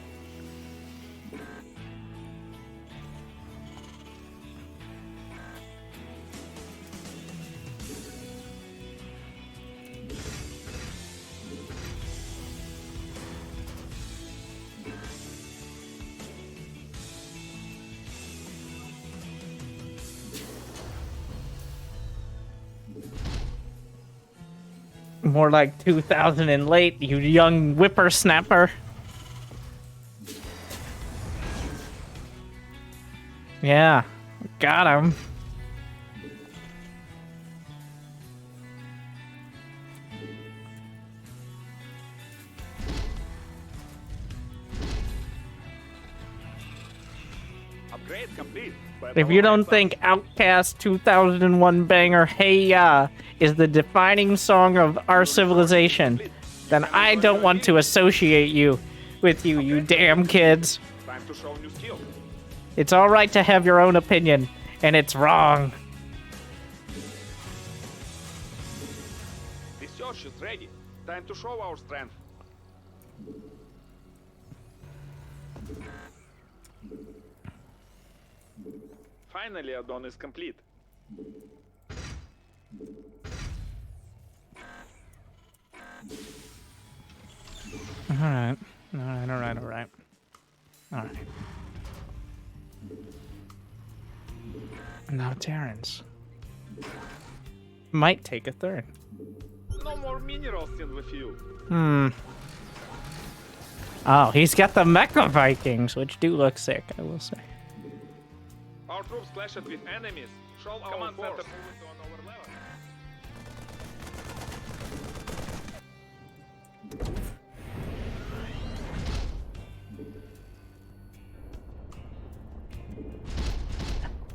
More like 2000 and late, you young whippersnapper. Yeah, got him. Upgrade complete. If you don't think Outcast 2001 banger Hey Ya is the defining song of our civilization, then I don't want to associate you with you damn kids. Time to show new skill. It's alright to have your own opinion, and it's wrong. Research is ready. Time to show our strength. Finally, add-on is complete. Alright. Now Terrans. Might take a third. No more minerals in the field. Oh, he's got the Mecha Vikings, which do look sick, I will say. Our troops clashed with enemies. Show our command center moving to another level.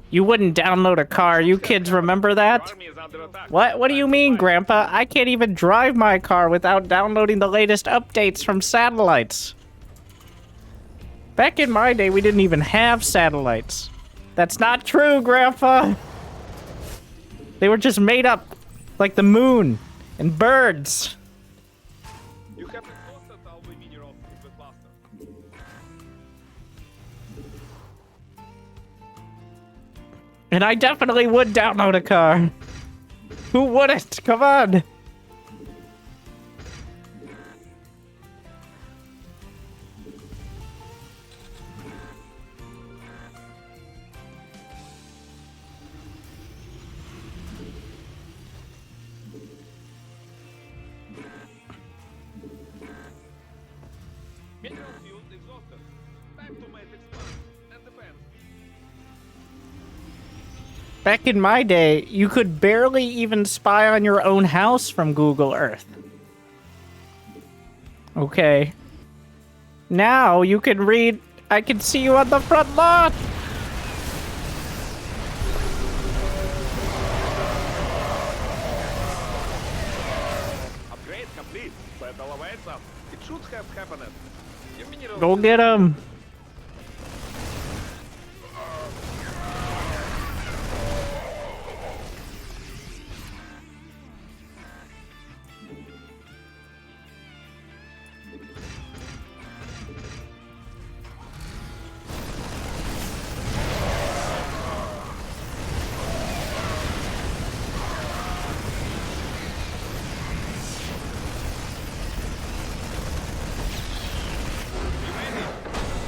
You wouldn't download a car, you kids remember that? Army is under attack. What do you mean, Grandpa? I can't even drive my car without downloading the latest updates from satellites. Back in my day, we didn't even have satellites. That's not true, Grandpa! They were just made up, like the moon and birds. You have exhausted all the minerals in the cluster. And I definitely would download a car. Who wouldn't? Come on! Mineral field exhausted. Time to make expand and defend. Back in my day, you could barely even spy on your own house from Google Earth. Okay. Now you can read, I can see you on the front lawn! Upgrade complete. Battle awaits us. It should have happened. Your minerals Go get him!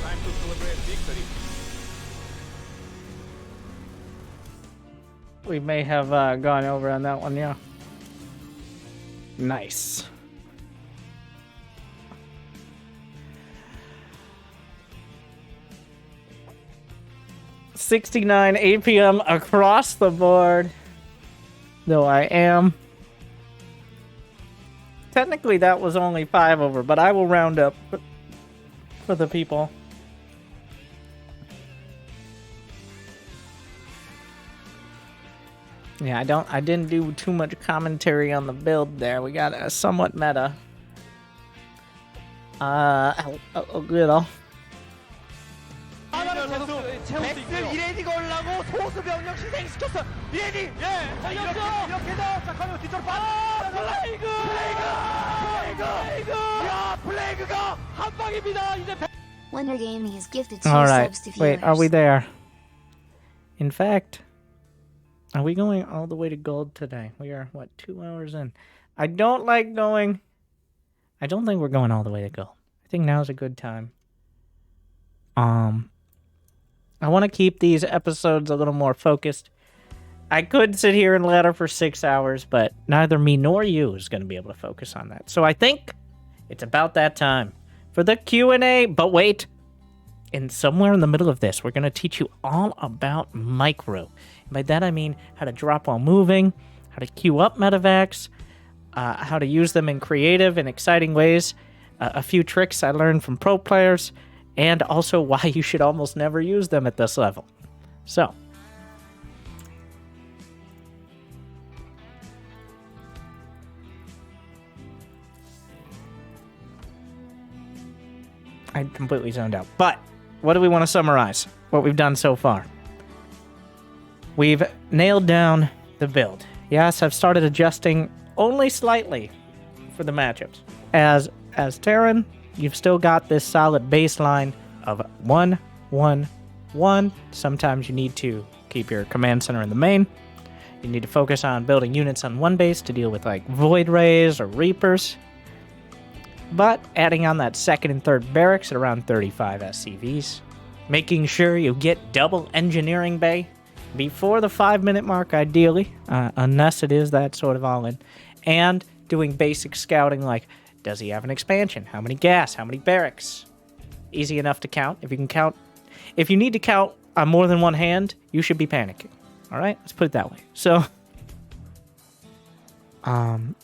time to celebrate victory. We may have gone over on that one, yeah. Nice. $69 APM across the board. Though I am. Technically that was only 5 over, but I will round up for the people. Yeah, I didn't do too much commentary on the build there. We got a somewhat meta. A little. 이레디 걸라고 소수 병력 희생시켰어. 이레디. 예. 자, 이렇게 해서 자, 가면 뒤쪽으로 빠져. 플레이그. 야, 플레이그가 한 방입니다. 이제 Winter Gaming has gifted 2 All right. subs to viewers. Wait, are we there? In fact, are we going all the way to gold today? We are, what, 2 hours in? I don't think we're going all the way to gold. I think now's a good time. I want to keep these episodes a little more focused. I could sit here and ladder for 6 hours, but neither me nor you is going to be able to focus on that. So I think it's about that time for the Q&A. But wait, and somewhere in the middle of this, we're going to teach you all about micro. By that I mean how to drop while moving, how to queue up medevacs, how to use them in creative and exciting ways, a few tricks I learned from pro players, and also why you should almost never use them at this level. So, I completely zoned out. But, what do we want to summarize? What we've done so far. We've nailed down the build. Yes, I've started adjusting only slightly for the matchups. As Terran, you've still got this solid baseline of 1, 1, 1. Sometimes you need to keep your command center in the main. You need to focus on building units on one base to deal with like Void Rays or Reapers. But adding on that second and third barracks at around 35 SCVs. Making sure you get double engineering bay before the 5-minute mark, ideally, unless it is that sort of all-in. And doing basic scouting like, does he have an expansion? How many gas? How many barracks? Easy enough to count. If you can count, if you need to count on more than one hand, you should be panicking. All right, let's put it that way. So, that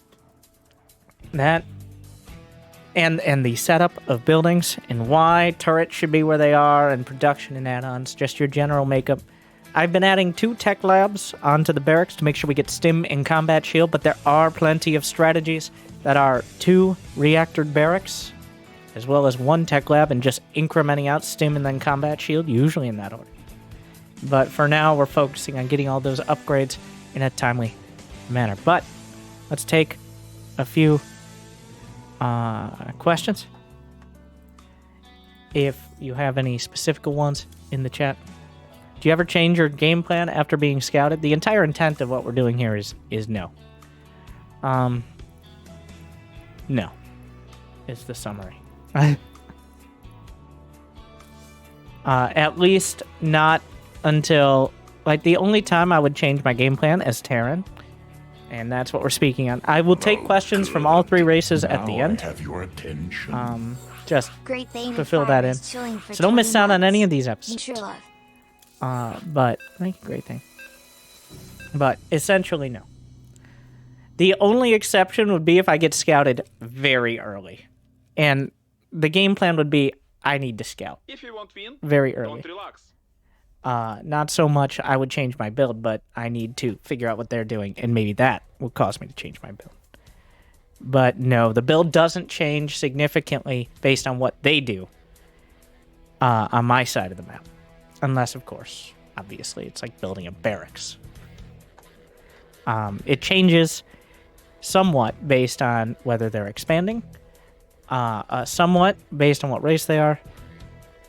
and the setup of buildings and why turrets should be where they are and production and add-ons, just your general makeup. I've been adding 2 tech labs onto the barracks to make sure we get stim and combat shield, but there are plenty of strategies that are 2 reactored barracks, as well as 1 tech lab, and just incrementing out stim and then combat shield, usually in that order. But for now, we're focusing on getting all those upgrades in a timely manner. But let's take a few questions. If you have any specific ones in the chat. Do you ever change your game plan after being scouted? The entire intent of what we're doing here is no. No. Is the summary. At least not until, like, the only time I would change my game plan as Terran, and that's what we're speaking on. I will take questions from all 3 races at the end. I have your attention. Just Great thing to fill that in. So don't miss out on any of these episodes. True love. But thank you, great thing. But essentially, no. The only exception would be if I get scouted very early. And the game plan would be, I need to scout If you want win, very early. don't relax. Not so much I would change my build, but I need to figure out what they're doing, and maybe that will cause me to change my build. But no, the build doesn't change significantly based on what they do on my side of the map. Unless, of course, obviously, it's like building a barracks. It changes somewhat based on whether they're expanding, somewhat based on what race they are,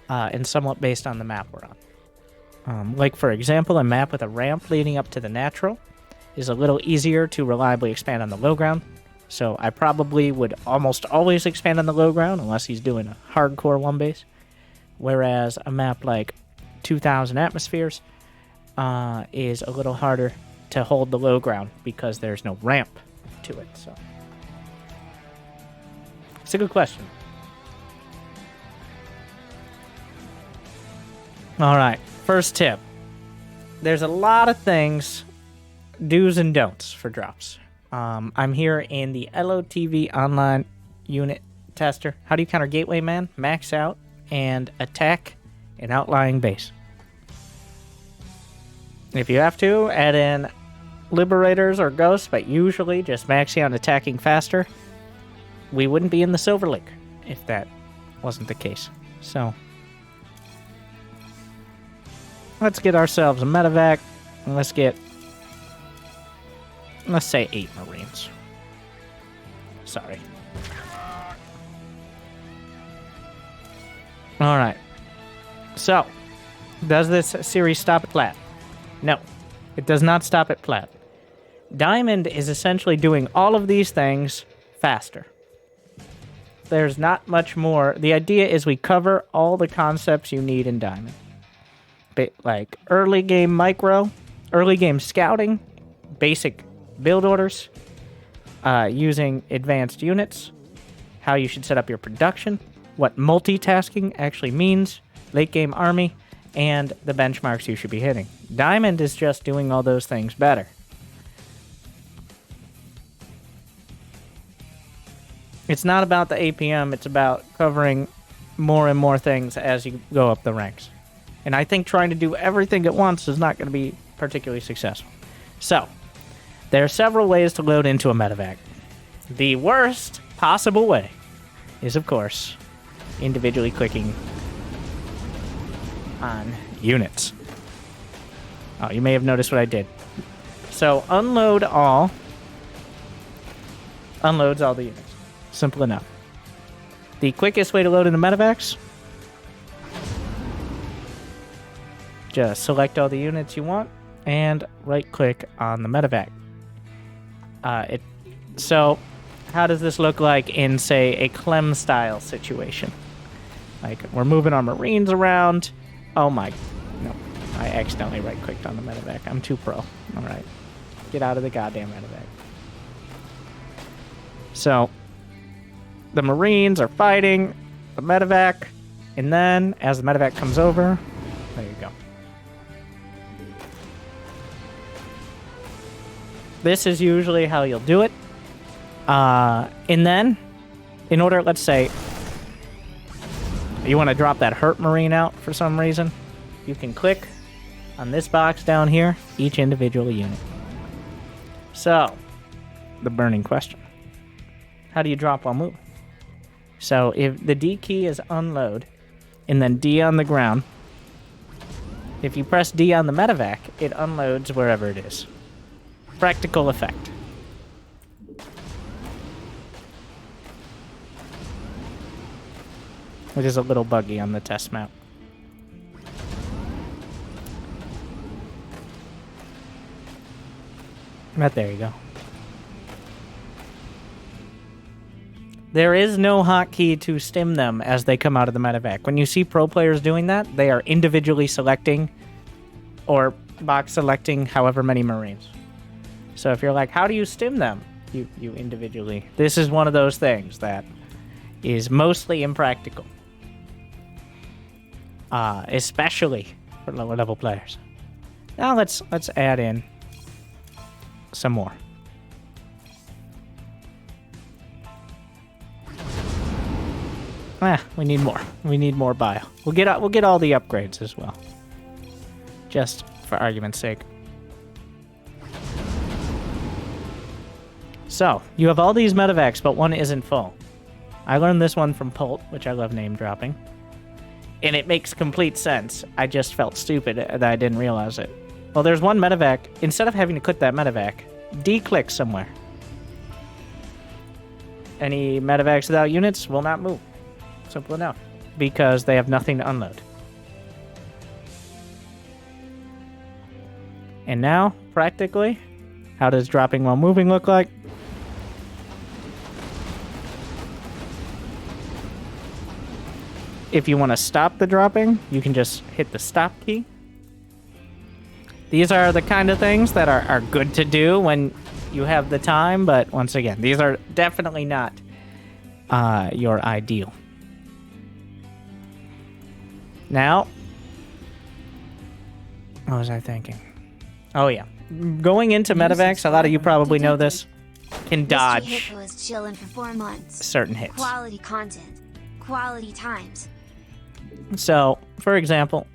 and somewhat based on the map we're on. Like, for example, a map with a ramp leading up to the natural is a little easier to reliably expand on the low ground. So I probably would almost always expand on the low ground unless he's doing a hardcore one base. Whereas a map like 2,000 atmospheres is a little harder to hold the low ground because there's no ramp to it. So it's a good question. All right, first tip. There's a lot of things, do's and don'ts for drops. I'm here in the LOTV online unit tester. How do you counter Gateway Man, max out, and attack an outlying base? If you have to, add in Liberators or Ghosts, but usually just maxing out attacking faster, we wouldn't be in the Silver League if that wasn't the case. So, let's get ourselves a medevac, and let's say 8 Marines. Sorry. Alright. So, does this series stop at plat? No, it does not stop at plat. Diamond is essentially doing all of these things faster. There's not much more. The idea is we cover all the concepts you need in Diamond. Like early game micro, early game scouting, basic build orders, using advanced units, how you should set up your production, what multitasking actually means, late game army, and the benchmarks you should be hitting. Diamond is just doing all those things better. It's not about the APM, it's about covering more and more things as you go up the ranks. And I think trying to do everything at once is not going to be particularly successful. So, there are several ways to load into a medevac. The worst possible way is, of course, individually clicking on units. Oh, you may have noticed what I did. So, unload all. Unloads all the units. Simple enough. The quickest way to load into medevacs, just select all the units you want and right-click on the medevac. So, how does this look like in, say, a Clem-style situation? Like, we're moving our Marines around. Oh my... No, I accidentally right-clicked on the medevac. I'm too pro. Alright. Get out of the goddamn medevac. So, the Marines are fighting the medevac, and then, as the medevac comes over, there you go. This is usually how you'll do it. And then, in order, let's say, you want to drop that hurt Marine out for some reason, you can click on this box down here, each individual unit. So, the burning question. How do you drop while moving? So, if the D key is unload, and then D on the ground, if you press D on the medevac, it unloads wherever it is. Practical effect. Which is a little buggy on the test map. But there you go. There is no hotkey to stim them as they come out of the medevac. When you see pro players doing that, they are individually selecting or box selecting however many Marines. So if you're like, how do you stim them? You individually. This is one of those things that is mostly impractical. Especially for lower level players. Now let's add in some more. We need more. We need more bio. We'll get all the upgrades as well. Just for argument's sake. So, you have all these medevacs, but one isn't full. I learned this one from Pult, which I love name dropping. And it makes complete sense. I just felt stupid that I didn't realize it. Well, there's one medevac. Instead of having to click that medevac, D-click somewhere. Any medevacs without units will not move. Simple enough. Because they have nothing to unload. And now, practically, how does dropping while moving look like? If you want to stop the dropping, you can just hit the stop key. These are the kind of things that are good to do when you have the time, but once again, these are definitely not your ideal. Now, what was I thinking? Oh yeah, going into medevacs, a lot of you probably know this, can dodge Mr. Hippo is chilling for 4 months. certain hits. Quality content. Quality times. So, for example,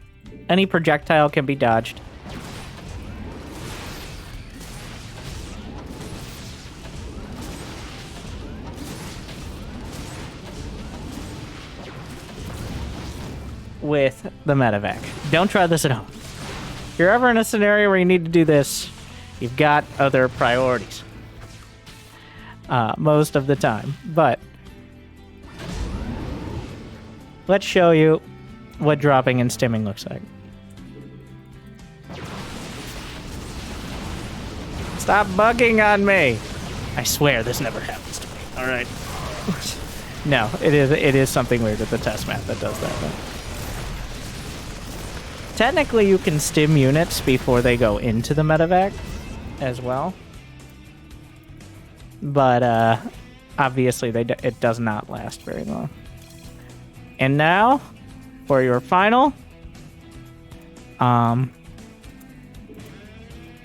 any projectile can be dodged. with the medevac. Don't try this at home. If you're ever in a scenario where you need to do this, you've got other priorities. Most of the time. But let's show you what dropping and stimming looks like. Stop bugging on me! I swear this never happens to me. Alright. No, it is something weird with the test map that does that. But technically, you can stim units before they go into the medevac as well. But obviously, it does not last very long. And now, for your final,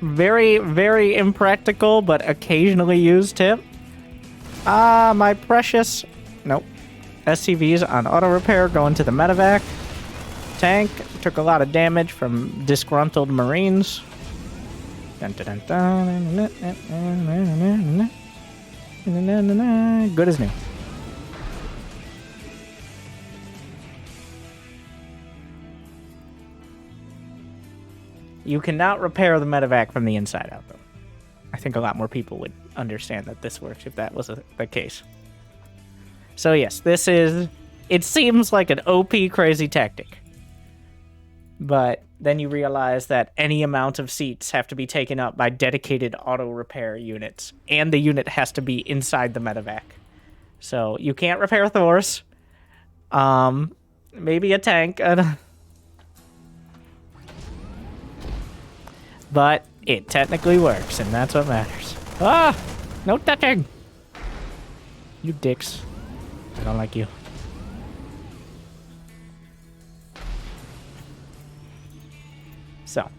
very, very impractical but occasionally used tip. My precious, nope, SCVs on auto repair going to the medevac. Tank took a lot of damage from disgruntled Marines. Dun, dun, dun, dun. Good as new. You cannot repair the medevac from the inside out, though. I think a lot more people would understand that this works if that was the case. So yes, this is... It seems like an OP crazy tactic. But then you realize that any amount of seats have to be taken up by dedicated auto repair units. And the unit has to be inside the medevac. So you can't repair Thors. Maybe a tank. But it technically works, and that's what matters. Ah! No touching! You dicks. I don't like you. So.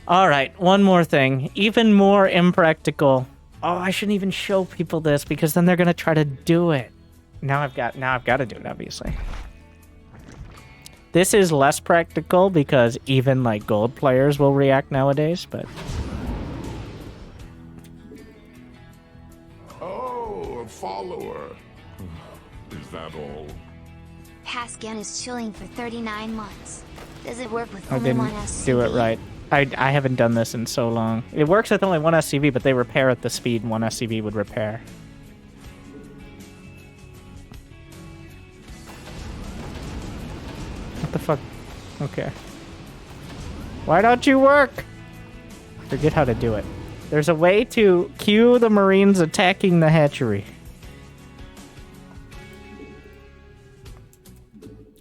Alright, one more thing. Even more impractical. Oh, I shouldn't even show people this, because then they're gonna try to do it. Now I've got to do it, obviously. This is less practical because even like gold players will react nowadays, but Oh, a follower. Is that all? Pascan is chilling for 39 months. Does it work with I only one didn't SCV? do it right. I haven't done this in so long. It works with only one SCV, but they repair at the speed one SCV would repair. What the fuck? Okay. Why don't you work? Forget how to do it. There's a way to cue the Marines attacking the hatchery.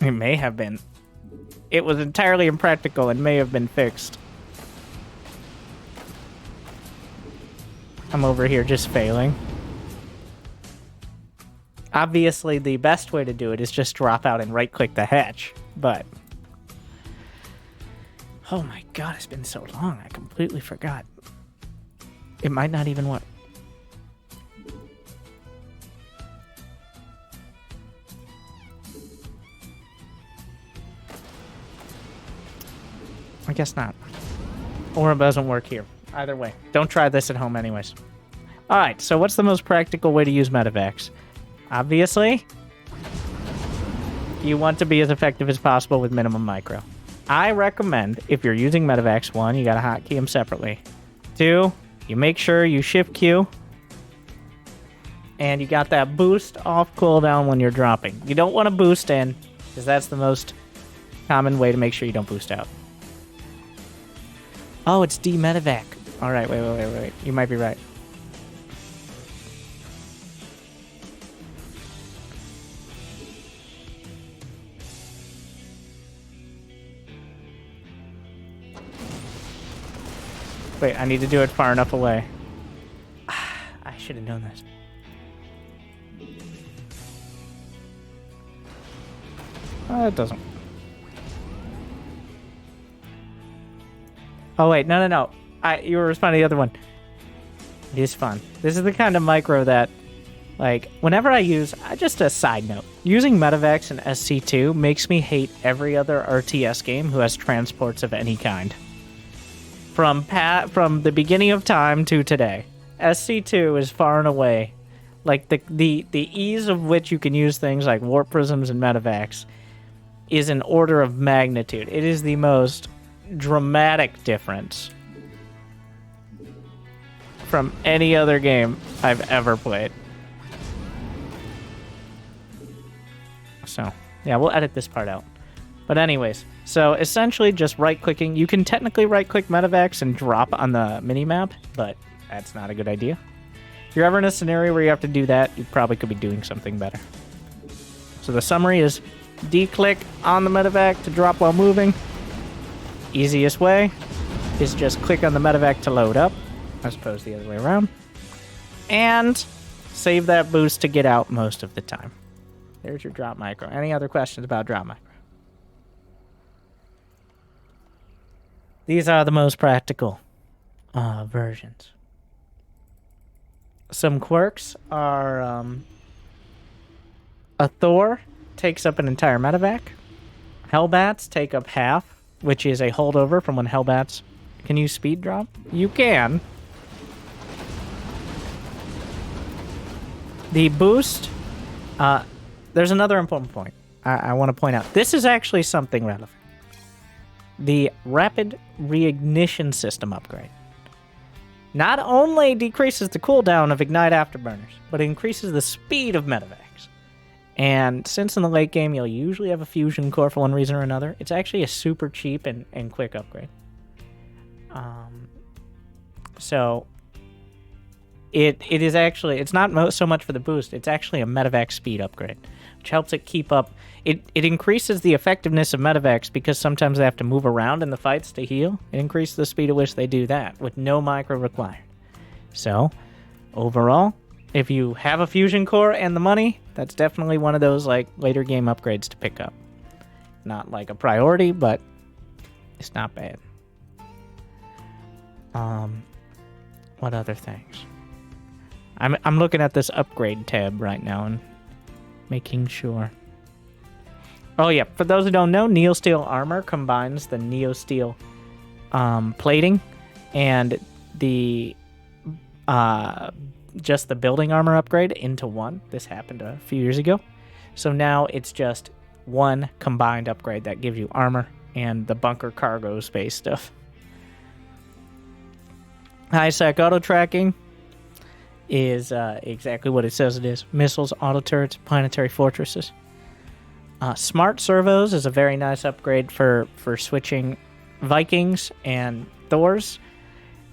It may have been. It was entirely impractical and may have been fixed. I'm over here just failing. Obviously, the best way to do it is just drop out and right-click the hatch, but... Oh my god, it's been so long, I completely forgot. It might not even work. I guess not. Or it doesn't work here. Either way. Don't try this at home anyways. Alright, so what's the most practical way to use medevacs? Obviously, you want to be as effective as possible with minimum micro. I recommend, if you're using medevacs, 1, you gotta hotkey them separately. 2, you make sure you shift Q. And you got that boost off cooldown when you're dropping. You don't want to boost in, because that's the most common way to make sure you don't boost out. Oh, it's D-medevac. Alright, wait. You might be right. Wait, I need to do it far enough away. I should have known this. It doesn't. Oh, wait. No. You were responding to the other one. It is fun. This is the kind of micro that, like, whenever I use... just a side note. Using medevacs in SC2 makes me hate every other RTS game who has transports of any kind. From the beginning of time to today, SC2 is far and away, like, the ease of which you can use things like warp prisms and medevacs is an order of magnitude. It is the most dramatic difference from any other game I've ever played. So, yeah, we'll edit this part out. But anyways, so essentially just right-clicking. You can technically right-click medevacs and drop on the mini-map, but that's not a good idea. If you're ever in a scenario where you have to do that, you probably could be doing something better. So the summary is D-click on the medevac to drop while moving. Easiest way is just click on the medevac to load up, as opposed to the other way around. And save that boost to get out most of the time. There's your drop micro. Any other questions about drop micro? These are the most practical versions. Some quirks are a Thor takes up an entire medevac. Hellbats take up half, which is a holdover from when Hellbats can use speed drop. You can. The boost, there's another important point I want to point out. This is actually something relevant. The rapid reignition system upgrade not only decreases the cooldown of Ignite Afterburners, but it increases the speed of medevacs. And since in the late game you'll usually have a fusion core for one reason or another, it's actually a super cheap and quick upgrade. So it is actually, it's not so much for the boost, it's actually a medevac speed upgrade, which helps it keep up. It increases the effectiveness of medevacs because sometimes they have to move around in the fights to heal. It increases the speed at which they do that with no micro required. So, overall, if you have a fusion core and the money, that's definitely one of those like later game upgrades to pick up. Not like a priority, but it's not bad. What other things? I'm looking at this upgrade tab right now and making sure. Oh yeah, for those who don't know, Neosteel Armor combines the Neosteel plating and the just the building armor upgrade into one. This happened a few years ago. So now it's just one combined upgrade that gives you armor and the bunker cargo space stuff. High-sec auto tracking is exactly what it says it is. Missiles, auto turrets, planetary fortresses. Smart servos is a very nice upgrade for switching Vikings and Thors.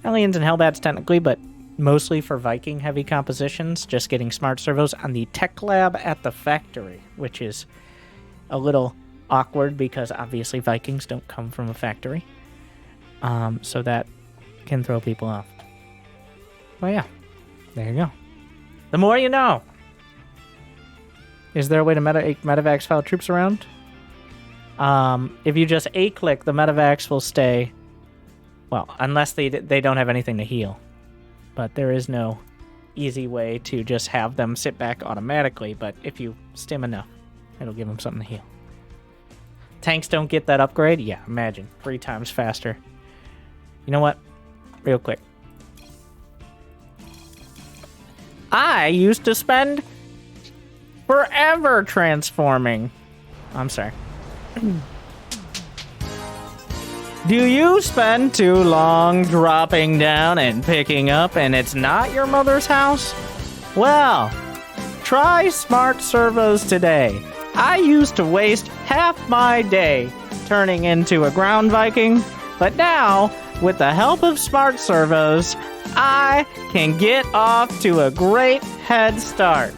Aliens and Hellbats technically, but mostly for Viking heavy compositions, just getting smart servos on the tech lab at the factory, which is a little awkward because obviously Vikings don't come from a factory. So that can throw people off. Well, yeah, there you go. The more you know. Is there a way to medevacs follow troops around? If you just A-click, the medevacs will stay. Well, unless they don't have anything to heal. But there is no easy way to just have them sit back automatically. But if you stim enough, it'll give them something to heal. Tanks don't get that upgrade? Yeah, imagine. 3 times faster. You know what? Real quick. I used to spend forever transforming. I'm sorry. Do you spend too long dropping down and picking up and it's not your mother's house? Well, try smart servos today. I used to waste half my day turning into a ground Viking, but now, with the help of smart servos, I can get off to a great head start.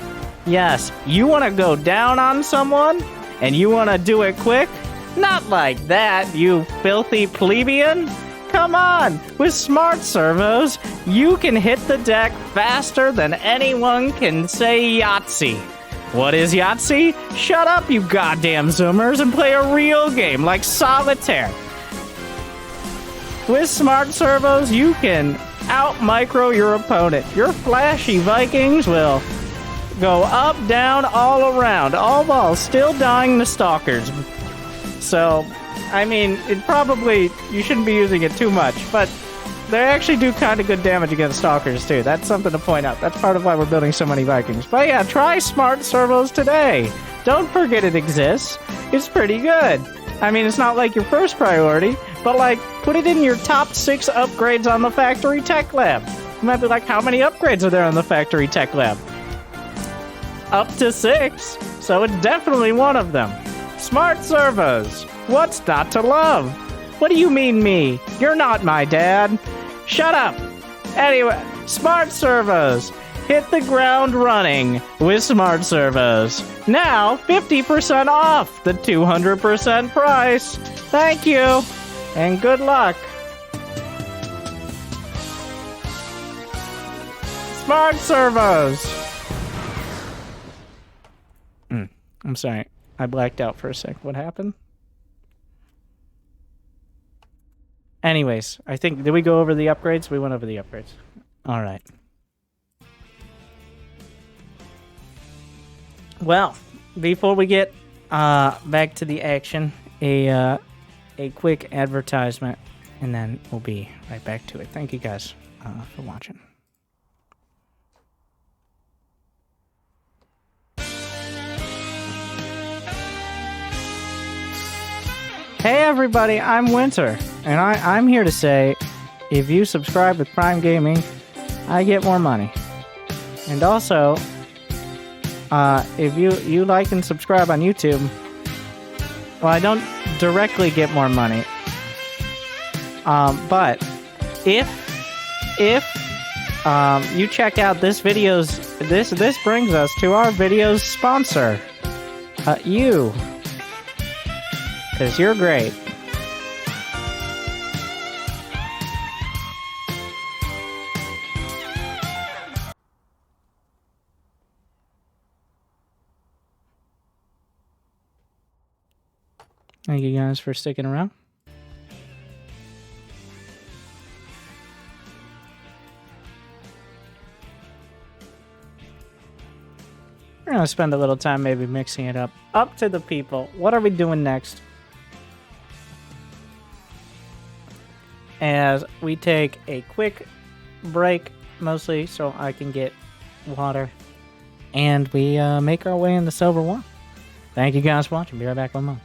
Yes, you want to go down on someone, and you want to do it quick? Not like that, you filthy plebeian. Come on, with smart servos, you can hit the deck faster than anyone can say Yahtzee. What is Yahtzee? Shut up, you goddamn Zoomers, and play a real game like Solitaire. With smart servos, you can out-micro your opponent. Your flashy Vikings will go up, down, all around, all while still dying to stalkers. So, I mean, you shouldn't be using it too much, but They actually do kind of good damage against stalkers too. That's something to point out. That's part of why we're building so many Vikings. But yeah, try smart servos today. Don't forget it exists. It's pretty good. I mean, it's not like your first priority, but like, put it in your top 6 upgrades on the Factory Tech Lab. You might be like, how many upgrades are there on the Factory Tech Lab? Up to 6, so it's definitely one of them. Smart servos. What's not to love? What do you mean me? You're not my dad. Shut up. Anyway, smart servos. Hit the ground running with smart servos. Now, 50% off the 200% price. Thank you, and good luck. Smart servos. I'm sorry. I blacked out for a sec. What happened? Anyways, I think, did we go over the upgrades? We went over the upgrades. All right. Well, before we get back to the action, a quick advertisement, and then we'll be right back to it. Thank you guys for watching. Hey everybody, I'm Winter, and I'm here to say, if you subscribe with Prime Gaming, I get more money. And also, if you like and subscribe on YouTube, well, I don't directly get more money. But if you check out this brings us to our video's sponsor, you. Because you're great. Thank you guys for sticking around. We're going to spend a little time maybe mixing it up. Up to the people. What are we doing next? As we take a quick break, mostly so I can get water, and we make our way into Silver 1. Thank you guys for watching. Be right back one more.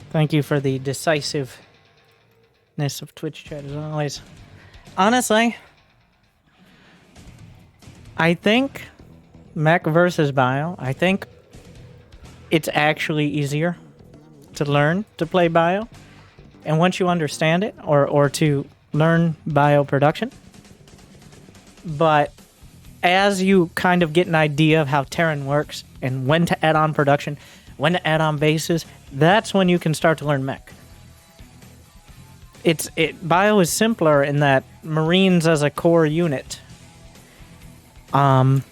Thank you for the decisiveness of Twitch chat as always. Honestly, I think mech versus bio, I think it's actually easier to learn to play bio. And once you understand it, or to learn bio production. But as you kind of get an idea of how Terran works and when to add on production, when to add on bases, that's when you can start to learn mech. Bio is simpler in that Marines as a core unit. Marines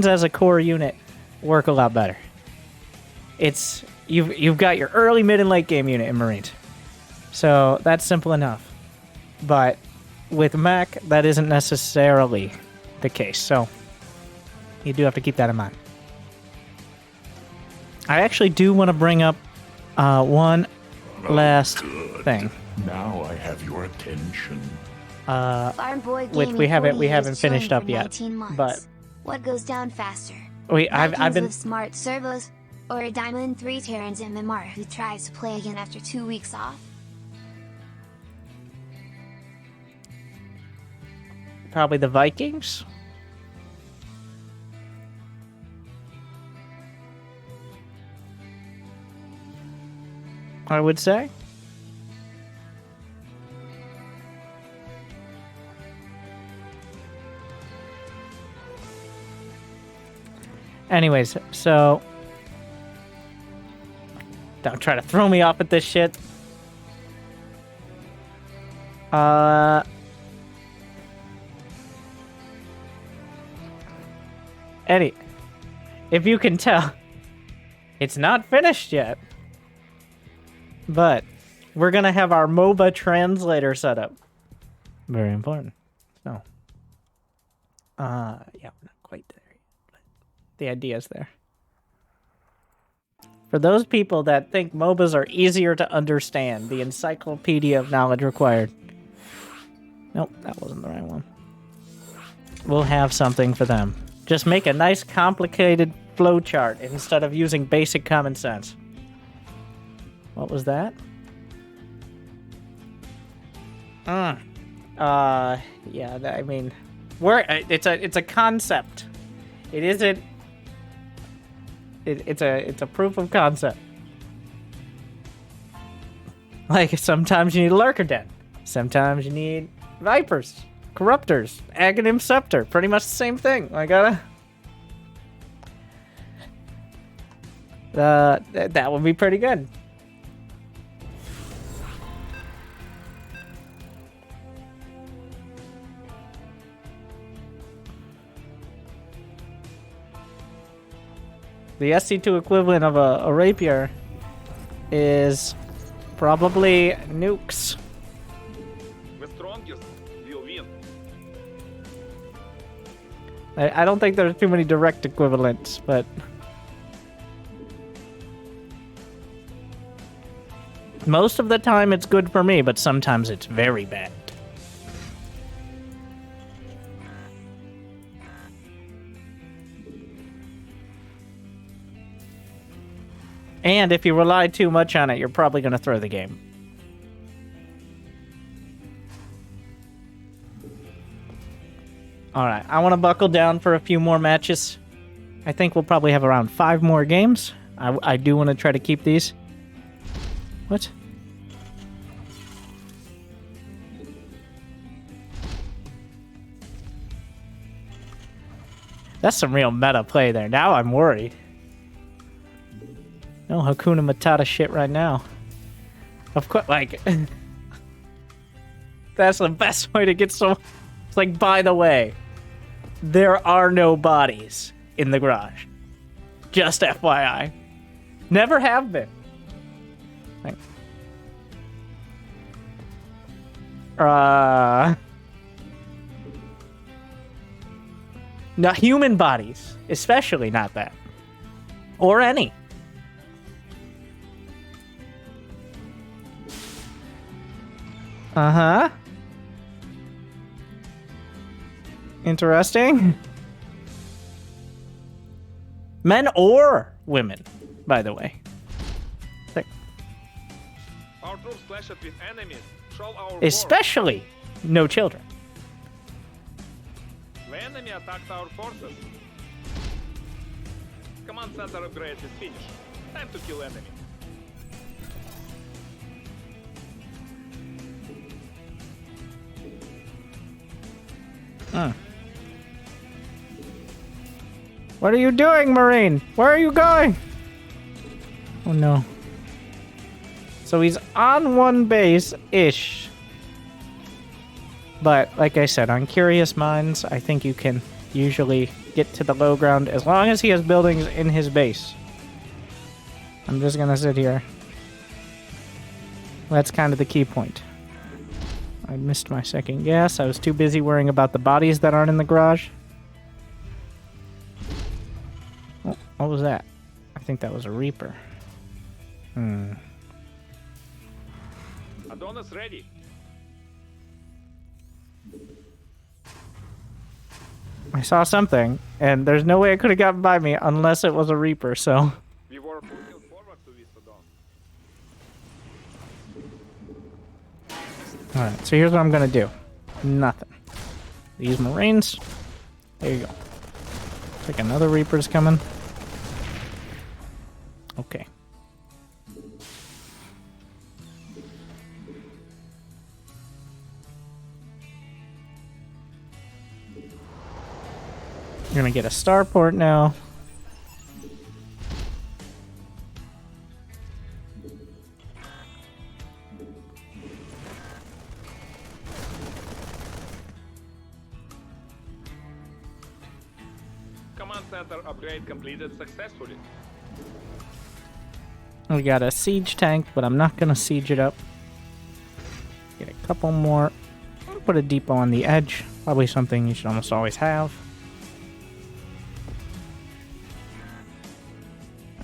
as a core unit work a lot better. You've got your early, mid, and late game unit in Marines. So that's simple enough. But with mech, that isn't necessarily the case. So you do have to keep that in mind. I actually do want to bring up one last thing. Now I have your attention. Farm Boy Which Gaming we haven't 48 is finished chilling up for yet. 19 months. But what goes down faster? I've Vikings been with smart servos, or a Diamond 3 Terrans in Mimar who tries to play again after 2 weeks off? probably the Vikings. I would say. Anyways, so don't try to throw me off at this shit. Eddie, if you can tell, it's not finished yet. But we're gonna have our MOBA translator set up. Very important. So, yeah, we're not quite there yet, but the idea's there. For those people that think MOBAs are easier to understand, the encyclopedia of knowledge required. Nope, that wasn't the right one. We'll have something for them. Just make a nice complicated flowchart instead of using basic common sense. What was that? Yeah, I mean, it's a concept. It isn't. It's a proof of concept. Like sometimes you need a lurker den, sometimes you need vipers, corruptors, Aghanim scepter. Pretty much the same thing. That would be pretty good. The SC2 equivalent of a rapier is probably nukes. The strongest will win. I don't think there's too many direct equivalents, but most of the time it's good for me, but sometimes it's very bad. And if you rely too much on it, you're probably going to throw the game. Alright, I want to buckle down for a few more matches. I think we'll probably have around 5 more games. I do want to try to keep these. What? That's some real meta play there. Now I'm worried. No Hakuna Matata shit right now. Of course, like... that's the best way to get so... It's like, by the way, there are no bodies in the garage. Just FYI. Never have been. Like, not human bodies. Especially not that. Or any. Uh-huh. Interesting. Men or women, by the way. troops clashed with enemies, show our force. Especially no children. The enemy attacked our forces. Command center upgrade is finished. Time to kill enemy. What are you doing, Marine? Where are you going? Oh no. So he's on one base-ish. But, like I said, on Curious Minds, I think you can usually get to the low ground as long as he has buildings in his base. I'm just gonna sit here. That's kind of the key point. I missed my second guess. I was too busy worrying about the bodies that aren't in the garage. Oh, what was that? I think that was a Reaper. Adonis ready. I saw something, and there's no way it could have gotten by me unless it was a Reaper, so... We were pushing forward to this Adon. Alright, so here's what I'm gonna do. Nothing. These Marines. There you go. Looks like another Reaper's coming. Okay. You're gonna get a starport now. Command center upgrade completed successfully. We got a siege tank, but I'm not gonna siege it up. Get a couple more. Put a depot on the edge. Probably something you should almost always have.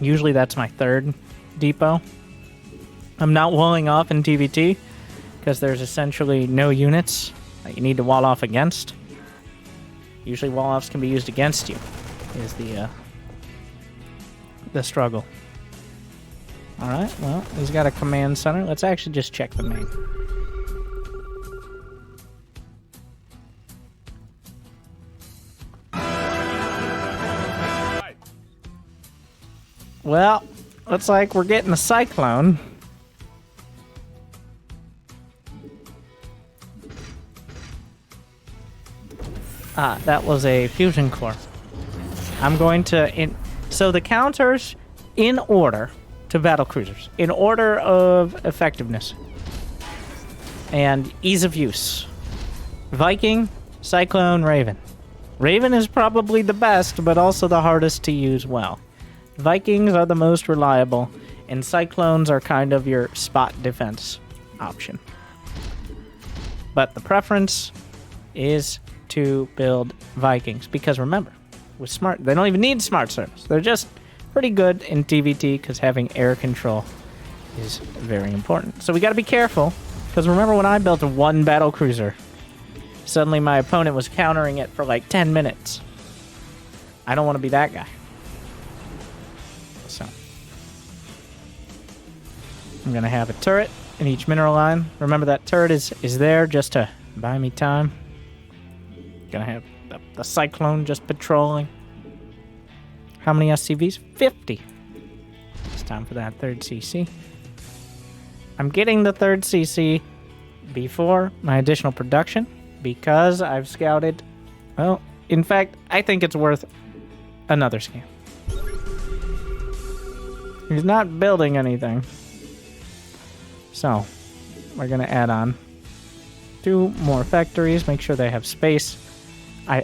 Usually that's my third depot. I'm not walling off in TVT because there's essentially no units that you need to wall off against. Usually wall offs can be used against you is the struggle. Alright, well, he's got a command center. Let's actually just check the main. Well, looks like we're getting a cyclone. Ah, that was a fusion core. I'm going to... So the counters in order to battlecruisers. In order of effectiveness. And ease of use. Viking, Cyclone, Raven. Raven is probably the best, but also the hardest to use well. Vikings are the most reliable, and Cyclones are kind of your spot defense option. But the preference is to build Vikings, because remember, with smart, they don't even need smart service. They're just pretty good in TVT, because having air control is very important. So we got to be careful, because remember when I built a one battlecruiser, suddenly my opponent was countering it for like 10 minutes. I don't want to be that guy. So I'm gonna have a turret in each mineral line. Remember that turret is there just to buy me time. Gonna have the Cyclone just patrolling. How many SCVs? 50. It's time for that third CC. I'm getting the third CC before my additional production because I've scouted. Well, in fact, I think it's worth another scan. He's not building anything. So, we're going to add on 2 more factories, make sure they have space. I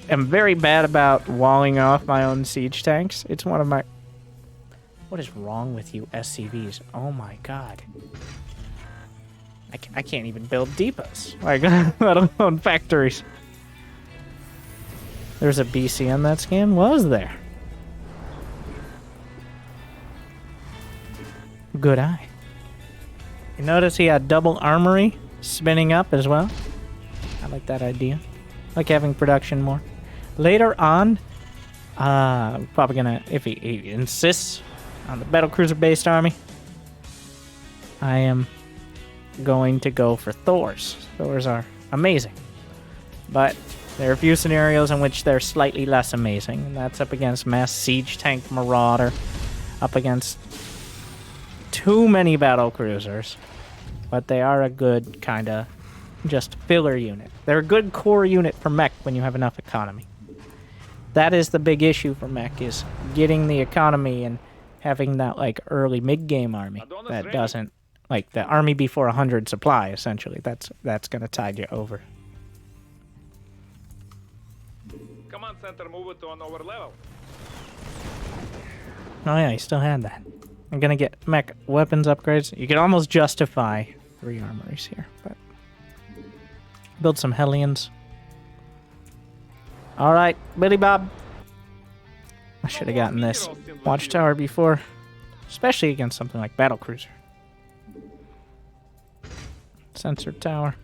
am very bad about walling off my own siege tanks. It's one of my... What is wrong with you SCVs? Oh my god. I can't even build depots, like, let alone factories. There's a BC on that scan? Was there? Good eye. You notice he had double armory spinning up as well. I like that idea. I like having production more. Later on, probably gonna, if he insists on the battlecruiser based army, I am going to go for Thors. Thors are amazing. But there are a few scenarios in which they're slightly less amazing. And that's up against Mass Siege Tank Marauder, up against too many battle cruisers. But they are a good kind of just filler unit. They're a good core unit for mech when you have enough economy. That is the big issue for mech, is getting the economy and having that like early mid-game army that doesn't, like the army before 100 supply, essentially. That's going to tide you over. Command center move it to an over level. Oh yeah, you still had that. I'm going to get mech weapons upgrades. You can almost justify 3 armories here, but build some Hellions. Alright, Billy Bob. I should have gotten this watchtower before, especially against something like Battlecruiser. Sensor tower.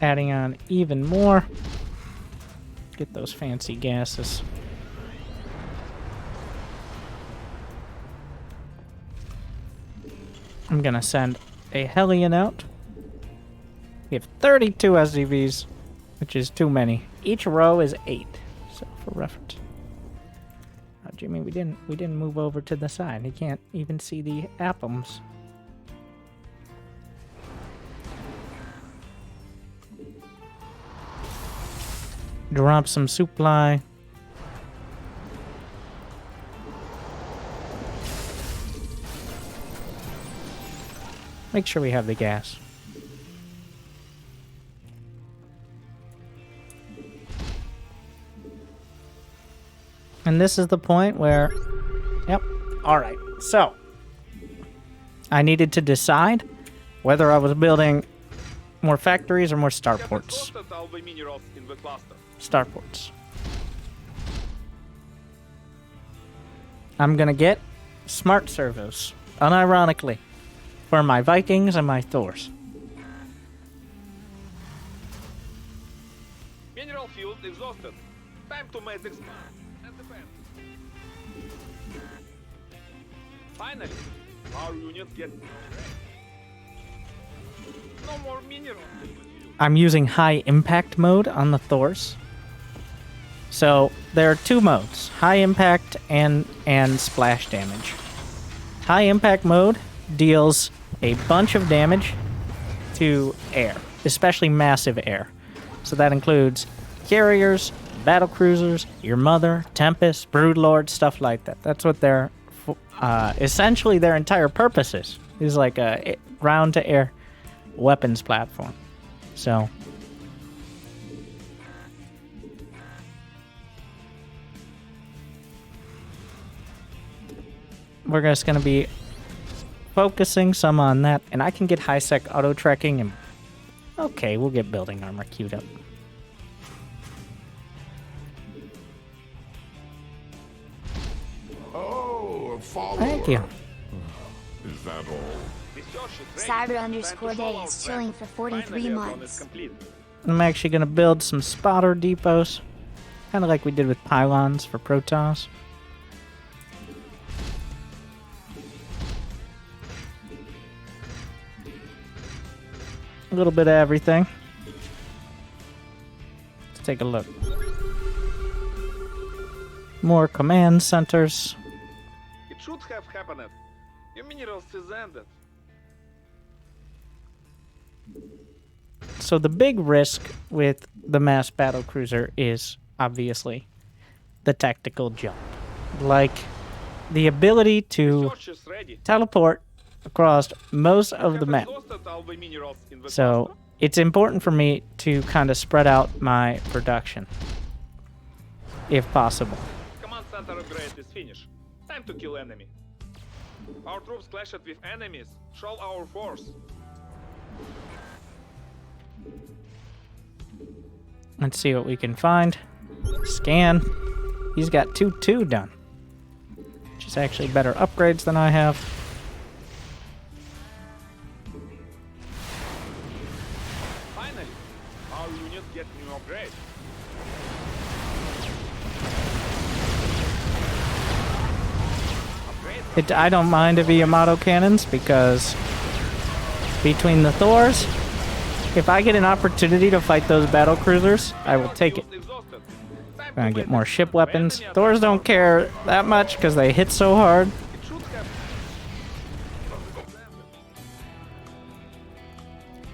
Adding on even more. Get those fancy gases. I'm gonna send a Hellion out. We have 32 SCVs, which is too many. Each row is 8, so for reference. Oh, Jimmy, we didn't move over to the side. He can't even see the APMs. Drop some supply. Make sure we have the gas. And this is the point where... Yep. Alright. So, I needed to decide whether I was building more factories or more starports. Starports. I'm gonna get smart servos, unironically, for my Vikings and my Thors. Mineral field exhausted. Time to make expand and defend. Finally, our units get no more minerals. I'm using high impact mode on the Thors. So there are 2 modes, high impact and splash damage. High impact mode deals a bunch of damage to air, especially massive air. So that includes carriers, battle cruisers, your mother, Tempest, Broodlord, stuff like that. That's what their essentially their entire purpose is like a ground to air weapons platform. So we're just going to be focusing some on that, and I can get high-sec auto-trekking, and okay, we'll get building armor queued up. Oh, a follower. Thank you. Is that all? Cyber_day is chilling for 43 months. I'm actually going to build some spotter depots, kind of like we did with pylons for Protoss. A little bit of everything. Let's take a look. More command centers. It should have happened. Your minerals is ended. So the big risk with the mass battle cruiser is obviously the tactical jump. Like the ability to teleport across most of the map. So it's important for me to kind of spread out my production, if possible. Command center upgrade is finished. Time to kill enemy. Our troops clashed with enemies. Show our force. Let's see what we can find. Scan. He's got 2-2 done, which is actually better upgrades than I have. Finally, our units get new upgrade. I don't mind the Yamato cannons because between the Thors, if I get an opportunity to fight those battle cruisers, I will take it. Gonna get more ship weapons. Thors don't care that much because they hit so hard.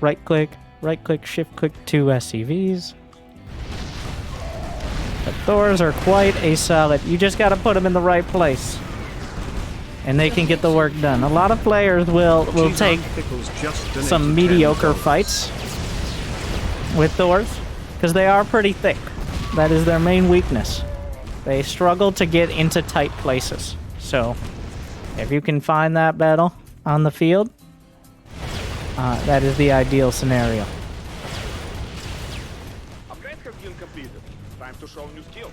Right click, shift click 2 SCVs. The Thors are quite a solid. You just gotta put them in the right place. And they can get the work done. A lot of players will take some mediocre fights with Thors because they are pretty thick. That is their main weakness. They struggle to get into tight places. So, if you can find that battle on the field, that is the ideal scenario. Upgrade has been completed. Time to show new skill.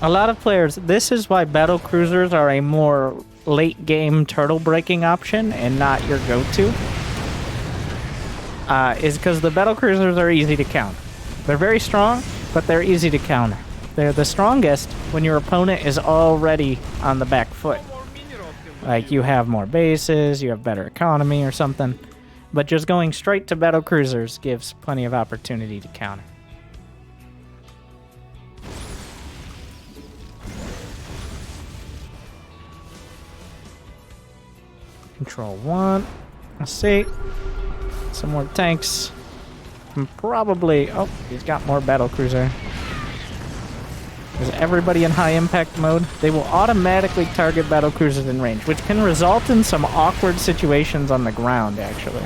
A lot of players, this is why battle cruisers are a more late game turtle breaking option and not your go-to. Is because the battle cruisers are easy to counter. They're very strong, but they're easy to counter. They're the strongest when your opponent is already on the back foot. Like you have more bases, you have better economy or something. But just going straight to battle cruisers gives plenty of opportunity to counter. Control 1. Let's see. Some more tanks. And probably... Oh, he's got more battlecruiser. Is everybody in high impact mode? They will automatically target battlecruisers in range, which can result in some awkward situations on the ground, actually.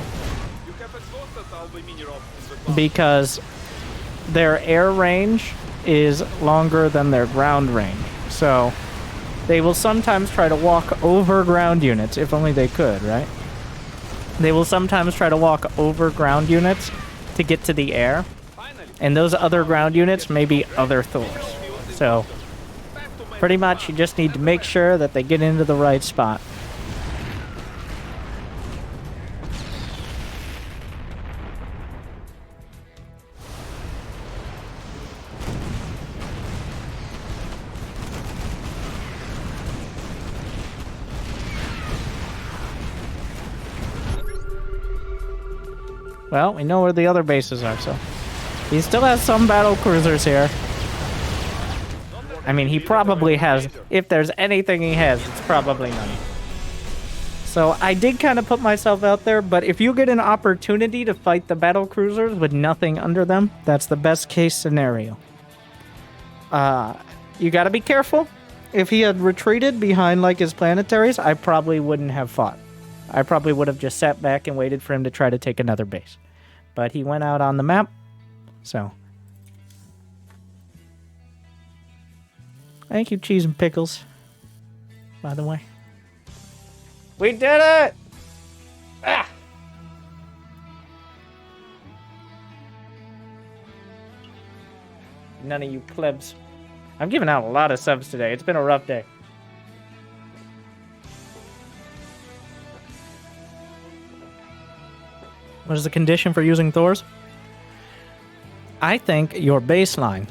Because their air range is longer than their ground range. So... they will sometimes try to walk over ground units, if only they could, right? They will sometimes try to walk over ground units to get to the air. And those other ground units may be other Thors. So, pretty much you just need to make sure that they get into the right spot. Well, we know where the other bases are, so... he still has some battle cruisers here. I mean, he probably has... if there's anything he has, it's probably none. So, I did kind of put myself out there, but if you get an opportunity to fight the battle cruisers with nothing under them, that's the best case scenario. You gotta be careful. If he had retreated behind, like, his planetaries, I probably wouldn't have fought. I probably would have just sat back and waited for him to try to take another base. But he went out on the map, so... thank you, Cheese and Pickles, by the way. We did it! Ah! None of you plebs. I'm giving out a lot of subs today. It's been a rough day. What is the condition for using Thors? I think your baseline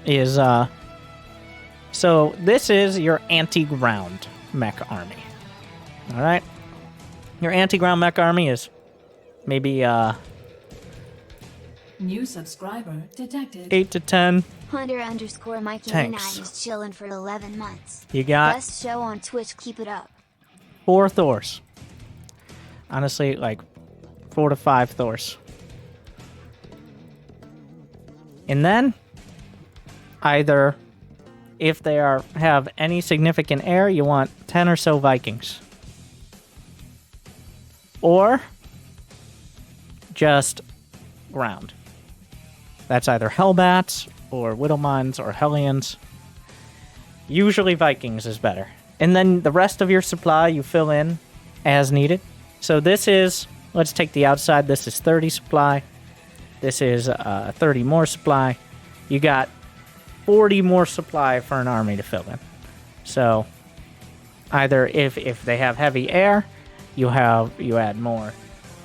is, so this is your anti-ground mech army. Alright? Your anti-ground mech army is maybe, New subscriber detected. 8 to 10 Hunter_Mikey9 tanks. is chilling for 11 months. You got Best show on Twitch, keep it up. 4 Thors. Honestly, like 4 to 5 Thors. And then, either, if they have any significant air, you want 10 or so Vikings. Or, just ground. That's either Hellbats, or Widowmines, or Hellions. Usually Vikings is better. And then the rest of your supply you fill in as needed. So this is, let's take the outside, this is 30 supply. This is 30 more supply. You got 40 more supply for an army to fill in. So Either if they have heavy air, you add more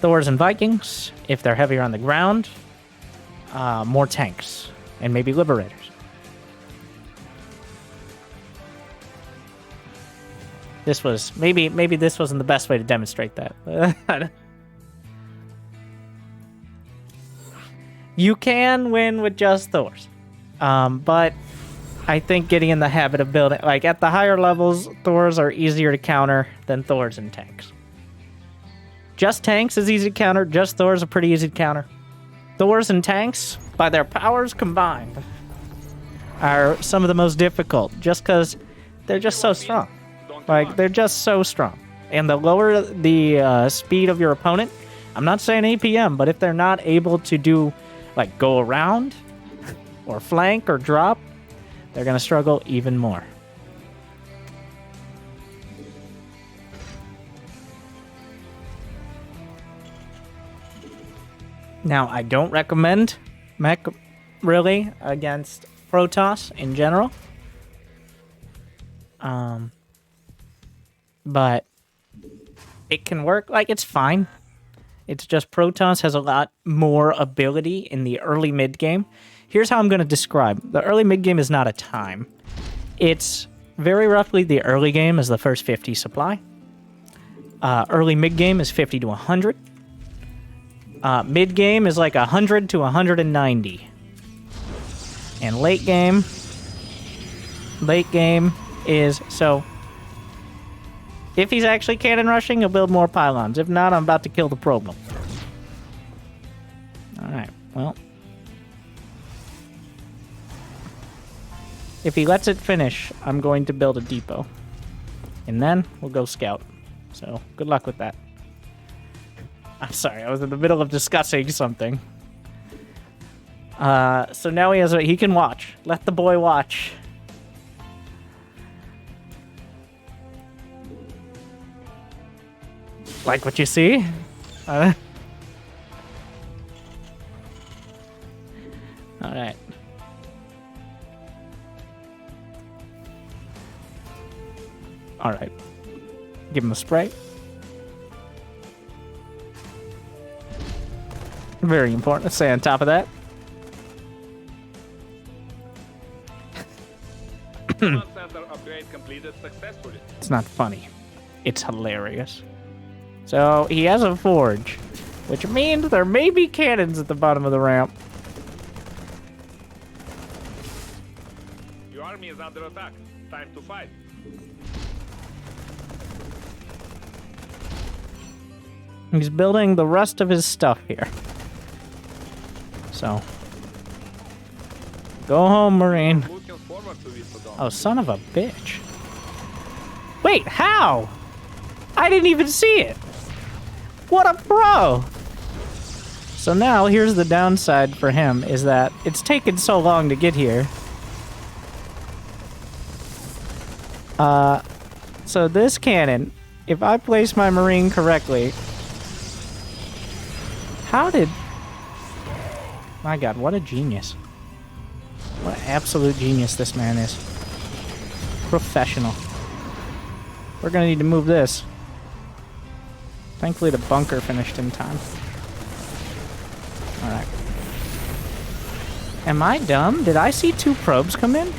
Thors and Vikings. If they're heavier on the ground, more tanks and maybe Liberators. This was maybe this wasn't the best way to demonstrate that. You can win with just Thors, but I think getting in the habit of building, like at the higher levels, Thors are easier to counter than Thors and tanks. Just tanks is easy to counter. Just Thors are pretty easy to counter. Thors and tanks, by their powers combined, are some of the most difficult, just because they're just so strong. Like, they're just so strong. And the lower the speed of your opponent, I'm not saying APM, but if they're not able to do, like, go around, or flank, or drop, they're going to struggle even more. Now, I don't recommend mech, really, against Protoss in general. But it can work. Like, it's fine. It's just Protoss has a lot more ability in the early mid-game. Here's how I'm going to describe. The early mid-game is not a time. It's very roughly the early game is the first 50 supply. Early mid-game is 50 to 100. Mid-game is like 100 to 190. And late game is, so if he's actually cannon rushing, he'll build more pylons. If not, I'm about to kill the problem. Alright, well. If he lets it finish, I'm going to build a depot. And then we'll go scout. So, good luck with that. I'm sorry, I was in the middle of discussing something. So now he can watch. Let the boy watch. Like what you see? Alright. Alright. Give him a spray. Very important to stay on top of that. Command center upgrade completed successfully. It's not funny. It's hilarious. So, he has a forge, which means there may be cannons at the bottom of the ramp. Your army is under attack. Time to fight. He's building the rest of his stuff here. So, go home, Marine. Looking forward to this, Adam. Oh, son of a bitch. Wait, how? I didn't even see it. What a pro! So now, here's the downside for him, is that it's taken so long to get here. So this cannon, if I place my Marine correctly... How did... My god, what a genius. What an absolute genius this man is. Professional. We're gonna need to move this. Thankfully the bunker finished in time. Alright. Am I dumb? Did I see 2 probes come in?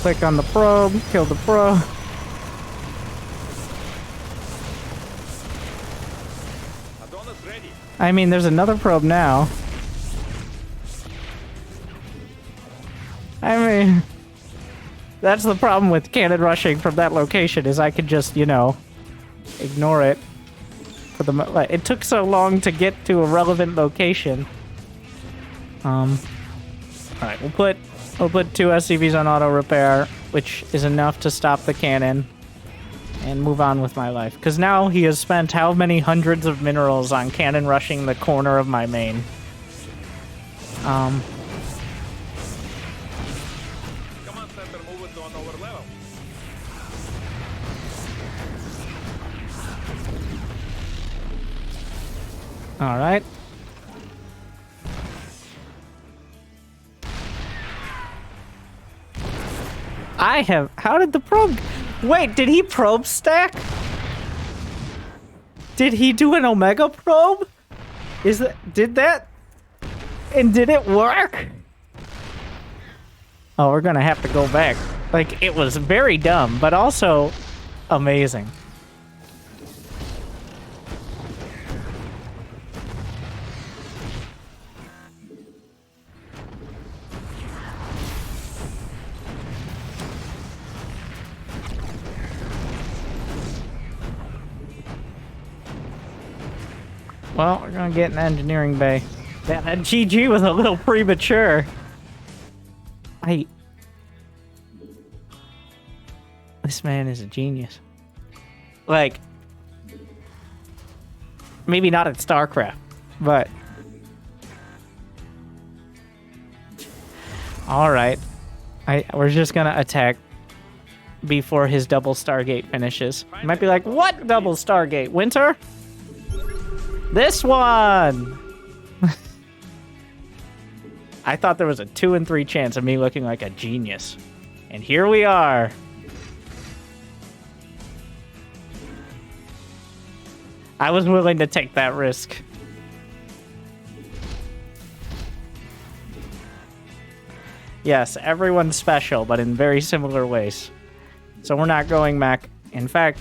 Click on the probe, kill the probe. Adonis ready. I mean, there's another probe now. I mean, that's the problem with cannon rushing from that location, is I could just, you know, ignore it. For the like, it took so long to get to a relevant location. Alright, we'll put 2 SCVs on auto repair, which is enough to stop the cannon, and move on with my life. Because now he has spent how many hundreds of minerals on cannon rushing the corner of my main. Command center moving to another level. All right. How did the probe... Wait, did he probe stack? Did he do an Omega probe? Did that? And did it work? Oh, we're gonna have to go back. Like, it was very dumb, but also amazing. Well, we're gonna get an engineering bay. That GG was a little premature. This man is a genius. Like, maybe not at StarCraft, but... Alright. We're just gonna attack before his double Stargate finishes. You might be like, what double Stargate? Winter? This one! I thought there was a 2 in 3 chance of me looking like a genius. And here we are. I was willing to take that risk. Yes, everyone's special, but in very similar ways. So we're not going back. In fact,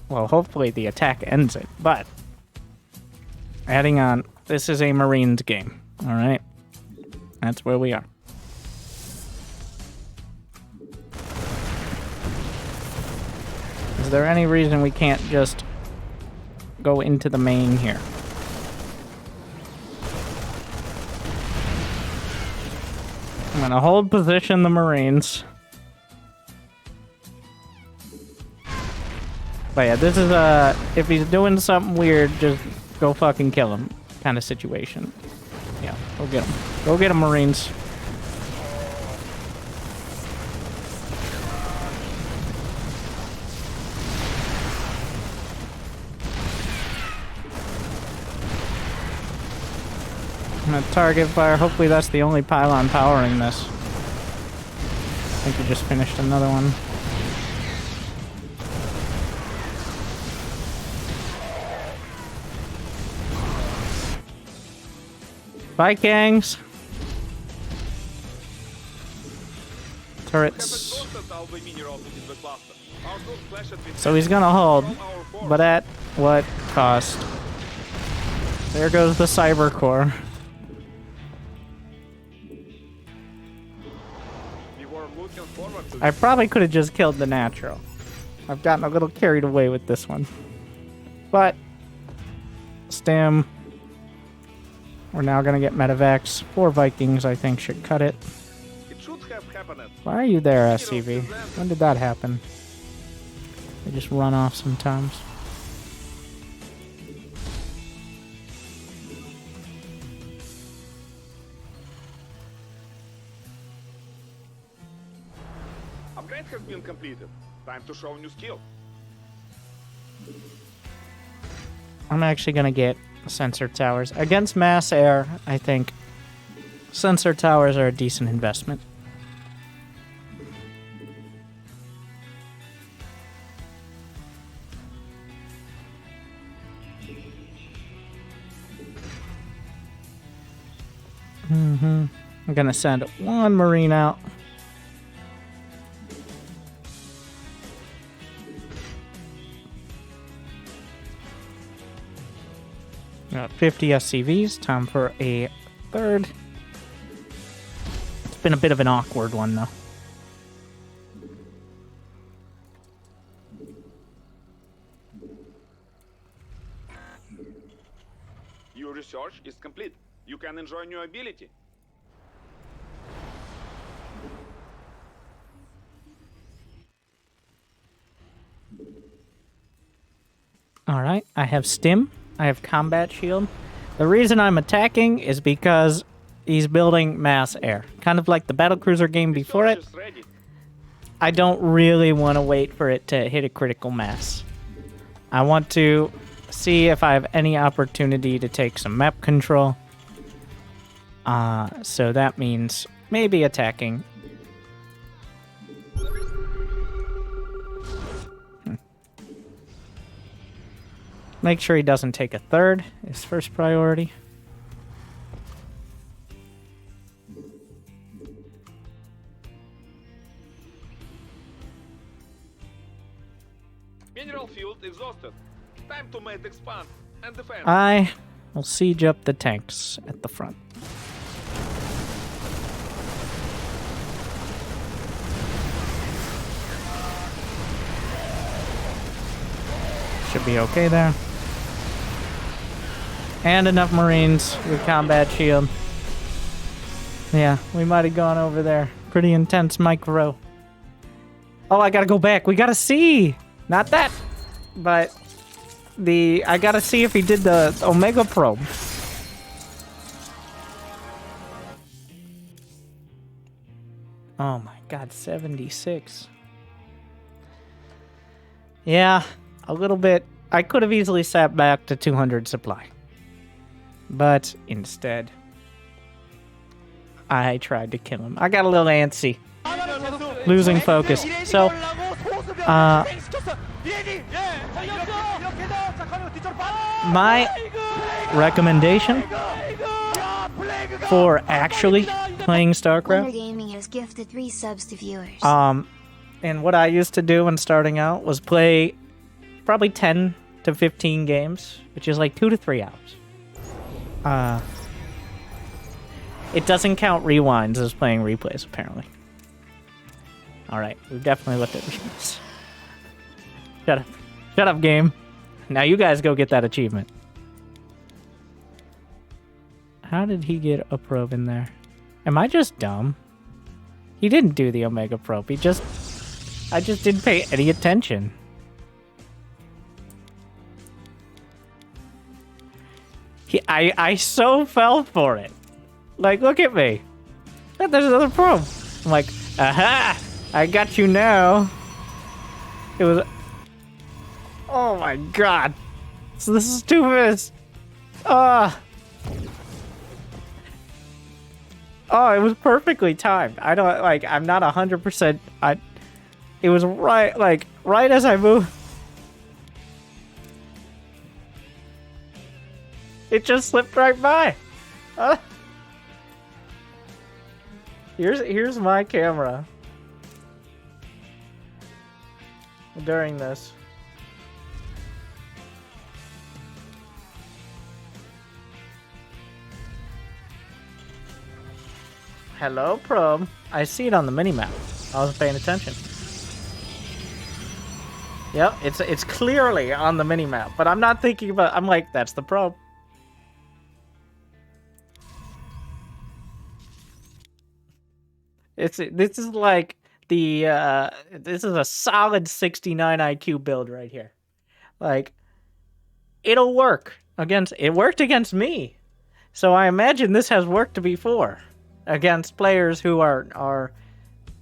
well, hopefully the attack ends it, but... Adding on, this is a Marines game, alright? That's where we are. Is there any reason we can't just go into the main here? I'm gonna hold position the Marines. But yeah, this is a... If he's doing something weird, just go fucking kill him kind of situation. Yeah, go get him. Go get him, Marines. I'm gonna target fire. Hopefully that's the only pylon powering this. I think we just finished another one. Vikings! Turrets. So he's gonna hold, but at what cost? There goes the cyber core. I probably could have just killed the natural. I've gotten a little carried away with this one. But stem. We're now gonna get medevacs. 4 Vikings, I think, should cut it. Why are you there, SCV? When did that happen? They just run off sometimes. Upgrade has been completed. Time to show new skill. I'm actually gonna get sensor towers. Against mass air, I think sensor towers are a decent investment. I'm gonna send 1 Marine out. Got 50 SCVs. Time for a 3rd. It's been a bit of an awkward one, though. Your research is complete. You can enjoy new ability. Alright, I have stim. I have combat shield. The reason I'm attacking is because he's building mass air. Kind of like the battlecruiser game before it. I don't really want to wait for it to hit a critical mass. I want to see if I have any opportunity to take some map control. So that means maybe attacking. Make sure he doesn't take a third, his first priority. Mineral field exhausted. Time to mate expand and defend. I will siege up the tanks at the front. Should be okay there. And enough Marines with combat shield. Yeah, we might have gone over there. Pretty intense micro. Oh, I gotta go back. We gotta see. Not that, but I gotta see if he did the Omega probe. Oh my god, 76. Yeah, a little bit. I could have easily sat back to 200 supply. But instead, I tried to kill him. I got a little antsy. Losing focus. So, my recommendation for actually playing StarCraft. Gaming has gifted 3 subs to viewers. And what I used to do when starting out was play probably 10 to 15 games, which is like 2 to 3 hours. It doesn't count rewinds as playing replays, apparently. Alright, we've definitely looked at achievements. Shut up. Shut up, game. Now you guys go get that achievement. How did he get a probe in there? Am I just dumb? He didn't do the Omega probe. I just didn't pay any attention. I so fell for it. Like, look at me. There's another probe. I'm like, aha! I got you now. It was... Oh my god. So this is 2 minutes. Oh, it was perfectly timed. I don't, like, I'm not 100%. It was right, like, right as I moved. It just slipped right by. Here's my camera during this. Hello, probe. I see it on the minimap. I wasn't paying attention. Yep, it's clearly on the minimap, but I'm not thinking about. I'm like, that's the probe. This is like the this is a solid 69 IQ build right here. Like, it'll work against. It worked against me, so I imagine this has worked before against players who are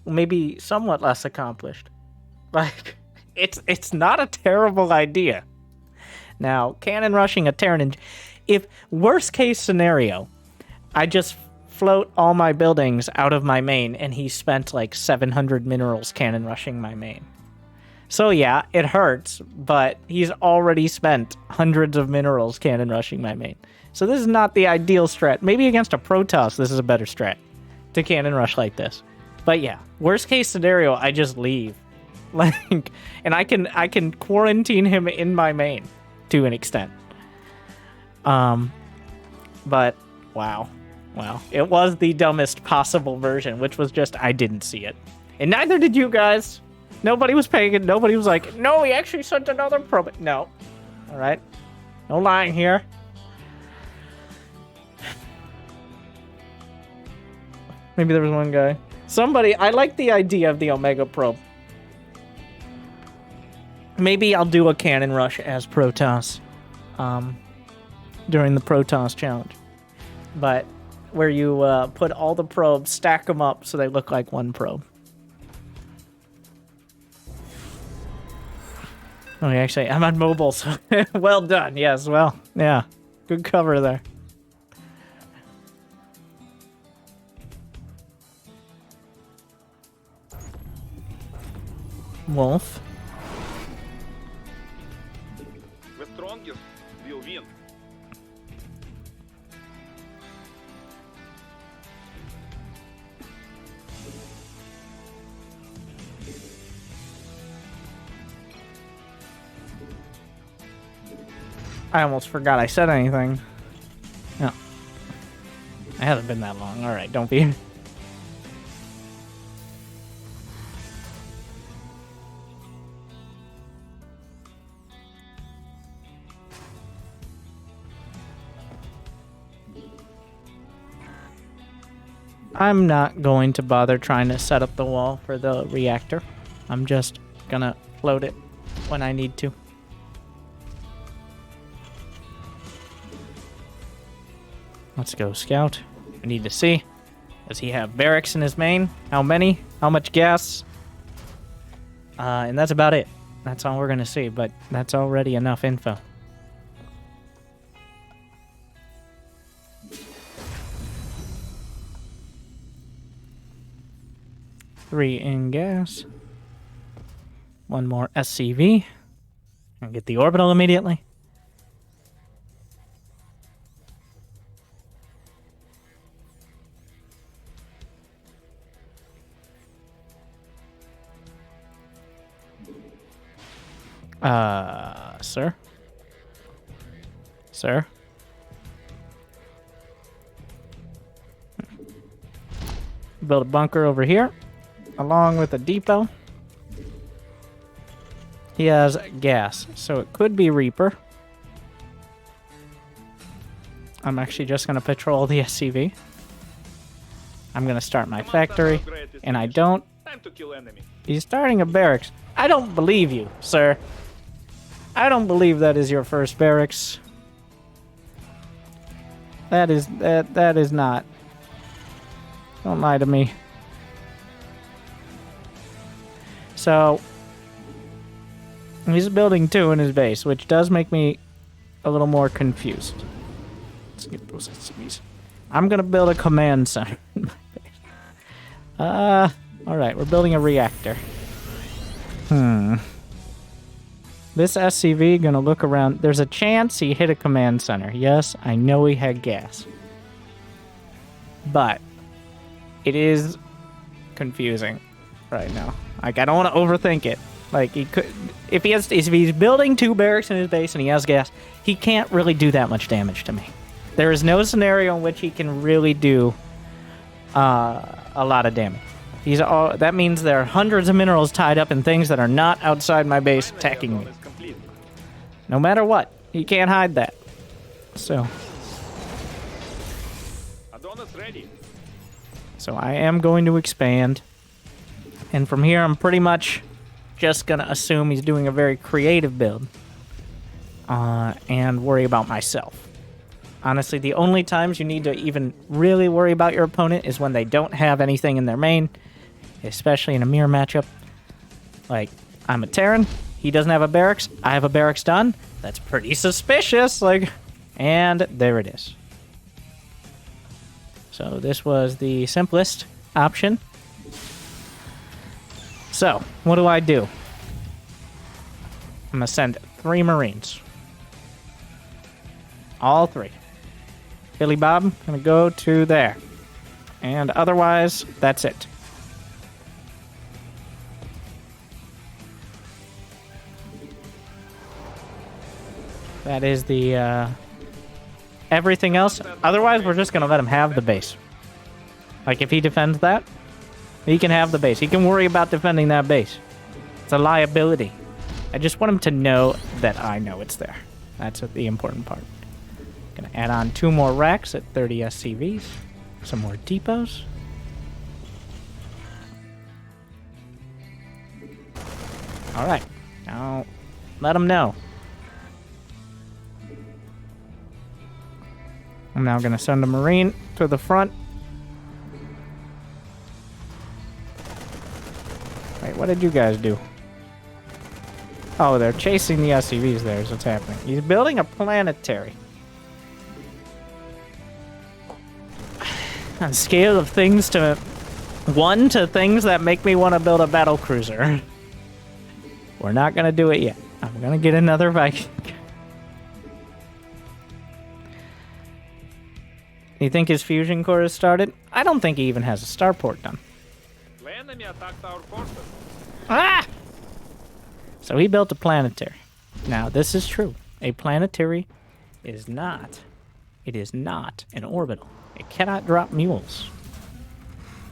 maybe somewhat less accomplished. Like, it's not a terrible idea. Now, cannon rushing a Terran, if worst case scenario, I just float all my buildings out of my main and he spent like 700 minerals cannon rushing my main. So yeah, it hurts, but he's already spent hundreds of minerals cannon rushing my main. So this is not the ideal strat. Maybe against a Protoss, this is a better strat to cannon rush like this. But yeah, worst case scenario, I just leave. Like, and I can quarantine him in my main to an extent. But wow. It was the dumbest possible version, which was just I didn't see it. And neither did you guys. Nobody was paying it. Nobody was like, no, he actually sent another probe. No. All right. No lying here. Maybe there was one guy. Somebody, I like the idea of the Omega probe. Maybe I'll do a cannon rush as Protoss during the Protoss challenge. But where you put all the probes, stack them up so they look like one probe. Oh, actually, I'm on mobile, so well done. Yes, well, yeah. Good cover there. Wolf. The strongest will win. I almost forgot I said anything. No. I haven't been that long. Alright, don't be. I'm not going to bother trying to set up the wall for the reactor. I'm just gonna float it when I need to. Let's go scout. We need to see. Does he have barracks in his main? How many? How much gas? And that's about it. That's all we're gonna see, but that's already enough info. Three in gas. One more SCV. And get the orbital immediately. Sir? Sir? Build a bunker over here, along with a depot. He has gas, so it could be Reaper. I'm actually just going to patrol the SCV. I'm going to start my factory, and I don't... Time to kill enemy. He's starting a barracks. I don't believe you, sir. I don't believe that is your first barracks. That is not. Don't lie to me. So he's building 2 in his base, which does make me a little more confused. Let's get those SCVs. I'm gonna build a command center in my base. Alright, we're building a reactor. This SCV gonna look around. There's a chance he hit a command center. Yes, I know he had gas. But it is confusing right now. Like, I don't want to overthink it. Like, he could, if he's building 2 barracks in his base and he has gas, he can't really do that much damage to me. There is no scenario in which he can really do a lot of damage. That means there are hundreds of minerals tied up in things that are not outside my base attacking me. No matter what, he can't hide that. So Ready. So I am going to expand. And from here, I'm pretty much just going to assume he's doing a very creative build. And worry about myself. Honestly, the only times you need to even really worry about your opponent is when they don't have anything in their main. Especially in a mirror matchup. Like, I'm a Terran. He doesn't have a barracks. I have a barracks done. That's pretty suspicious. Like, and there it is. So this was the simplest option. So, what do? I'm going to send 3 Marines. All 3. Billy Bob, going to go to there. And otherwise, that's it. That is the, everything else. Otherwise, we're just going to let him have the base. Like, if he defends that, he can have the base. He can worry about defending that base. It's a liability. I just want him to know that I know it's there. That's the important part. Gonna add on 2 more racks at 30 SCVs. Some more depots. Alright. Now, let him know. I'm now gonna send a Marine to the front. Wait, what did you guys do? Oh, they're chasing the SCVs there is what's happening. He's building a planetary. On a scale of things to 1 to things that make me want to build a battle cruiser. We're not going to do it yet. I'm going to get another Viking. You think his fusion core has started? I don't think he even has a starport done. The enemy attacked our forces. Ah! So he built a planetary. Now, this is true. A planetary is not. It is not an orbital. It cannot drop mules.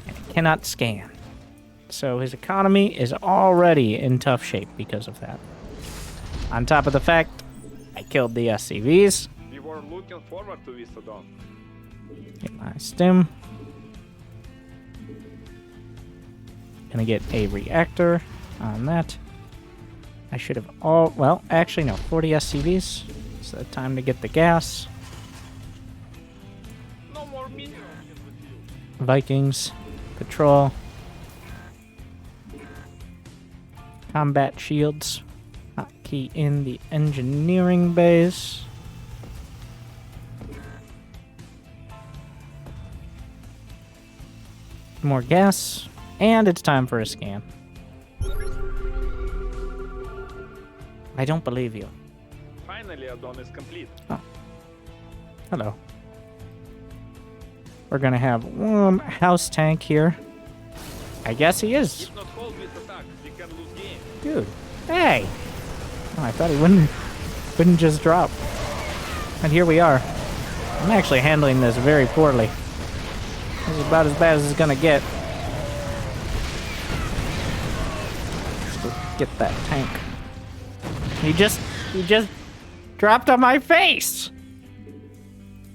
And it cannot scan. So his economy is already in tough shape because of that. On top of the fact, I killed the SCVs. We were looking forward to this dawn. Get my stim. Gonna get a reactor on that. I should have all... Well, actually, no. 40 SCVs. So time to get the gas. No more minions. Vikings. Patrol. Combat shields. Hotkey in the engineering base. More gas. And it's time for a scan. I don't believe you. Finally, a dawn is complete. Oh. Hello. We're gonna have one house tank here. I guess he is. If not hold this attack, we can lose game. Dude. Hey! Oh, I thought he wouldn't just drop. And here we are. I'm actually handling this very poorly. This is about as bad as it's gonna get. Let's go get that tank. He just dropped on my face!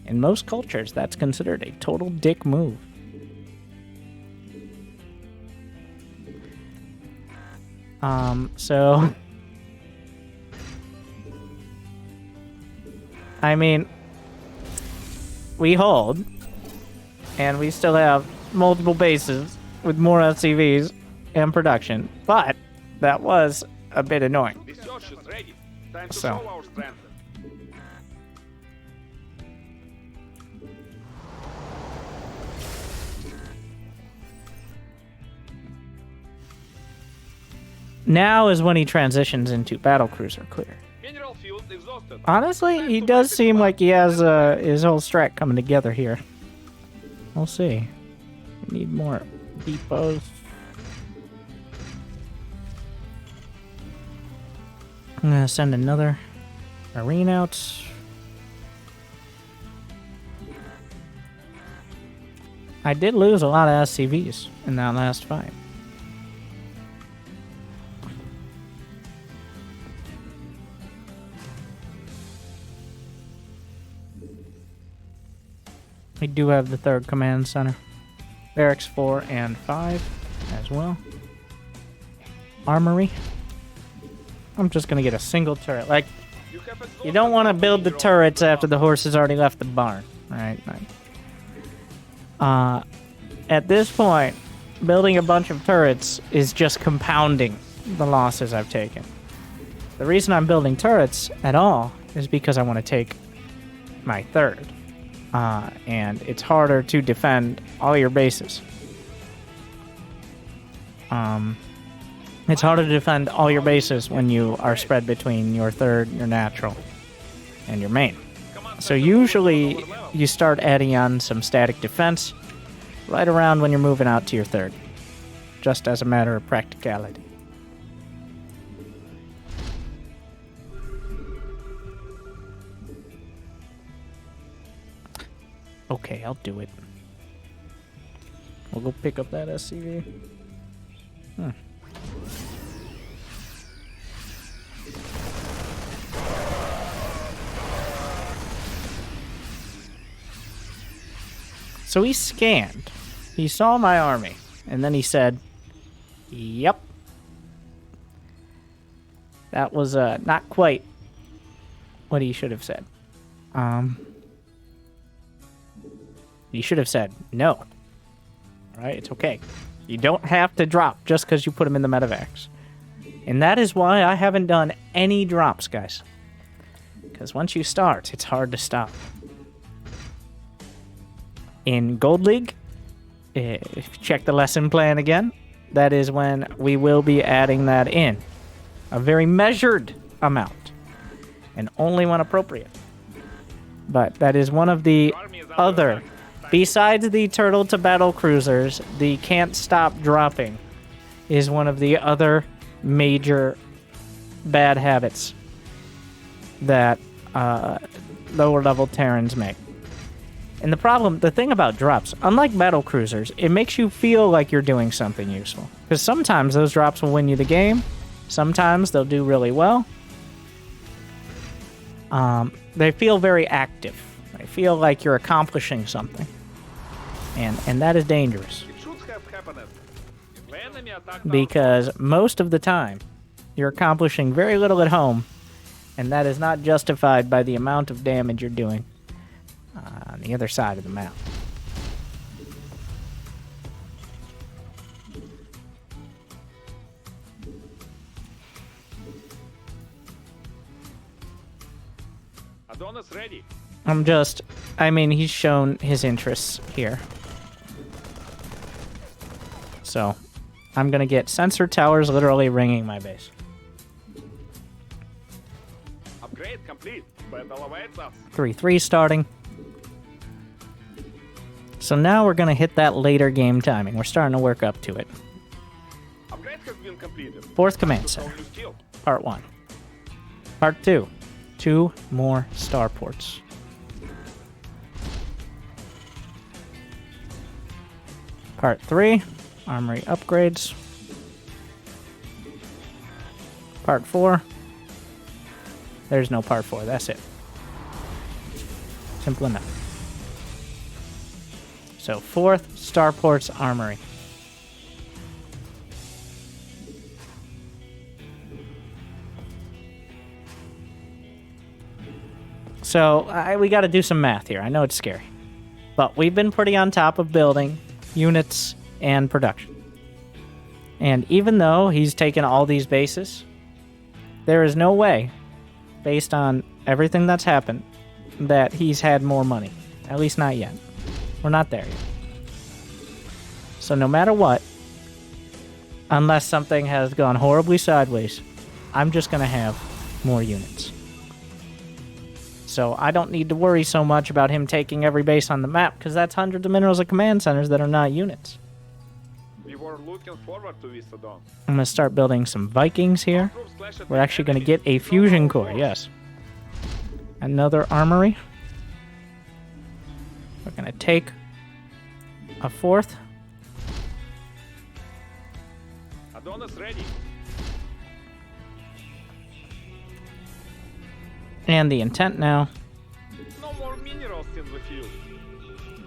In most cultures, that's considered a total dick move. So... I mean... We hold... And we still have multiple bases with more LCVs and production. But that was a bit annoying. This Josh is ready. Time to So. show our strength. Now is when he transitions into battlecruiser clear. Mineral field exhausted. Honestly, he does seem like he has his whole strat coming together here. We'll see. We need more depots. I'm gonna send another marine out. I did lose a lot of SCVs in that last fight. We do have the third command center. Barracks 4 and 5 as well. Armory. I'm just gonna get a single turret. Like, you don't want to build the turrets after the horse has already left the barn. Right? At this point, building a bunch of turrets is just compounding the losses I've taken. The reason I'm building turrets at all is because I want to take my third. And it's harder to defend all your bases. It's harder to defend all your bases when you are spread between your third, your natural, and your main. So usually you start adding on some static defense right around when you're moving out to your third, just as a matter of practicality. Okay, I'll do it. We'll go pick up that SCV. So he scanned. He saw my army. And then he said, yep. That was not quite what he should have said. You should have said no. Alright, it's okay. You don't have to drop just because you put him in the medevacs. And that is why I haven't done any drops, guys. Because once you start, it's hard to stop. In Gold League, if you check the lesson plan again, that is when we will be adding that in. A very measured amount. And only when appropriate. But that is one of the other, besides the turtle to battle cruisers, the can't stop dropping is one of the other major bad habits that lower level Terrans make. And the thing about drops, unlike battle cruisers, it makes you feel like you're doing something useful. Because sometimes those drops will win you the game, sometimes they'll do really well. They feel very active. They feel like you're accomplishing something. And that is dangerous. It should have happened. The enemy attacked Because most of the time, you're accomplishing very little at home, and that is not justified by the amount of damage you're doing on the other side of the map. Adonis ready. He's shown his interests here. So, I'm gonna get sensor towers literally ringing my base. Upgrade complete. Battle awaits us. 3-3 starting. So now we're gonna hit that later game timing. We're starting to work up to it. Upgrade has been completed. 4th command center. Only skill. Part 1. Part 2. 2 more starports. Part 3. Armory upgrades. Part 4. There's no part 4. That's it. Simple enough. So 4th, starports armory. So we got to do some math here. I know it's scary. But we've been pretty on top of building units and production. And even though he's taken all these bases, there is no way, based on everything that's happened, that he's had more money. At least not yet. We're not there yet. So no matter what, unless something has gone horribly sideways, I'm just going to have more units. So I don't need to worry so much about him taking every base on the map, because that's hundreds of minerals and command centers that are not units. We were looking forward to this add-on. I'm going to start building some Vikings here. We're actually going to get a fusion core, yes. Another armory. We're going to take a 4th. Adonis ready. And the intent now No more minerals in the field.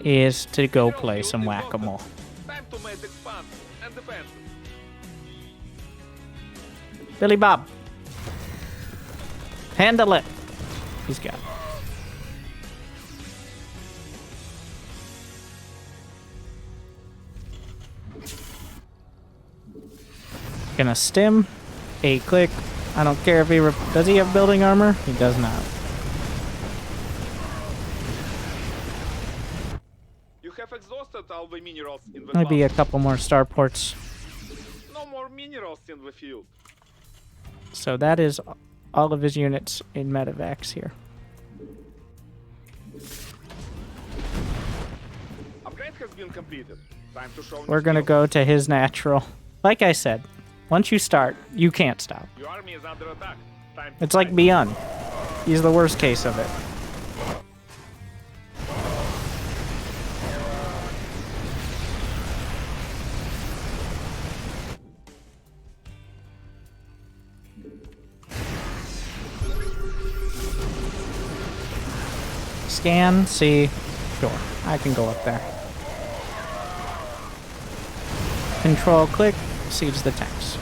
is to go play some whack-a-mole. Time to make expand and defense. Billy Bob. Handle it. He's got it. Gonna stim. A click. I don't care if he... Does he have building armor? He does not. You have exhausted all the minerals in the Maybe a farm. couple more starports. No more minerals in the field. So that is all of his units in medevacs here. Upgrade has been completed. Time to show We're gonna go to his natural. Like I said, once you start, you can't stop. Your army is under attack. Time to It's like fight. Byun. He's the worst case of it. Scan, see, sure, I can go up there. Control click, siege the tanks.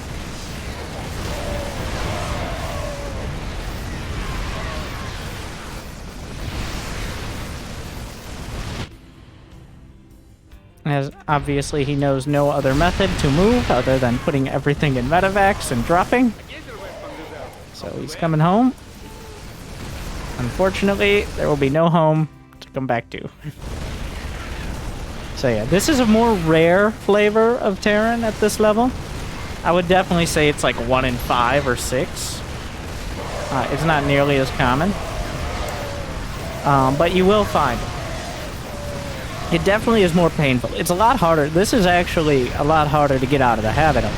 As obviously he knows no other method to move other than putting everything in medevacs and dropping. So he's coming home. Unfortunately, there will be no home to come back to. So yeah, this is a more rare flavor of Terran at this level. I would definitely say it's like 1 in 5 or 6. It's not nearly as common. But you will find it. It definitely is more painful. It's a lot harder. This is actually a lot harder to get out of the habit of.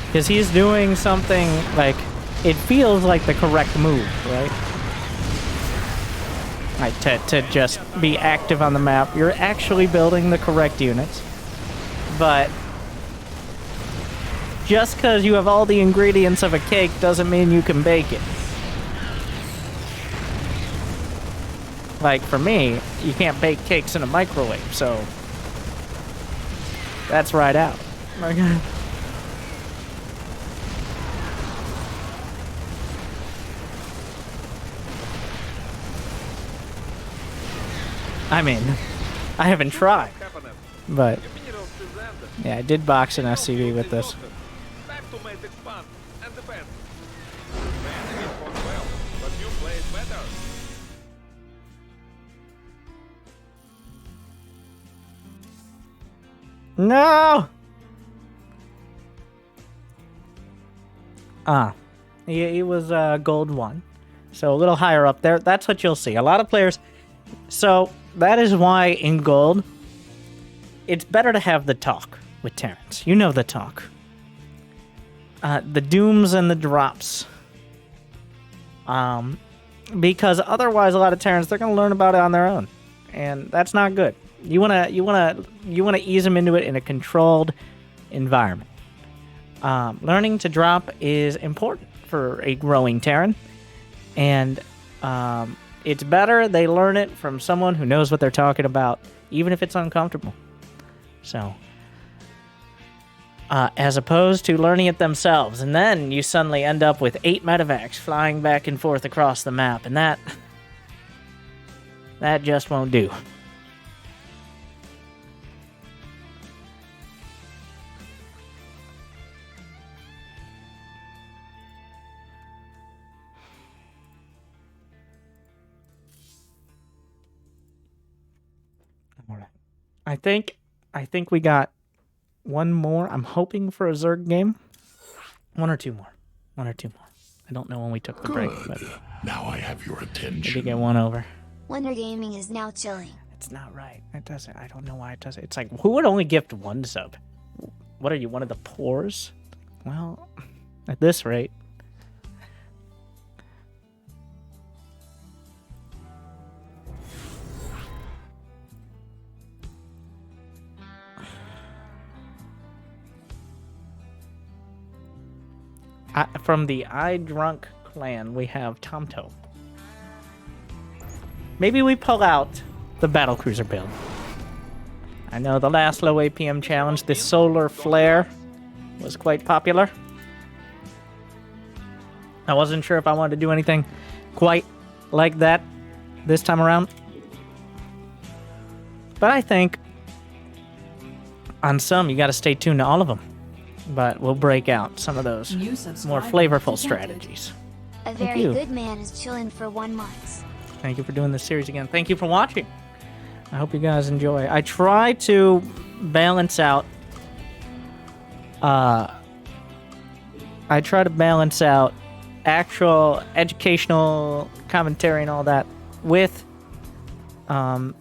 Because he's doing something like, it feels like the correct move, right? Like to just be active on the map. You're actually building the correct units. But just because you have all the ingredients of a cake doesn't mean you can bake it. Like, for me, you can't bake cakes in a microwave, so that's right out. Okay. I mean, I haven't tried, but yeah, I did box an SCV with this. No! He was gold 1. So a little higher up there. That's what you'll see. A lot of players... So, that is why in gold, it's better to have the talk with Terrans. You know the talk. The dooms and the drops. Because otherwise a lot of Terrans, they're going to learn about it on their own. And that's not good. You wanna ease them into it in a controlled environment. Learning to drop is important for a growing Terran, and it's better they learn it from someone who knows what they're talking about, even if it's uncomfortable. So, as opposed to learning it themselves, and then you suddenly end up with 8 medevacs flying back and forth across the map, and that just won't do. I think we got one more. I'm hoping for a Zerg game. One or two more. I don't know when we took the break, but now I have your attention. maybe get one over. Wonder Gaming is now chilling. It's not right. It doesn't. I don't know why it doesn't. It's like, who would only gift 1 sub? What are you, one of the poors? Well, at this rate. From the I Drunk clan, we have Tomto. Maybe we pull out the battlecruiser build. I know the last low APM challenge, the solar flare, was quite popular. I wasn't sure if I wanted to do anything quite like that this time around. But I think on some, you got to stay tuned to all of them. But we'll break out some of those more flavorful strategies. A very good man is chilling for 1 month. Thank you for doing this series again. Thank you for watching. I hope you guys enjoy. I try to balance out actual educational commentary and all that with not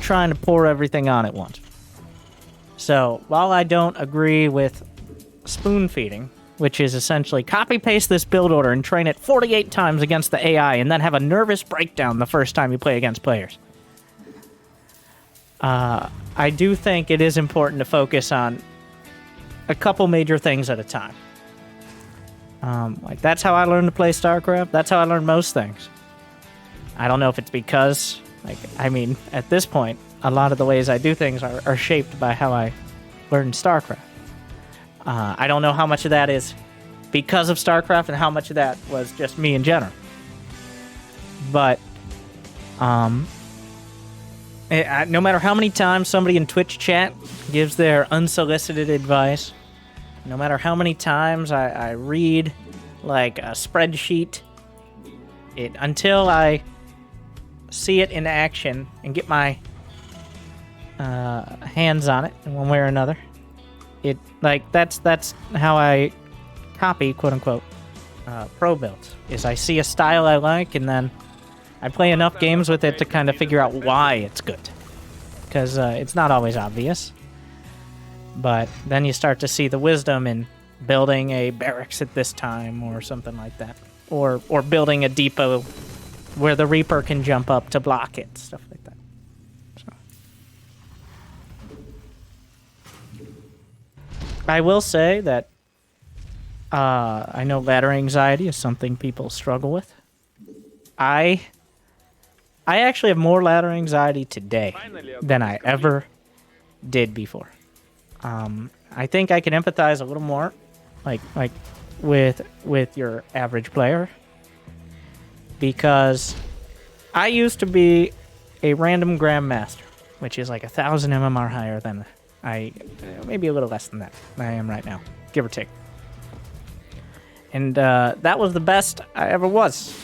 trying to pour everything on at once. So, while I don't agree with spoon feeding, which is essentially copy-paste this build order and train it 48 times against the AI and then have a nervous breakdown the first time you play against players, I do think it is important to focus on a couple major things at a time. Like, that's how I learned to play StarCraft. That's how I learned most things. I don't know if it's because, at this point, a lot of the ways I do things are shaped by how I learned StarCraft. I don't know how much of that is because of StarCraft and how much of that was just me in general. But No matter how many times somebody in Twitch chat gives their unsolicited advice, no matter how many times I read like a spreadsheet, until I see it in action and get my hands on it in one way or another, that's how I copy, quote unquote, pro builds. Is I see a style I like and then I play enough games with it to kind of figure out why it's good. Because it's not always obvious. But then you start to see the wisdom in building a barracks at this time or something like that. Or building a depot where the Reaper can jump up to block it, stuff like that. So. I will say that I know ladder anxiety is something people struggle with. I actually have more ladder anxiety today than I ever did before. I think I can empathize a little more, like with your average player, because I used to be a random grandmaster, which is like 1,000 MMR higher than maybe a little less than that I am right now, give or take. And that was the best I ever was.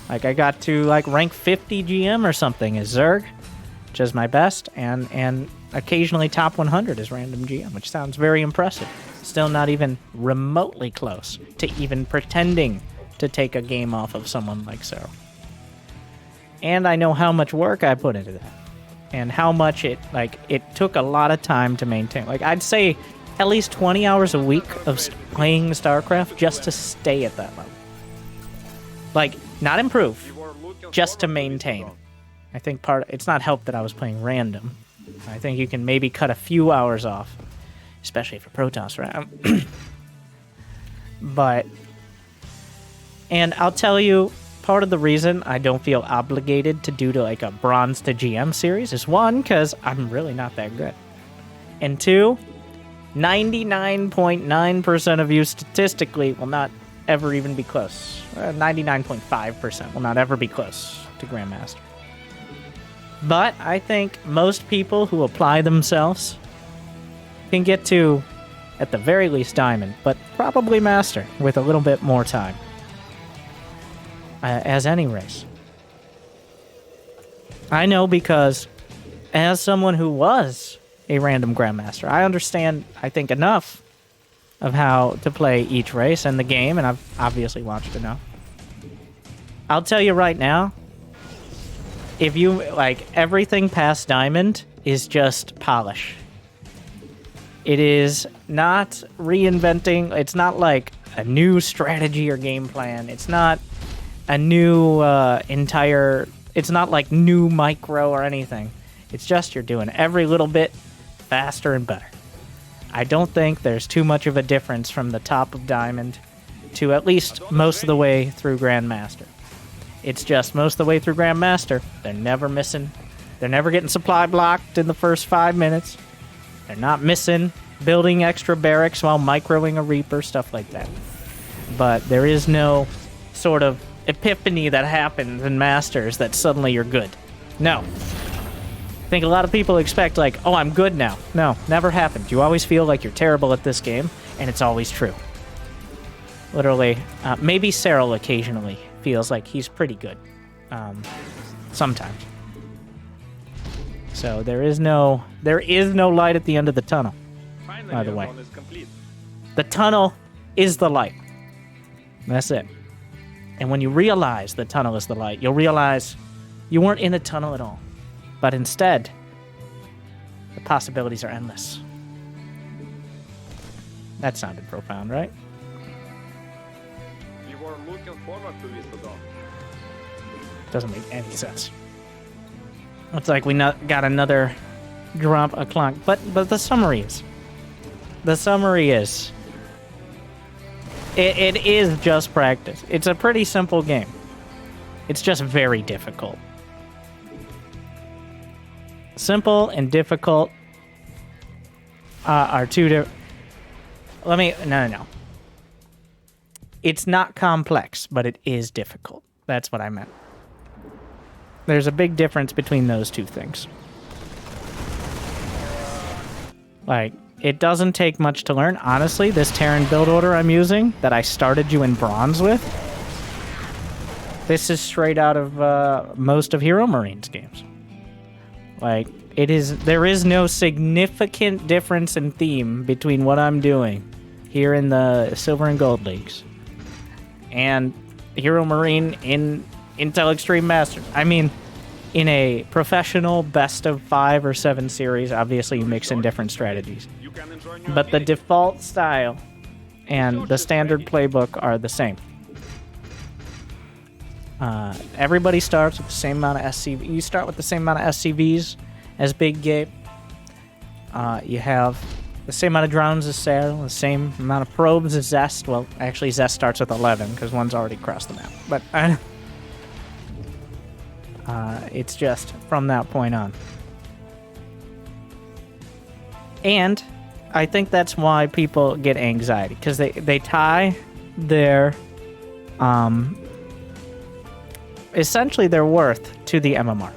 Like, I got to, like, rank 50 GM or something as Zerg, which is my best, and occasionally top 100 as random GM, which sounds very impressive. Still not even remotely close to even pretending to take a game off of someone like Serral. And I know how much work I put into that, and how much it took a lot of time to maintain. Like, I'd say at least 20 hours a week of playing StarCraft just to stay at that level. Like, not improve, just to maintain. I think it's not helped that I was playing random. I think you can maybe cut a few hours off, especially for Protoss round. And I'll tell you, part of the reason I don't feel obligated to do like a bronze to GM series is, one, because I'm really not that good. And two, 99.9% of you statistically will not ever even be close. 99.5% will not ever be close to Grandmaster. But I think most people who apply themselves can get to, at the very least, Diamond, but probably Master with a little bit more time. As any race. I know, because as someone who was a random Grandmaster, I understand, I think, enough of how to play each race and the game, and I've obviously watched enough. I'll tell you right now, if you, like, everything past Diamond is just polish. It is not reinventing, it's not like a new strategy or game plan, it's not a new it's not like new micro or anything. It's just you're doing every little bit faster and better. I don't think there's too much of a difference from the top of Diamond to at least most of the way through Grandmaster. It's just most of the way through Grandmaster, they're never missing. They're never getting supply blocked in the first 5 minutes. They're not missing building extra barracks while microing a Reaper, stuff like that. But there is no sort of epiphany that happens in Masters that suddenly you're good. No. I think a lot of people expect, like, oh, I'm good now. No, never happened. You always feel like you're terrible at this game, and it's always true. Literally, maybe Serral occasionally feels like he's pretty good. Sometimes. So there is no light at the end of the tunnel, by the way. The tunnel is the light. That's it. And when you realize the tunnel is the light, you'll realize you weren't in a tunnel at all. But instead, the possibilities are endless. That sounded profound, right? You were looking forward to this, though. Doesn't make any sense. It's like we got another drop a clunk. But the summary is... It is just practice. It's a pretty simple game. It's just very difficult. Simple and difficult are two different... No. It's not complex, but it is difficult. That's what I meant. There's a big difference between those two things. Like, it doesn't take much to learn. Honestly, this Terran build order I'm using, that I started you in bronze with, this is straight out of most of Hero Marines games. Like, there is no significant difference in theme between what I'm doing here in the Silver and Gold Leagues and Hero Marine in Intel Extreme Masters. I mean, in a professional best of 5 or 7 series, obviously you mix in different strategies. But the default style and the standard playbook are the same. Everybody starts with the same amount of SCV. You start with the same amount of SCVs as Big Gabe. You have the same amount of drones as Serral, the same amount of probes as Zest. Well, actually, Zest starts with 11 because one's already crossed the map. But it's just from that point on. And I think that's why people get anxiety, because they tie their essentially their worth to the MMR,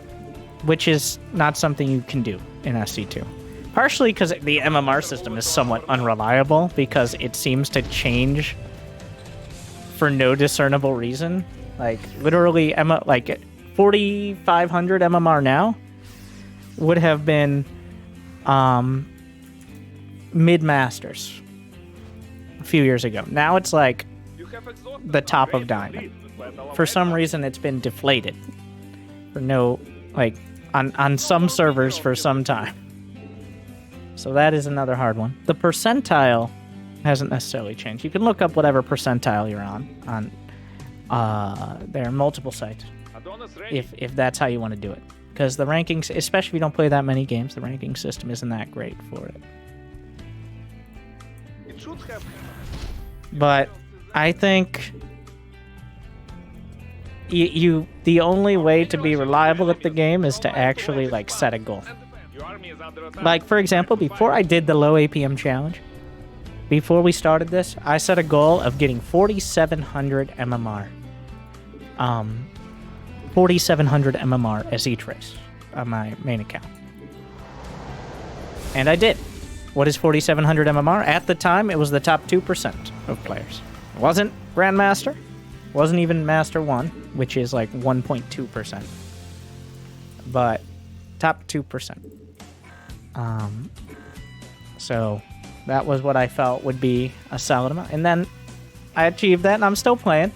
which is not something you can do in SC2. Partially because the MMR system is somewhat unreliable, because it seems to change for no discernible reason. Like, literally, 4,500 MMR now would have been mid-masters a few years ago. Now it's like the top of Diamond. For some reason, it's been deflated for no, like, on some servers for some time. So that is another hard one. The percentile hasn't necessarily changed. You can look up whatever percentile you're on there are multiple sites if that's how you want to do it. Because the rankings, especially if you don't play that many games, the ranking system isn't that great for it. But I think the only way to be reliable at the game is to actually, like, set a goal. Like, for example, before I did the low APM challenge, before we started this, I set a goal of getting 4,700 MMR. 4,700 MMR as each race on my main account. And I did. What is 4,700 MMR? At the time, it was the top 2% of players. It wasn't Grandmaster. Wasn't even Master 1, which is like 1.2%. But top 2%. So that was what I felt would be a solid amount. And then I achieved that, and I'm still playing.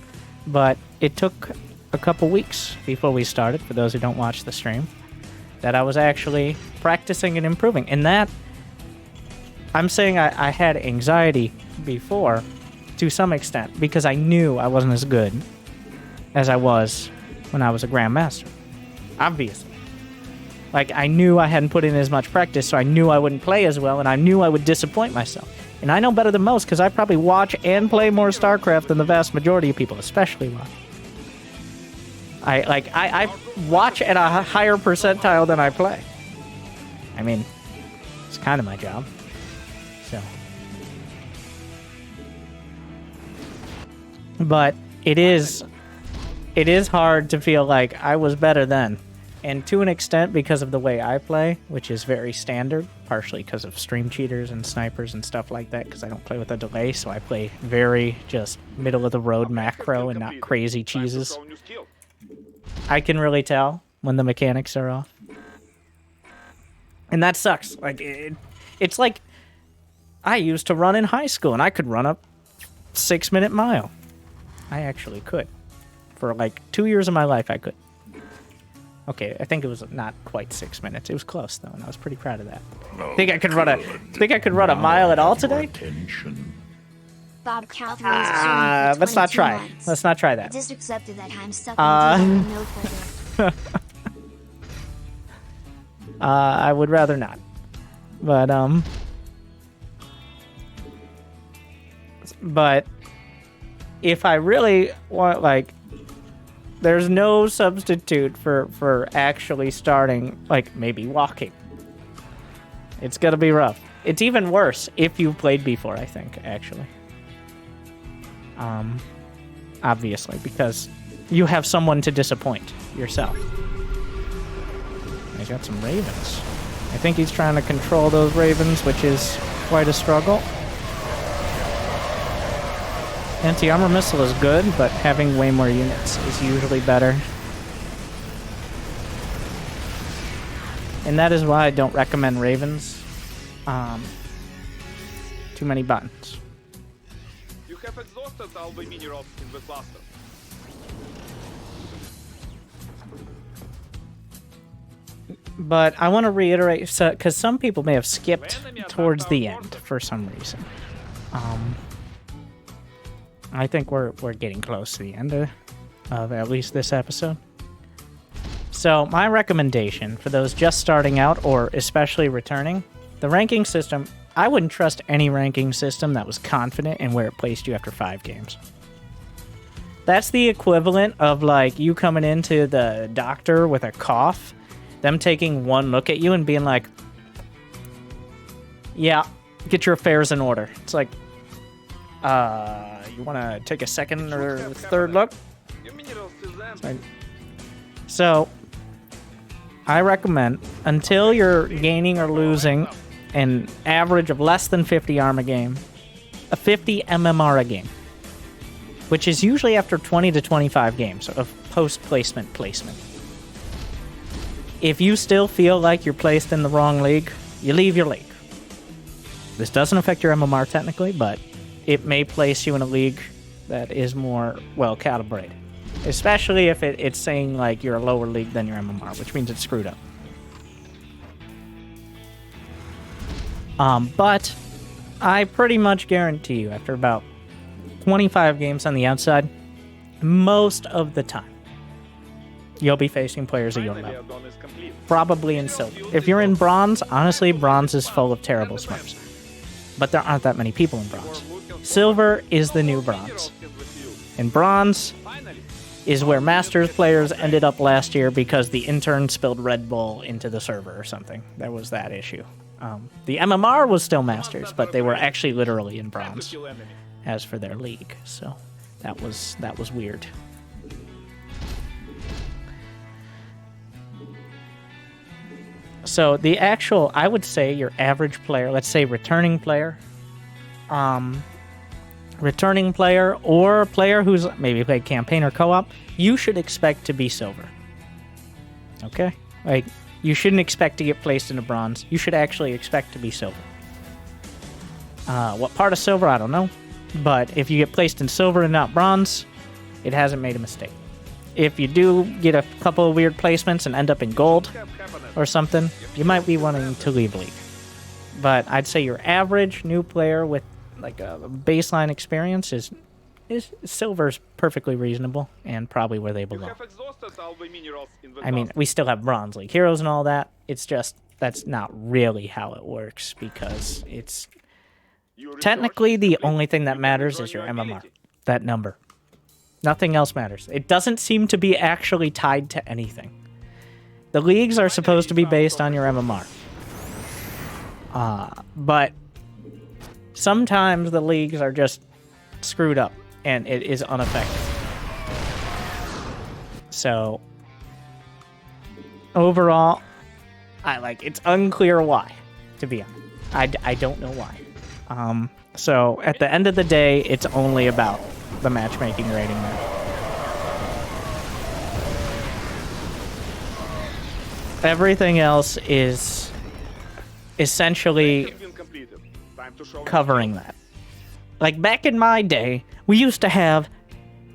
But it took a couple weeks before we started, for those who don't watch the stream, that I was actually practicing and improving. And that, I'm saying I had anxiety before, to some extent, because I knew I wasn't as good as I was when I was a Grandmaster. Obviously. Like, I knew I hadn't put in as much practice, so I knew I wouldn't play as well, and I knew I would disappoint myself. And I know better than most, because I probably watch and play more StarCraft than the vast majority of people, especially watch. I watch at a higher percentile than I play. I mean, it's kind of my job. So. But it is hard to feel like I was better then. And to an extent, because of the way I play, which is very standard, partially because of stream cheaters and snipers and stuff like that, because I don't play with a delay, so I play very just middle-of-the-road macro and not crazy cheeses. I can really tell when the mechanics are off. And that sucks. Like, it's like I used to run in high school, and I could run a 6-minute mile. I actually could. For like 2 years of my life, I could. Okay, I think it was not quite 6 minutes. It was close though, and I was pretty proud of that. Think I could run a mile at all today? Bob Calhoun let's not try it. Let's not try that. Just accepted that I'm stuck in no further. I would rather not. But if I really want, like, there's no substitute for actually starting, like, maybe walking. It's gonna be rough. It's even worse if you've played before, I think, actually. Obviously, because you have someone to disappoint yourself. I got some ravens. I think he's trying to control those ravens, which is quite a struggle. Anti-armor missile is good, but having way more units is usually better. And that is why I don't recommend ravens. Too many buttons. You have exhausted all the minerals in the cluster. But I want to reiterate, because some people may have skipped towards the end for some reason. I think we're getting close to the end of at least this episode. So my recommendation for those just starting out, or especially returning, the ranking system, I wouldn't trust any ranking system that was confident in where it placed you after 5 games. That's the equivalent of like you coming into the doctor with a cough, them taking one look at you and being like, yeah, get your affairs in order. It's like, you want to take a second or third look? Your minerals is empty. Sorry. So, I recommend, until you're gaining or losing an average of less than 50 arm a game, a 50 MMR a game, which is usually after 20 to 25 games of post-placement placement. If you still feel like you're placed in the wrong league, you leave your league. This doesn't affect your MMR technically, but it may place you in a league that is more well-calibrated. Especially if it's saying like you're a lower league than your MMR, which means it's screwed up. But I pretty much guarantee you, after about 25 games on the outside, most of the time, you'll be facing players at your Finally, level. add-on is complete. Probably in silver. If you're in bronze, honestly, bronze is full of terrible smurfs. But there aren't that many people in bronze. Silver is the new bronze. And bronze is where Masters players ended up last year because the intern spilled Red Bull into the server or something. There was that issue. The MMR was still Masters, but they were actually literally in bronze as for their league. So that was weird. So the actual, I would say your average player, let's say returning player or a player who's maybe played campaign or co-op, you should expect to be silver. Okay? Like, you shouldn't expect to get placed into bronze. You should actually expect to be silver. What part of silver, I don't know. But if you get placed in silver and not bronze, it hasn't made a mistake. If you do get a couple of weird placements and end up in gold or something, you might be wanting to leave league. But I'd say your average new player with like a baseline experience is silver's perfectly reasonable and probably where they You belong. have exhausted all the minerals in the I mean, we still have bronze league heroes and all that. It's just that's not really how it works because it's technically the only thing that matters is your MMR, that number. Nothing else matters. It doesn't seem to be actually tied to anything. The leagues are supposed to be based on your MMR. But sometimes the leagues are just screwed up and it is unaffected. So overall, it's unclear why, to be honest. I don't know why. So at the end of the day, it's only about the matchmaking rating there. Everything else is essentially has been completed. Time to show covering that. Like back in my day, we used to have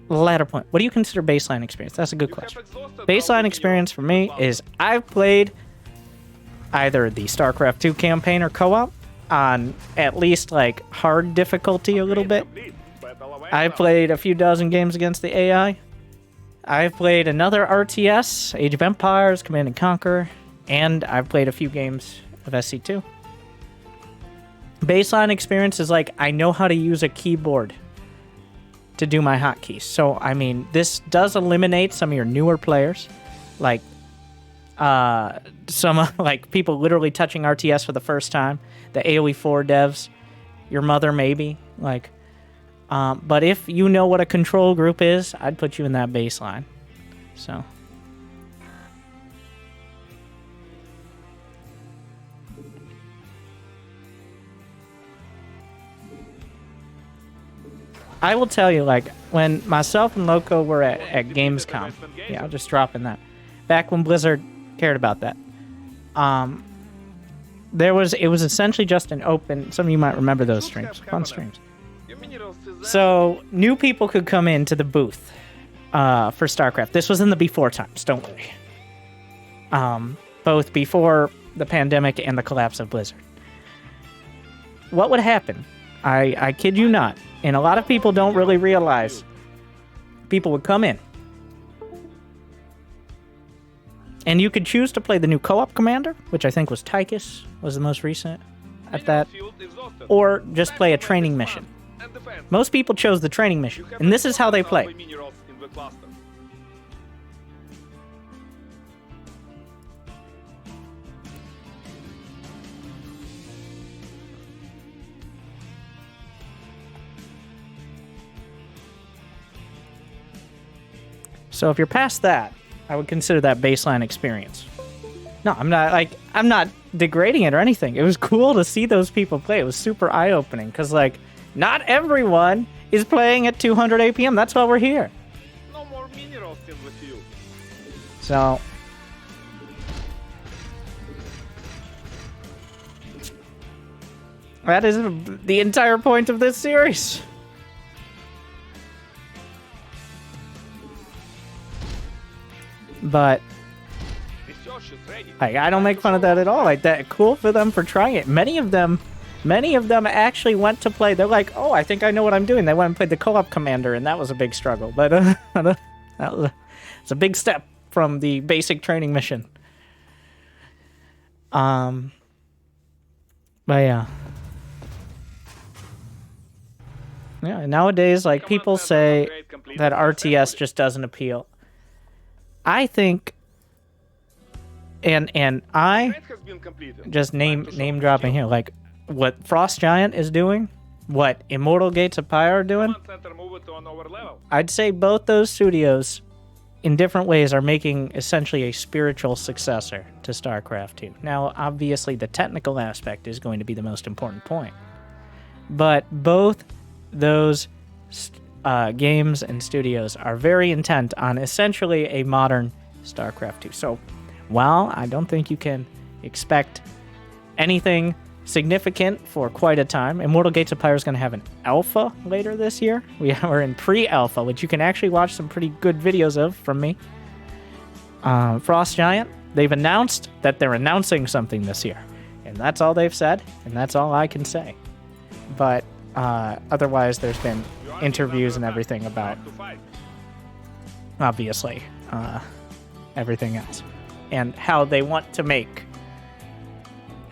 ladder point. What do you consider baseline experience? That's a good question. Baseline experience for me is I've played either the StarCraft 2 campaign or co-op on at least like hard difficulty a little bit. I've played a few dozen games against the AI. I've played another RTS, Age of Empires, Command and Conquer, and I've played a few games of SC2. Baseline experience is like I know how to use a keyboard to do my hotkeys. So, I mean, this does eliminate some of your newer players, like some like people literally touching RTS for the first time, the AoE 4 devs, your mother maybe, like. But if you know what a control group is, I'd put you in that baseline. So. I will tell you, like, when myself and Loco were at Gamescom, yeah, I'll just drop in that. Back when Blizzard cared about that. It was essentially just an open, some of you might remember those streams, fun streams. So, new people could come into the booth for StarCraft. This was in the before times, don't worry. Both before the pandemic and the collapse of Blizzard. What would happen? I kid you not, and a lot of people don't really realize, people would come in, and you could choose to play the new co-op commander, which I think was Tychus, was the most recent at that, or just play a training mission. Most people chose the training mission, and this is how they play. So if you're past that, I would consider that baseline experience. No, I'm not degrading it or anything. It was cool to see those people play. It was super eye-opening because, like, not everyone is playing at 200 APM. That's why we're here. No more minerals in the field. So that is the entire point of this series. But I don't make fun of that at all. Like, that cool for them for trying it. Many of them actually went to play. They're like, oh, I think I know what I'm doing. They went and played the co-op commander, and that was a big struggle. But it's a big step from the basic training mission. But yeah. Yeah, nowadays, like, people say that RTS just doesn't appeal. I think, and I just name dropping here, like what Frost Giant is doing, what Immortal Gates of Pyre are doing. I'd say both those studios, in different ways, are making essentially a spiritual successor to StarCraft 2. Now, obviously, the technical aspect is going to be the most important point, but both those games and studios are very intent on essentially a modern StarCraft 2. So, while I don't think you can expect anything significant for quite a time, Immortal Gates of Pyre is going to have an alpha later this year. We are in pre-alpha, which you can actually watch some pretty good videos of from me. Frost Giant, they've announced that they're announcing something this year. And that's all they've said, and that's all I can say. But otherwise, there's been interviews and everything about, obviously, everything else. And how they want to make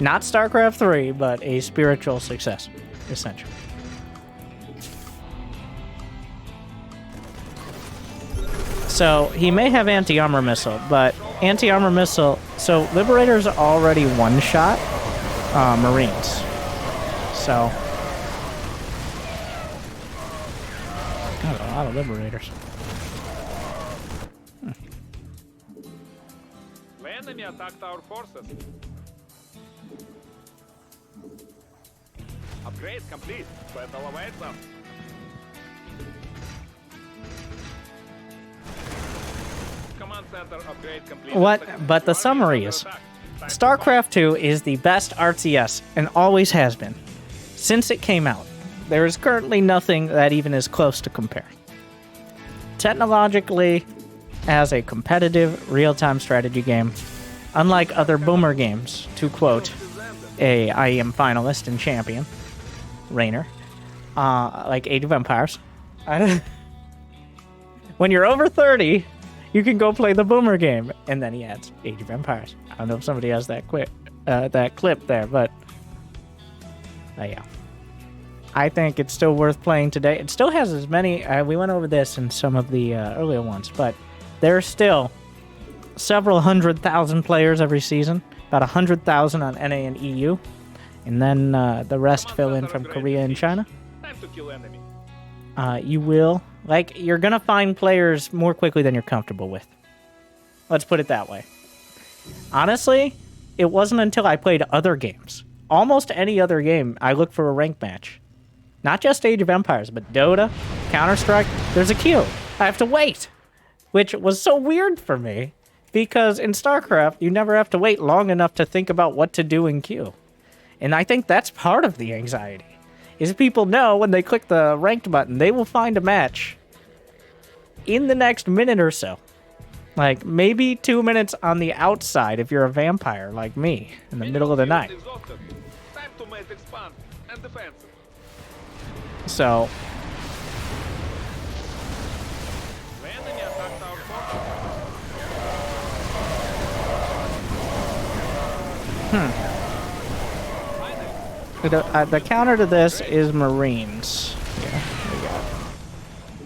not StarCraft 3, but a spiritual success, essentially. So, he may have anti-armor missile, but anti-armor missile... So, Liberator's already one-shot Marines. So... Got a lot of Liberators. The enemy attacked our forces. Upgrade complete. Battle awaits us. Command center upgrade complete. What? But the summary is, StarCraft 2 is the best RTS and always has been since it came out. There is currently nothing that even is close to compare. Technologically, as a competitive, real-time strategy game, unlike other boomer games, to quote a IEM finalist and champion, Reynor, like Age of Empires. When you're over 30, you can go play the boomer game, and then he adds Age of Empires. I don't know if somebody has that clip there, but yeah. I think it's still worth playing today. It still has as many... we went over this in some of the earlier ones, but there are still several 100,000 players every season. About 100,000 on NA and EU. And then the rest fill in from Korea and China. Time to kill enemy. You will... Like, you're going to find players more quickly than you're comfortable with. Let's put it that way. Honestly, it wasn't until I played other games. Almost any other game, I look for a rank match. Not just Age of Empires, but Dota, Counter-Strike, there's a queue. I have to wait, which was so weird for me because in StarCraft, you never have to wait long enough to think about what to do in queue. And I think that's part of the anxiety, is people know when they click the ranked button, they will find a match in the next minute or so. Like, maybe 2 minutes on the outside if you're a vampire like me in the middle of the night. Time to make expand and defensive. So, The enemy attacked our fortress. the counter to this is Marines. Yeah, we got it.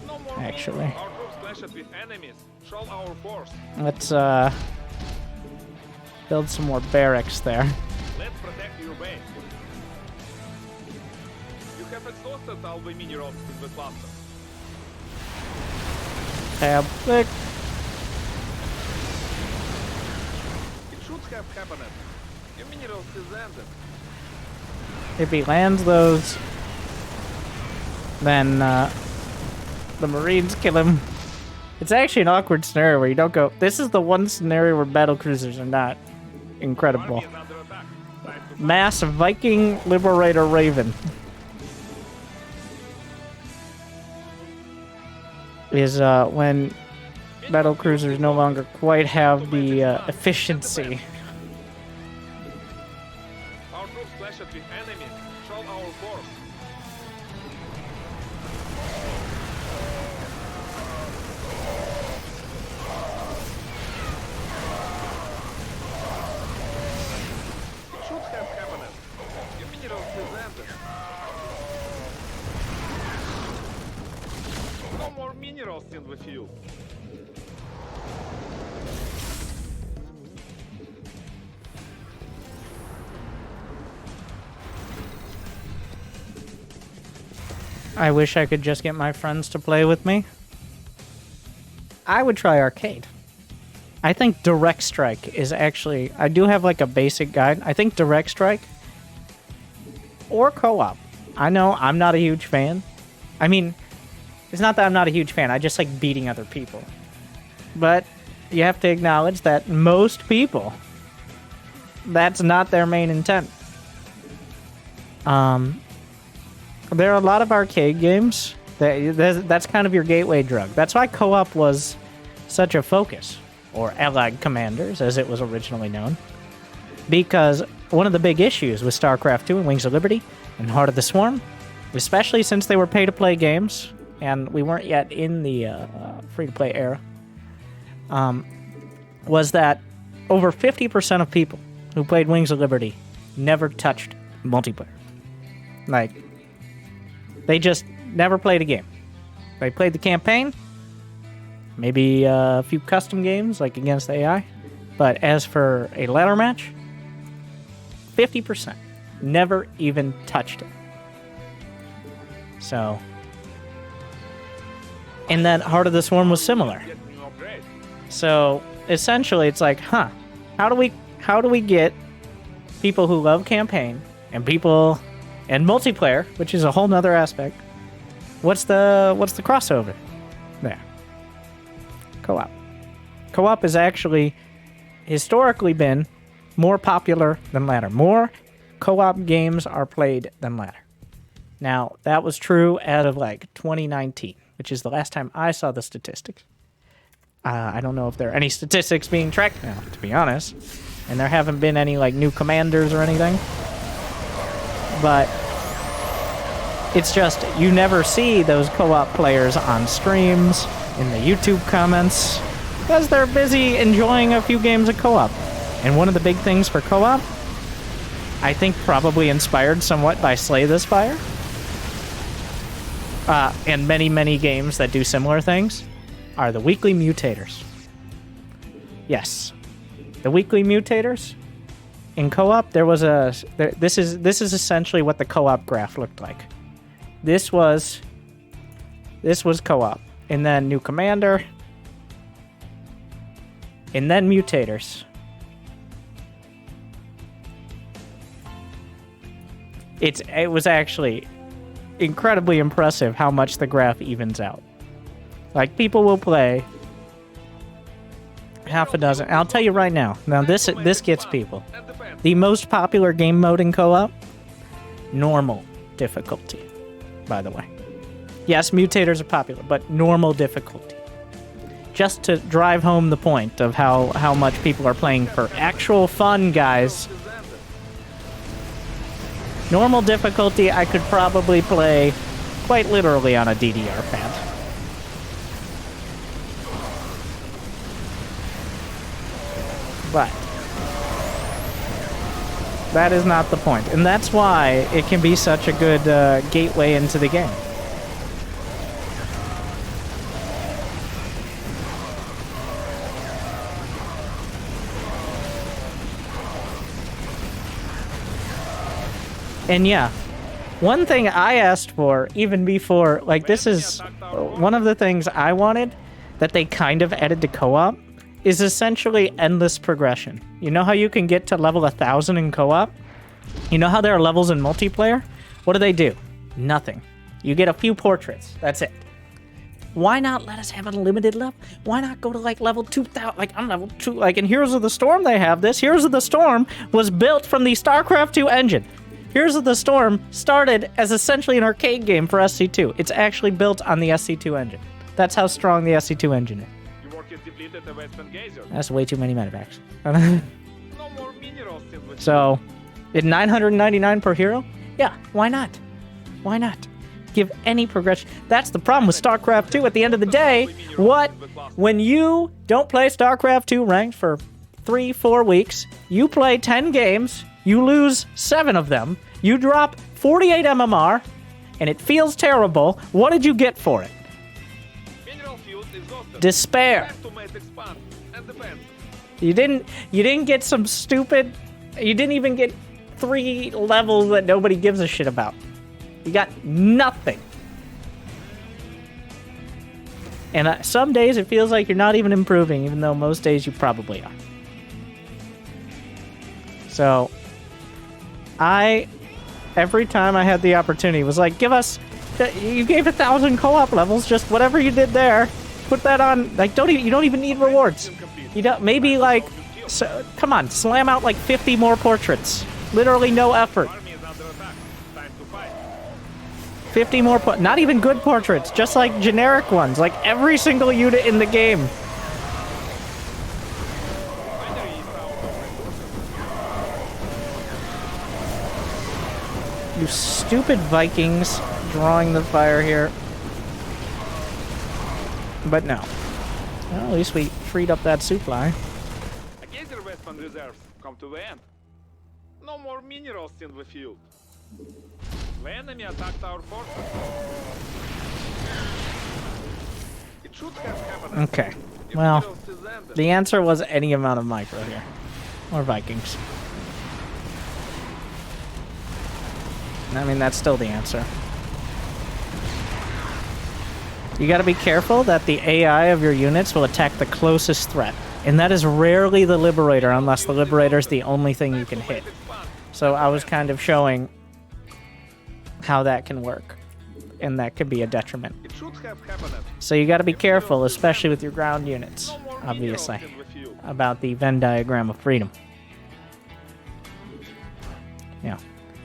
No more Actually. Our troops clashed with enemies. Show our force. Let's, build some more barracks there. Let's protect your base. You have exhausted all the minerals in the cluster. Tab click. It should have happened. Your minerals is ended. If he lands those, then the Marines kill him. It's actually an awkward scenario where you don't go. This is the one scenario where battle cruisers are not incredible. Army is under attack. Time to fight. Mass Viking Liberator Raven is when battle cruisers no longer quite have the efficiency. Our troops clashed with enemies. Show our force. It should have happened. Your minerals is ended. No more minerals in the field. I wish I could just get my friends to play with me. I would try arcade. I think Direct Strike is actually... I do have like a basic guide. I think Direct Strike or co-op. I know I'm not a huge fan. I mean, it's not that I'm not a huge fan. I just like beating other people. But you have to acknowledge that most people, that's not their main intent. There are a lot of arcade games that's kind of your gateway drug. That's why co-op was such a focus, or Allied Commanders, as it was originally known. Because one of the big issues with StarCraft 2 and Wings of Liberty and Heart of the Swarm, especially since they were pay-to-play games, and we weren't yet in the free-to-play era, was that over 50% of people who played Wings of Liberty never touched multiplayer. Like, they just never played a game. They played the campaign, maybe a few custom games, like against AI. But as for a ladder match, 50% never even touched it. So, and then Heart of the Swarm was similar. Get new upgrade. So essentially, it's like, how do we get people who love campaign and people and multiplayer, which is a whole nother aspect? What's the crossover there? Co-op. Co-op has actually historically been more popular than ladder. More co-op games are played than ladder. Now, that was true as of like 2019, which is the last time I saw the statistics. I don't know if there are any statistics being tracked now, to be honest. And there haven't been any like new commanders or anything. But it's just, you never see those co-op players on streams, in the YouTube comments, because they're busy enjoying a few games of co-op. And one of the big things for co-op, I think probably inspired somewhat by Slay the Spire, and many, many games that do similar things, are the weekly mutators. Yes. The weekly mutators. In co-op, there was this is essentially what the co-op graph looked like. This was co-op. And then new commander. And then mutators. It was actually incredibly impressive how much the graph evens out. Like, people will play half a dozen. I'll tell you right now. Now, this gets people. The most popular game mode in co-op, normal difficulty, by the way. Yes, mutators are popular, but normal difficulty. Just to drive home the point of how much people are playing for actual fun, guys. Normal difficulty, I could probably play quite literally on a DDR pad. But that is not the point. And that's why it can be such a good gateway into the game. And yeah, one thing I asked for, even before, like, this is one of the things I wanted that they kind of added to co-op, is essentially endless progression. You know how you can get to level 1,000 in co-op? You know how there are levels in multiplayer? What do? Nothing. You get a few portraits. That's it. Why not let us have an unlimited level? Why not go to, like, level 2,000? Like, I'm level 2. Like, in Heroes of the Storm, they have this. Heroes of the Storm was built from the StarCraft 2 engine. Heroes of the Storm started as essentially an arcade game for SC2. It's actually built on the SC2 engine. That's how strong the SC2 engine is. Your work is depleted the Western Geyser. That's way too many medevacts. No more minerals in the So, at 999 per hero? Yeah, why not? Why not? Give any progression. That's the problem with StarCraft 2 at the end of the day. What? When you don't play StarCraft 2 ranked for 3-4 weeks, you play 10 games, you lose 7 of them, you drop 48 MMR, and it feels terrible. What did you get for it? mineral field exhausted. Despair. Estimates expand and defend. You didn't get some stupid... You didn't even get 3 levels that nobody gives a shit about. You got nothing. And some days it feels like you're not even improving, even though most days you probably are. So, every time I had the opportunity, was like, you gave 1,000 co-op levels, just whatever you did there, put that on. Like, you don't even need rewards. You don't, maybe like, so, come on, slam out like 50 more portraits. Literally no effort. Army is under attack. Time to fight. 50 more, not even good portraits, just like generic ones, like every single unit in the game. Binary is out of resources. You stupid Vikings drawing the fire here. But no. Well, at least we freed up that supply. A geyser weapon reserves come to the end. No more minerals in the field. The enemy attacked our forces. It should have happened. Okay. If Well, minerals is ended. the answer was any amount of micro here. Or Vikings. I mean, that's still the answer. You gotta be careful that the AI of your units will attack the closest threat. And that is rarely the Liberator, unless the Liberator is the only thing you can hit. So I was kind of showing how that can work. And that could be a detriment. It should have happened. So you gotta be careful, especially with your ground units, No more obviously, minerals in the field. about the Venn diagram of freedom. Yeah.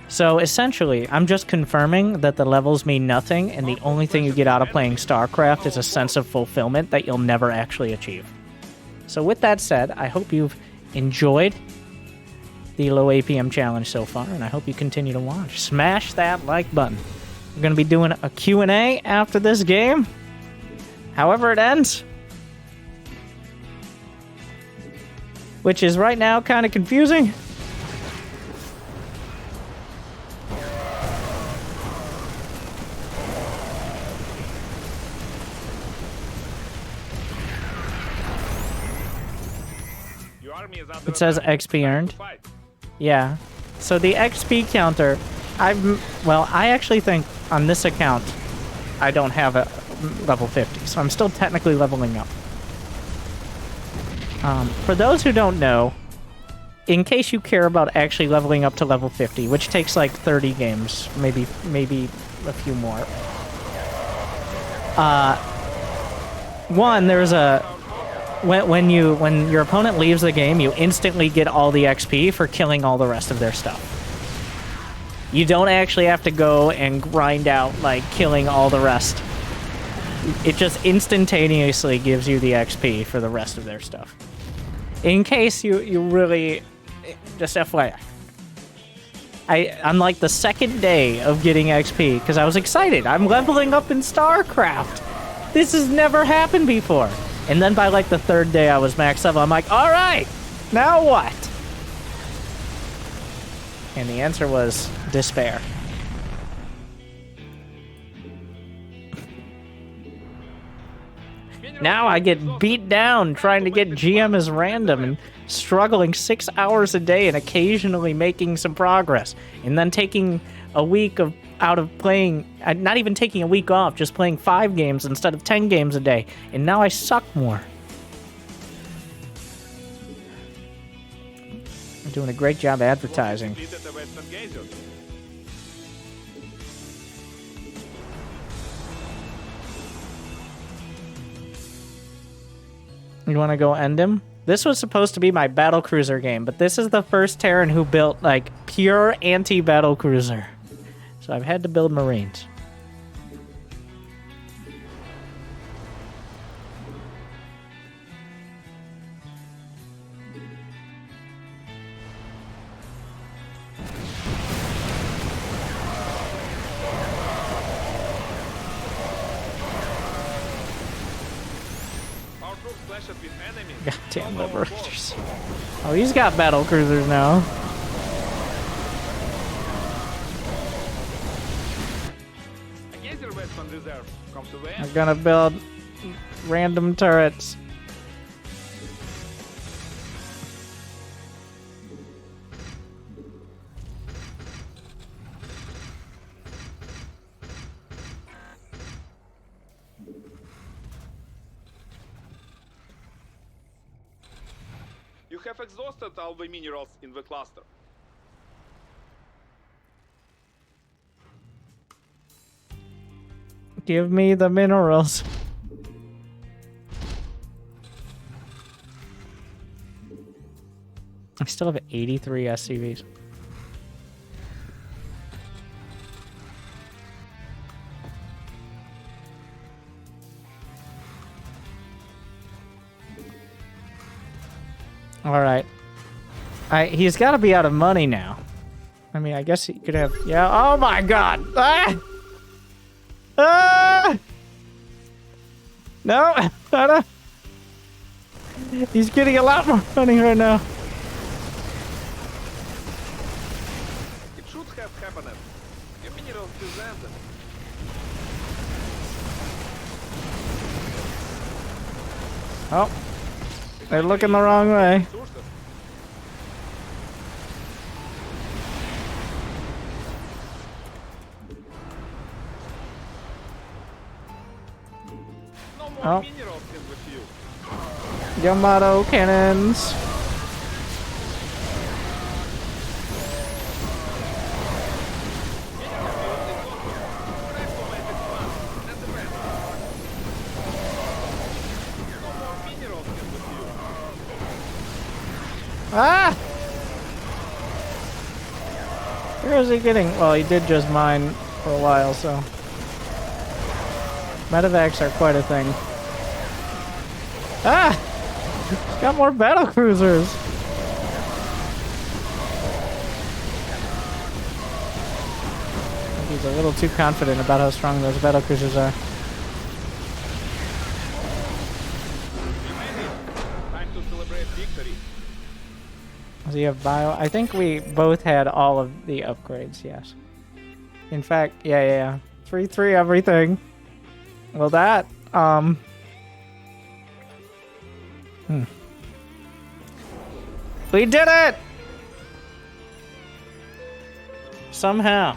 So essentially, I'm just confirming that the levels mean nothing, and the only thing you get out of playing StarCraft is a sense of fulfillment that you'll never actually achieve. So with that said, I hope you've enjoyed the low APM challenge so far, and I hope you continue to watch. Smash that like button. We're going to be doing a Q&A after this game, however it ends, which is right now kind of confusing. Your army is under It says attack. XP Time earned. to fight. Yeah. So the XP counter, I actually think on this account, I don't have a level 50, so I'm still technically leveling up. For those who don't know, in case you care about actually leveling up to level 50, which takes like 30 games, maybe a few more. One, there's a when your opponent leaves the game, you instantly get all the XP for killing all the rest of their stuff. You don't actually have to go and grind out like killing all the rest. It just instantaneously gives you the XP for the rest of their stuff. In case you really, just FYI. I'm like the second day of getting XP because I was excited. I'm leveling up in StarCraft. This has never happened before. And then by like the third day I was max level. I'm like, all right, now what? And the answer was despair. Now I get beat down trying to get GM as random and struggling 6 hours a day and occasionally making some progress. And then taking a week out of playing, not even taking a week off, just playing 5 games instead of 10 games a day. And now I suck more. I'm doing a great job advertising. You want to go end him? This was supposed to be my battlecruiser game, but this is the first Terran who built, like, pure anti-battlecruiser. So I've had to build Marines. Goddamn liberators. Oh, he's got battle cruisers now. I'm gonna build random turrets. You have exhausted all the minerals in the cluster. Give me the minerals. I still have 83 SCVs. All right. He's got to be out of money now. I mean, I guess he could have... Yeah. Oh, my God. Ah! Ah! No. He's getting a lot more money right now. It should have happened. Your minerals presented. Oh. They're looking the wrong way. Oh. Yamato cannons. Ah! Where is he getting? Well, he did just mine for a while, so. Medevacs are quite a thing. Ah! He's got more battle cruisers. I think he's a little too confident about how strong those battle cruisers are. Time to celebrate victory. Does he have bio? I think we both had all of the upgrades, yes. In fact, yeah. 3-3 everything. Well, that, We did it! Somehow.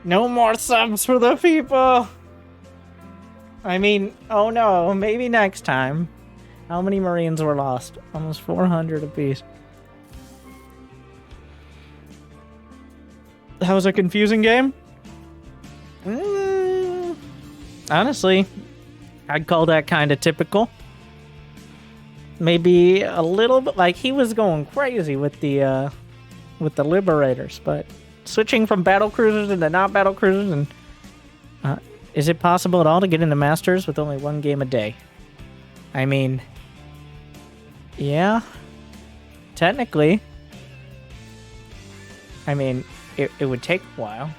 No more subs for the people! I mean, oh no, maybe next time. How many Marines were lost? Almost 400 apiece. That was a confusing game? Honestly, I'd call that kind of typical. Maybe a little bit, like he was going crazy with the Liberators, but switching from battle cruisers into not battle cruisers, and is it possible at all to get into Masters with only one game a day? I mean, yeah, technically. I mean, it would take a while,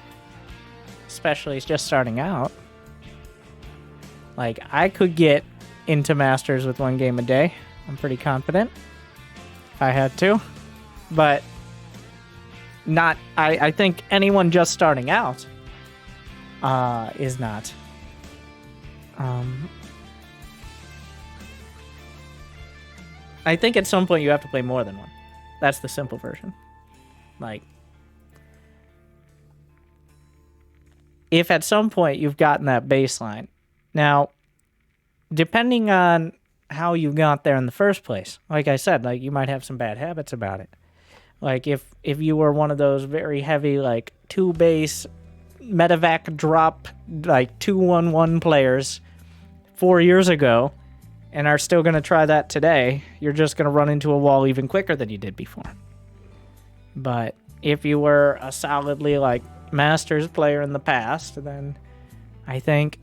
especially just starting out. Like, I could get into Masters with one game a day. I'm pretty confident if I had to, but not. I think anyone just starting out is not. I think at some point you have to play more than one. That's the simple version. Like, if at some point you've gotten that baseline, now, depending on how you got there in the first place, like I said, like you might have some bad habits about it. Like if you were one of those very heavy, like 2-base medevac drop, like 2-1-1 players 4 years ago, and are still going to try that today, you're just going to run into a wall even quicker than you did before. But if you were a solidly like Masters player in the past, then I think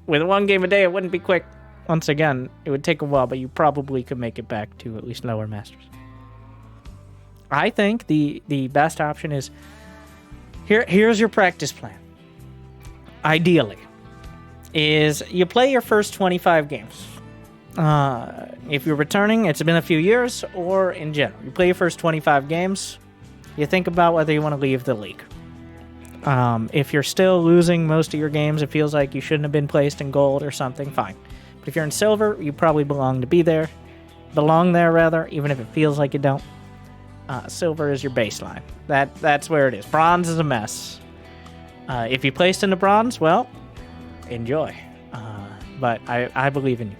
with one game a day, it wouldn't be quick. Once again, it would take a while, but you probably could make it back to at least lower Masters. I think the best option is, here's your practice plan. Ideally, is you play your first 25 games. If you're returning, it's been a few years, or in general, you play your first 25 games, you think about whether you want to leave the league. If you're still losing most of your games, it feels like you shouldn't have been placed in gold or something, fine. But if you're in silver, you probably belong there, even if it feels like you don't. Silver is your baseline. That's where it is. Bronze is a mess. If you placed into bronze, well, enjoy. But I believe in you.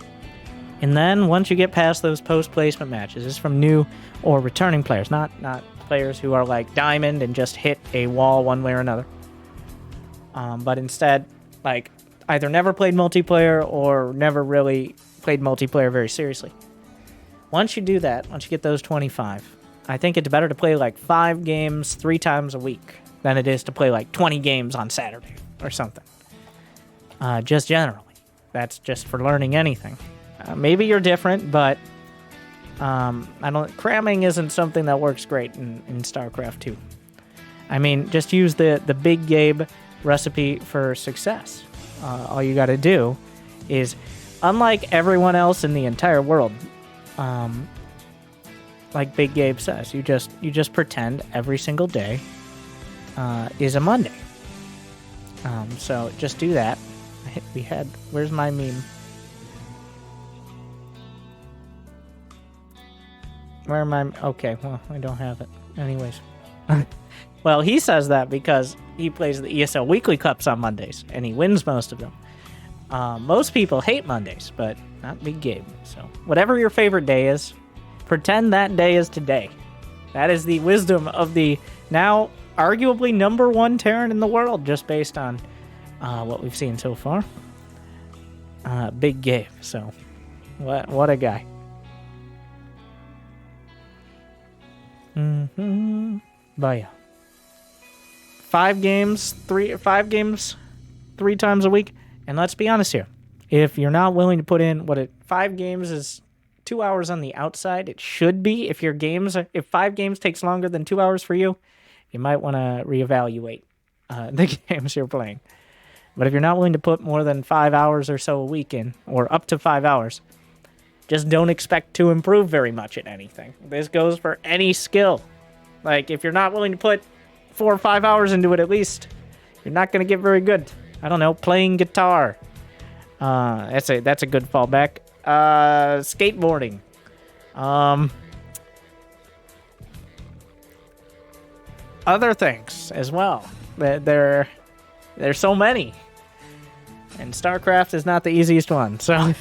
And then once you get past those post-placement matches, this is from new or returning players, not players who are like diamond and just hit a wall one way or another. But instead, like, either never played multiplayer or never really played multiplayer very seriously. Once you do that, once you get those 25, I think it's better to play like 5 games 3 times a week than it is to play like 20 games on Saturday or something. Just generally. That's just for learning anything. Maybe you're different, but cramming isn't something that works great in StarCraft 2. I mean, just use the Big Gabe recipe for success. All you got to do is, unlike everyone else in the entire world, like Big Gabe says, you just pretend every single day is a Monday. So just do that. Where's my meme? Where am I? Okay, well, I don't have it. Anyways. Well, he says that because he plays the ESL Weekly Cups on Mondays, and he wins most of them. Most people hate Mondays, but not Big Gabe. So whatever your favorite day is, pretend that day is today. That is the wisdom of the now arguably #1 Terran in the world, just based on what we've seen so far. Big Gabe. So what a guy. But yeah. 5 games 3 times a week. And let's be honest here. If you're not willing to put in 5 games is 2 hours on the outside, it should be. If 5 games takes longer than 2 hours for you, you might want to reevaluate the games you're playing. But if you're not willing to put more than 5 hours or so a week in, or up to 5 hours, just don't expect to improve very much at anything. This goes for any skill. Like, if you're not willing to put 4 or 5 hours into it at least, you're not going to get very good. I don't know, playing guitar. That's a good fallback. Skateboarding. Other things as well. There's so many. And StarCraft is not the easiest one, so...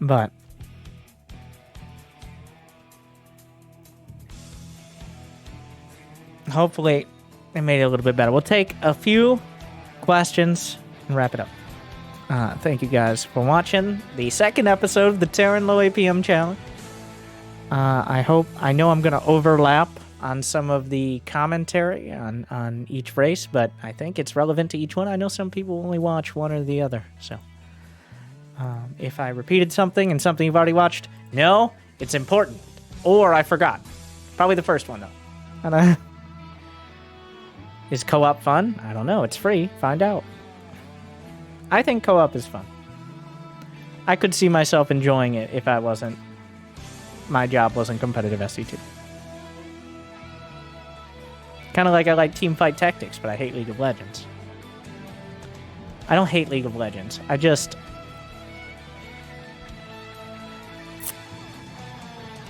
But hopefully it made it a little bit better. We'll take a few questions and wrap it up. Thank you guys for watching the second episode of the Terran Low APM Challenge. I know I'm going to overlap on some of the commentary on each race, but I think it's relevant to each one. I know some people only watch one or the other, so if I repeated something and something you've already watched, no, it's important. Or I forgot. Probably the first one, though. And is co-op fun? I don't know. It's free. Find out. I think co-op is fun. I could see myself enjoying it if my job wasn't competitive SC2. Kind of like I like Teamfight Tactics, but I hate League of Legends. I don't hate League of Legends.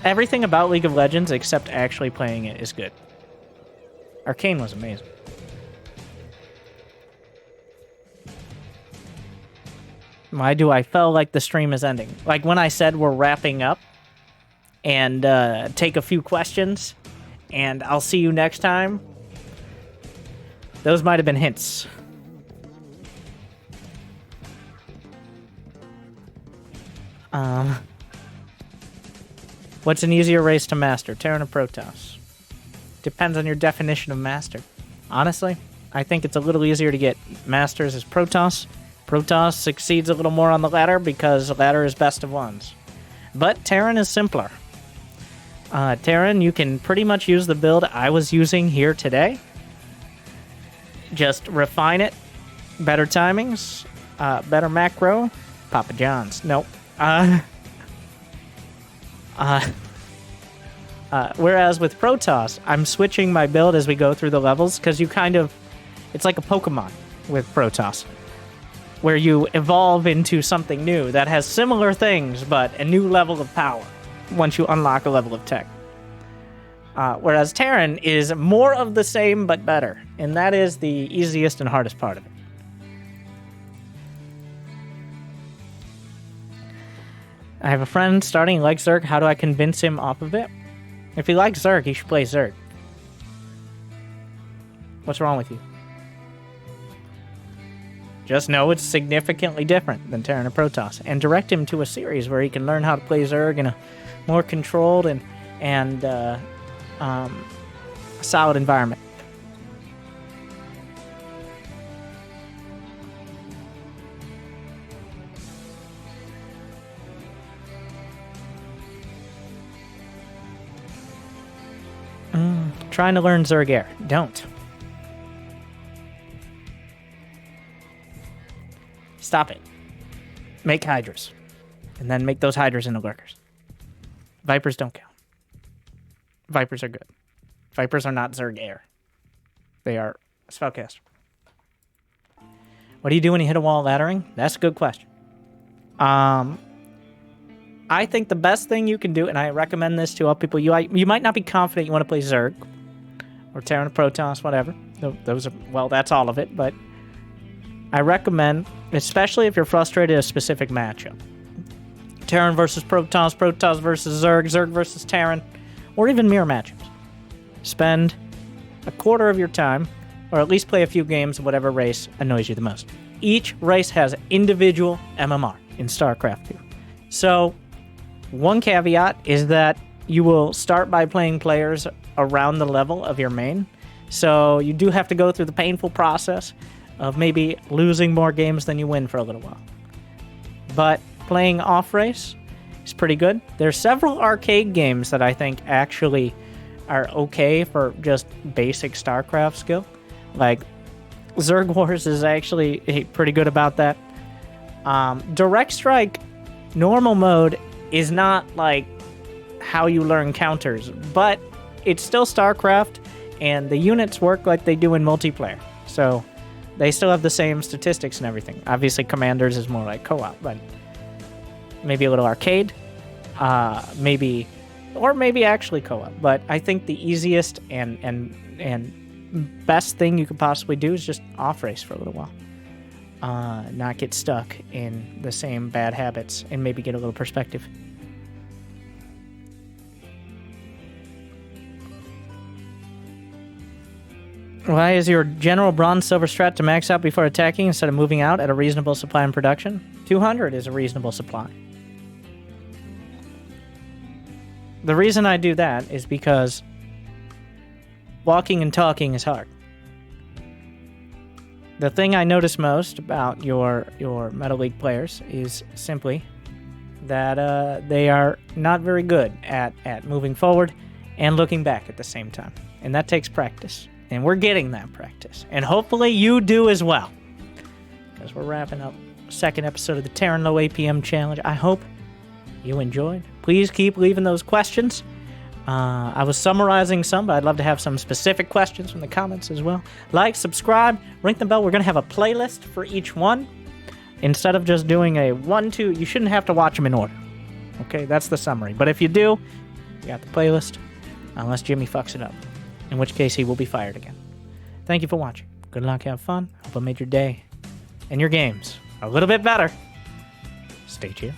Everything about League of Legends except actually playing it is good. Arcane was amazing. Why do I feel like the stream is ending? Like when I said we're wrapping up and take a few questions and I'll see you next time. Those might have been hints. What's an easier race to master, Terran or Protoss? Depends on your definition of master. Honestly, I think it's a little easier to get masters as Protoss. Protoss succeeds a little more on the ladder because ladder is best of ones. But Terran is simpler. Terran, you can pretty much use the build I was using here today. Just refine it. Better timings. Better macro. Papa John's. Nope. Whereas with Protoss, I'm switching my build as we go through the levels because it's like a Pokemon with Protoss, where you evolve into something new that has similar things, but a new level of power once you unlock a level of tech. Whereas Terran is more of the same, but better. And that is the easiest and hardest part of it. I have a friend starting, he likes Zerg. How do I convince him off of it? If he likes Zerg, he should play Zerg. What's wrong with you? Just know it's significantly different than Terran and Protoss, and direct him to a series where he can learn how to play Zerg in a more controlled and solid environment. Trying to learn Zerg Air. Don't. Stop it. Make Hydras. And then make those Hydras into Lurkers. Vipers don't count. Vipers are good. Vipers are not Zerg Air. They are Spellcaster. What do you do when you hit a wall laddering? That's a good question. I think the best thing you can do, and I recommend this to all people, you might not be confident you want to play Zerg, or Terran or Protoss, whatever. Those are, well, that's all of it, but I recommend, especially if you're frustrated, a specific matchup. Terran versus Protoss, Protoss versus Zerg, Zerg versus Terran, or even mirror matchups. Spend a quarter of your time, or at least play a few games of whatever race annoys you the most. Each race has individual MMR in StarCraft 2. So, one caveat is that you will start by playing players around the level of your main. So you do have to go through the painful process of maybe losing more games than you win for a little while. But playing off-race is pretty good. There's several arcade games that I think actually are okay for just basic StarCraft skill. Like, Zerg Wars is actually pretty good about that. Direct Strike normal mode is not like how you learn counters, but it's still StarCraft, and the units work like they do in multiplayer. So they still have the same statistics and everything. Obviously, Commanders is more like co-op, but maybe a little arcade, maybe actually co-op. But I think the easiest and best thing you could possibly do is just off-race for a little while. not get stuck in the same bad habits and maybe get a little perspective. Why is your general bronze silver strat to max out before attacking instead of moving out at a reasonable supply in production? 200 is a reasonable supply. The reason I do that is because walking and talking is hard. The thing I notice most about your Meta League players is simply that they are not very good at moving forward and looking back at the same time. And that takes practice. And we're getting that practice. And hopefully you do as well. Because we're wrapping up the second episode of the Terran Low APM Challenge. I hope you enjoyed. Please keep leaving those questions. I was summarizing some, but I'd love to have some specific questions from the comments as well. Like, subscribe, ring the bell. We're going to have a playlist for each one. Instead of just doing a 1-2, you shouldn't have to watch them in order. Okay, that's the summary. But if you do, you got the playlist. Unless Jimmy fucks it up. In which case he will be fired again. Thank you for watching. Good luck, have fun. Hope I made your day and your games a little bit better. Stay tuned.